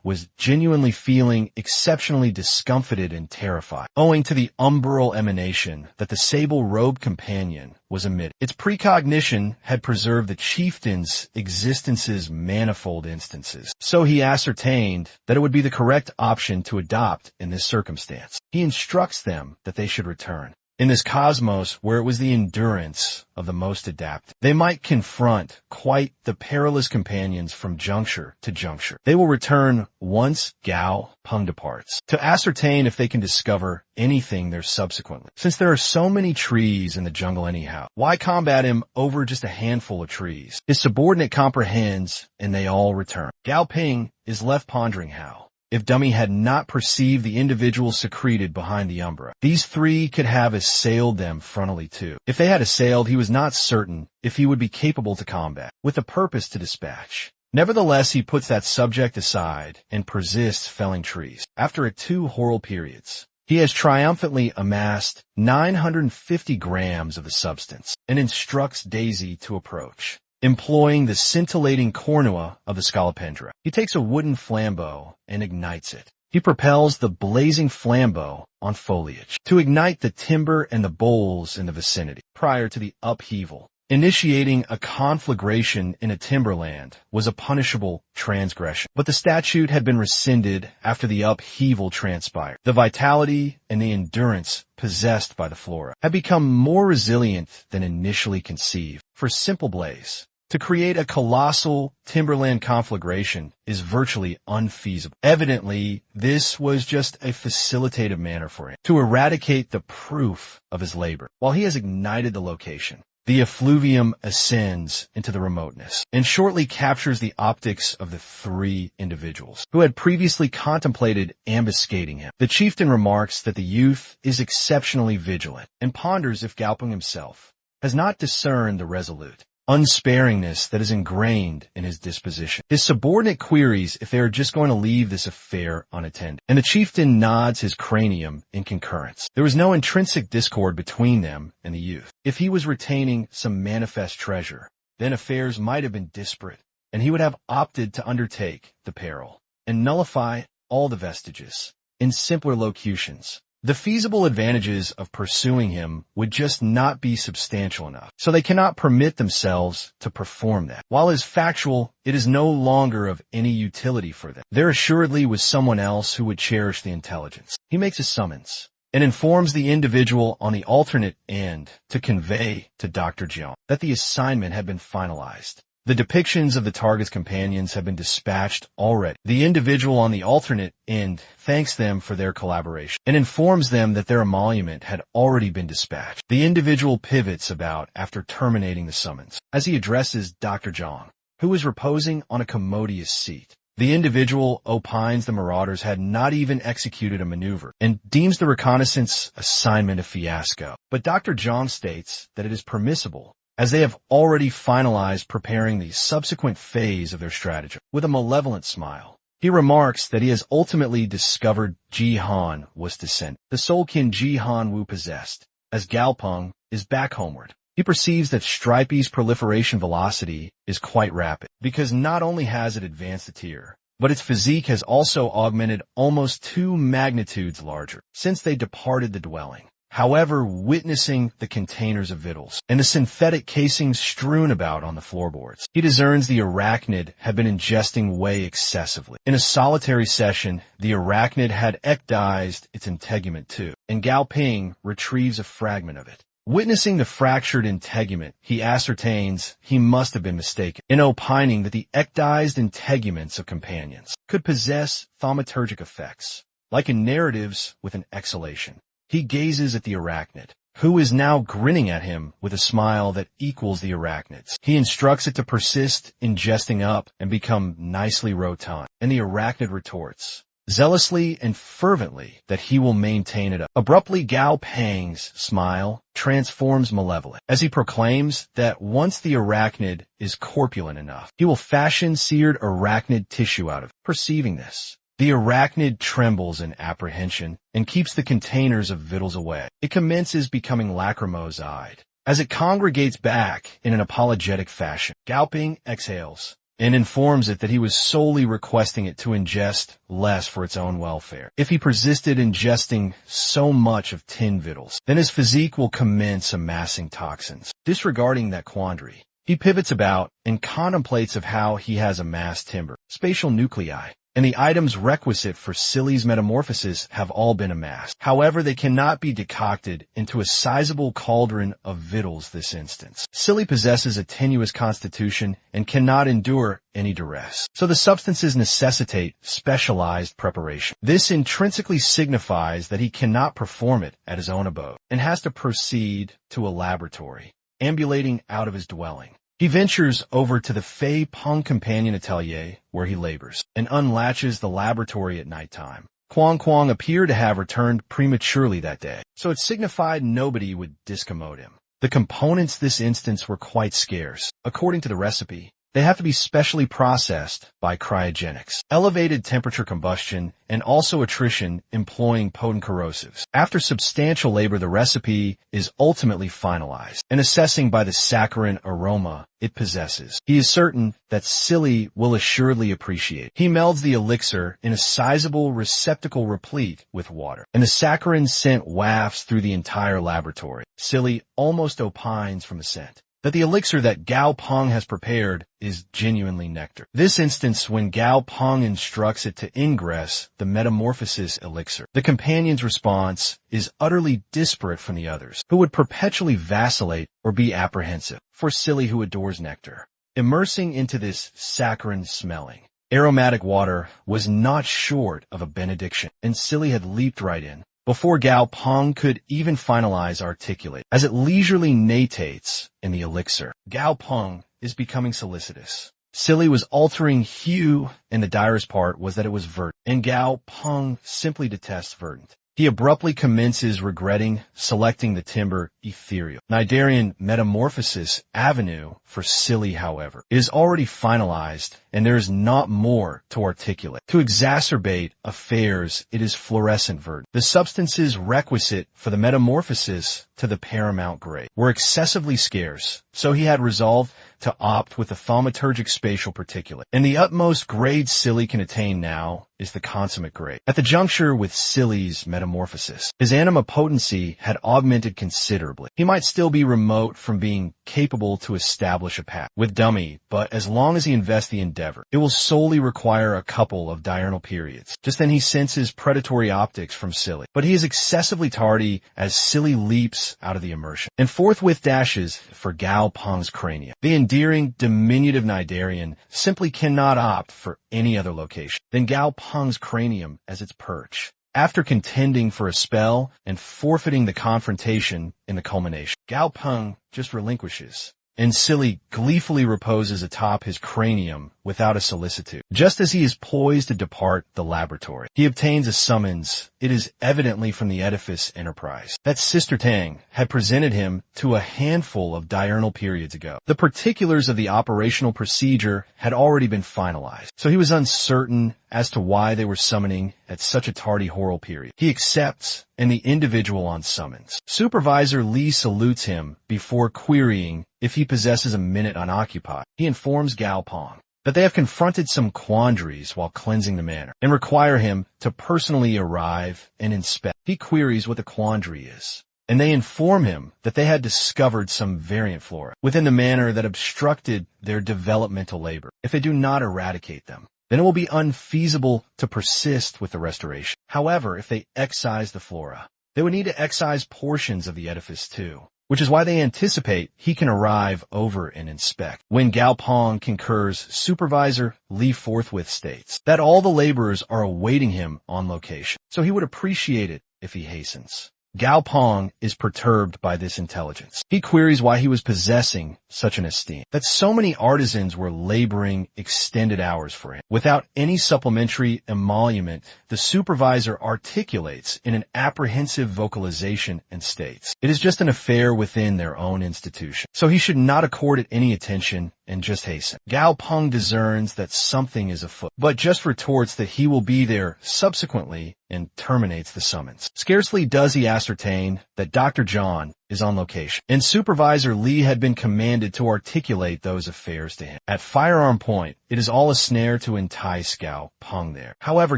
was genuinely feeling exceptionally discomfited and terrified, owing to the umbral emanation that the sable-robed companion was emitting. Its precognition had preserved the chieftain's existence's manifold instances, so he ascertained that it would be the correct option to adopt in this circumstance. He instructs them that they should return. In this cosmos where it was the endurance of the most adapted, they might confront quite the perilous companions from juncture to juncture. They will return once Gao Pong departs, to ascertain if they can discover anything there subsequently. Since there are so many trees in the jungle anyhow, why combat him over just a handful of trees? His subordinate comprehends, and they all return. Gao Ping is left pondering how, if Dummy had not perceived the individual secreted behind the umbra, these 3 could have assailed them frontally too. If they had assailed, he was not certain if he would be capable to combat, with a purpose to dispatch. Nevertheless, he puts that subject aside and persists felling trees. After 2 horrible periods, he has triumphantly amassed 950 grams of the substance and instructs Dazzy to approach. Employing the scintillating cornua of the scolopendra, he takes a wooden flambeau and ignites it. He propels the blazing flambeau on foliage to ignite the timber and the boles in the vicinity prior to the upheaval. Initiating a conflagration in a timberland was a punishable transgression, but the statute had been rescinded after the upheaval transpired. The vitality and the endurance possessed by the flora had become more resilient than initially conceived. For simple blaze, to create a colossal timberland conflagration is virtually unfeasible. Evidently, this was just a facilitative manner for him to eradicate the proof of his labor. While he has ignited the location, the effluvium ascends into the remoteness and shortly captures the optics of the 3 individuals who had previously contemplated ambuscading him. The chieftain remarks that the youth is exceptionally vigilant and ponders if Gao Pong himself has not discerned the resolute unsparingness that is ingrained in his disposition. His subordinate queries if they are just going to leave this affair unattended, and the chieftain nods his cranium in concurrence. There was no intrinsic discord between them and the youth. If he was retaining some manifest treasure, then affairs might have been disparate, and he would have opted to undertake the peril and nullify all the vestiges. In simpler locutions, the feasible advantages of pursuing him would just not be substantial enough, so they cannot permit themselves to perform that. While as factual, it is no longer of any utility for them. There assuredly was someone else who would cherish the intelligence. He makes a summons and informs the individual on the alternate end to convey to Dr. Jiang that the assignment had been finalized. The depictions of the target's companions have been dispatched already. The individual on the alternate end thanks them for their collaboration and informs them that their emolument had already been dispatched. The individual pivots about after terminating the summons as he addresses Dr. Jiang, who is reposing on a commodious seat. The individual opines the marauders had not even executed a maneuver and deems the reconnaissance assignment a fiasco. But Dr. Jiang states that it is permissible, as they have already finalized preparing the subsequent phase of their stratagem. With a malevolent smile, he remarks that he has ultimately discovered Jihan was descended, the soulkin Jihan Wu possessed, as Gao Pong is back homeward. He perceives that Stripey's proliferation velocity is quite rapid, because not only has it advanced a tier, but its physique has also augmented almost 2 magnitudes larger since they departed the dwelling. However, witnessing the containers of victuals and the synthetic casings strewn about on the floorboards, he discerns the Arachnid had been ingesting whey excessively. In a solitary session, the Arachnid had ecdized its integument too, and Gao Ping retrieves a fragment of it Witnessing the fractured integument, he ascertains he must have been mistaken in opining that the ecdized integuments of companions could possess thaumaturgic effects, like in narratives with an exhalation. He gazes at the Arachnid, who is now grinning at him with a smile that equals the Arachnid's. He instructs it to persist in jesting up and become nicely rotund, and the Arachnid retorts, zealously and fervently, that he will maintain it up. Abruptly, Gao Pong's smile transforms malevolent, as he proclaims that once the Arachnid is corpulent enough, he will fashion seared arachnid tissue out of it. Perceiving this, the Arachnid trembles in apprehension and keeps the containers of victuals away. It commences becoming lachrymose-eyed. As it congregates back in an apologetic fashion, Gao Pong exhales and informs it that he was solely requesting it to ingest less for its own welfare. If he persisted ingesting so much of tin victuals, then his physique will commence amassing toxins. Disregarding that quandary, he pivots about and contemplates of how he has amassed timber, spatial nuclei, and the items requisite for Silly's metamorphosis have all been amassed. However, they cannot be decocted into a sizable cauldron of victuals this instance. Silly possesses a tenuous constitution and cannot endure any duress, so the substances necessitate specialized preparation. This intrinsically signifies that he cannot perform it at his own abode, and has to proceed to a laboratory, ambulating out of his dwelling. He ventures over to the Fei Pong companion atelier where he labors, and unlatches the laboratory at nighttime. Kwong appeared to have returned prematurely that day, so it signified nobody would discommode him. The components this instance were quite scarce. According to the recipe, they have to be specially processed by cryogenics, elevated temperature combustion, and also attrition employing potent corrosives. After substantial labor, the recipe is ultimately finalized, and assessing by the saccharine aroma it possesses, he is certain that Silly will assuredly appreciate. He melds the elixir in a sizable receptacle replete with water, and the saccharine scent wafts through the entire laboratory. Silly almost opines from the scent that the elixir that Gao Pong has prepared is genuinely nectar. This instance, when Gao Pong instructs it to ingress the metamorphosis elixir, the companion's response is utterly disparate from the others, who would perpetually vacillate or be apprehensive. For Silly, who adores nectar, immersing into this saccharine-smelling, aromatic water was not short of a benediction, and Silly had leaped right in, before Gao Pong could even finalize articulate. As it leisurely natates in the elixir, Gao Pong is becoming solicitous. Silly was altering hue, and the direst part was that it was verdant, and Gao Pong simply detests verdant. He abruptly commences regretting selecting the timber ethereal. Nidarian metamorphosis avenue for Silly, however, is already finalized, and there is not more to articulate. To exacerbate affairs, it is fluorescent verdant. The substances requisite for the metamorphosis to the paramount grade were excessively scarce, so he had resolved to opt with the thaumaturgic spatial particulate, and the utmost grade Silly can attain now is the consummate grade. At the juncture with Silly's metamorphosis, his anima potency had augmented considerably. He might still be remote from being capable to establish a pact with Dummy, but as long as he invests the endeavor, it will solely require a couple of diurnal periods. Just then he senses predatory optics from Silly, but he is excessively tardy as Silly leaps out of the immersion, and forthwith dashes for Gao Pong's cranium. The endearing, diminutive Nidarian simply cannot opt for any other location than Gao Pong's cranium as its perch. After contending for a spell and forfeiting the confrontation in the culmination, Gao Pong just relinquishes, and Silly gleefully reposes atop his cranium without a solicitude. Just as he is poised to depart the laboratory, he obtains a summons. It is evidently from the edifice Enterprise that Sister Tang had presented him to a handful of diurnal periods ago. The particulars of the operational procedure had already been finalized, so he was uncertain as to why they were summoning at such a tardy horal period. He accepts, and the individual on summons. Supervisor Lee salutes him before querying if he possesses a minute unoccupied. He informs Gao Pong that they have confronted some quandaries while cleansing the manor, and require him to personally arrive and inspect. He queries what the quandary is, and they inform him that they had discovered some variant flora within the manor that obstructed their developmental labor. If they do not eradicate them, then it will be unfeasible to persist with the restoration. However, if they excise the flora, they would need to excise portions of the edifice too. which is why they anticipate he can arrive over and inspect. When Gao Pong concurs, Supervisor Li forthwith states that all the laborers are awaiting him on location, so he would appreciate it if he hastens. Gao Pong is perturbed by this intelligence. He queries why he was possessing such an esteem, that so many artisans were laboring extended hours for him. Without any supplementary emolument, the supervisor articulates in an apprehensive vocalization and states, "It is just an affair within their own institution, so he should not accord it any attention and just hasten." Gao Pong discerns that something is afoot, but just retorts that he will be there subsequently and terminates the summons. Scarcely does he ascertain that Dr. John is on location, and Supervisor Lee had been commanded to articulate those affairs to him. At firearm point, it is all a snare to entice Gao Pong there. However,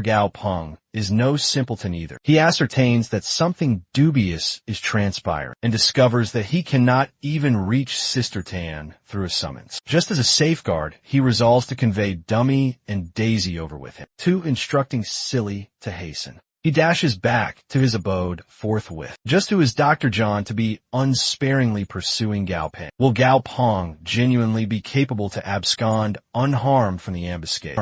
Gao Pong is no simpleton either. He ascertains that something dubious is transpiring and discovers that he cannot even reach Sister Tan through a summons. Just as a safeguard, he resolves to convey Dummy and Daisy over with him, two instructing Silly to hasten. He dashes back to his abode forthwith, just to his Dr. John to be unsparingly pursuing Gao Pong. Will Gao Pong genuinely be capable to abscond unharmed from the ambuscade?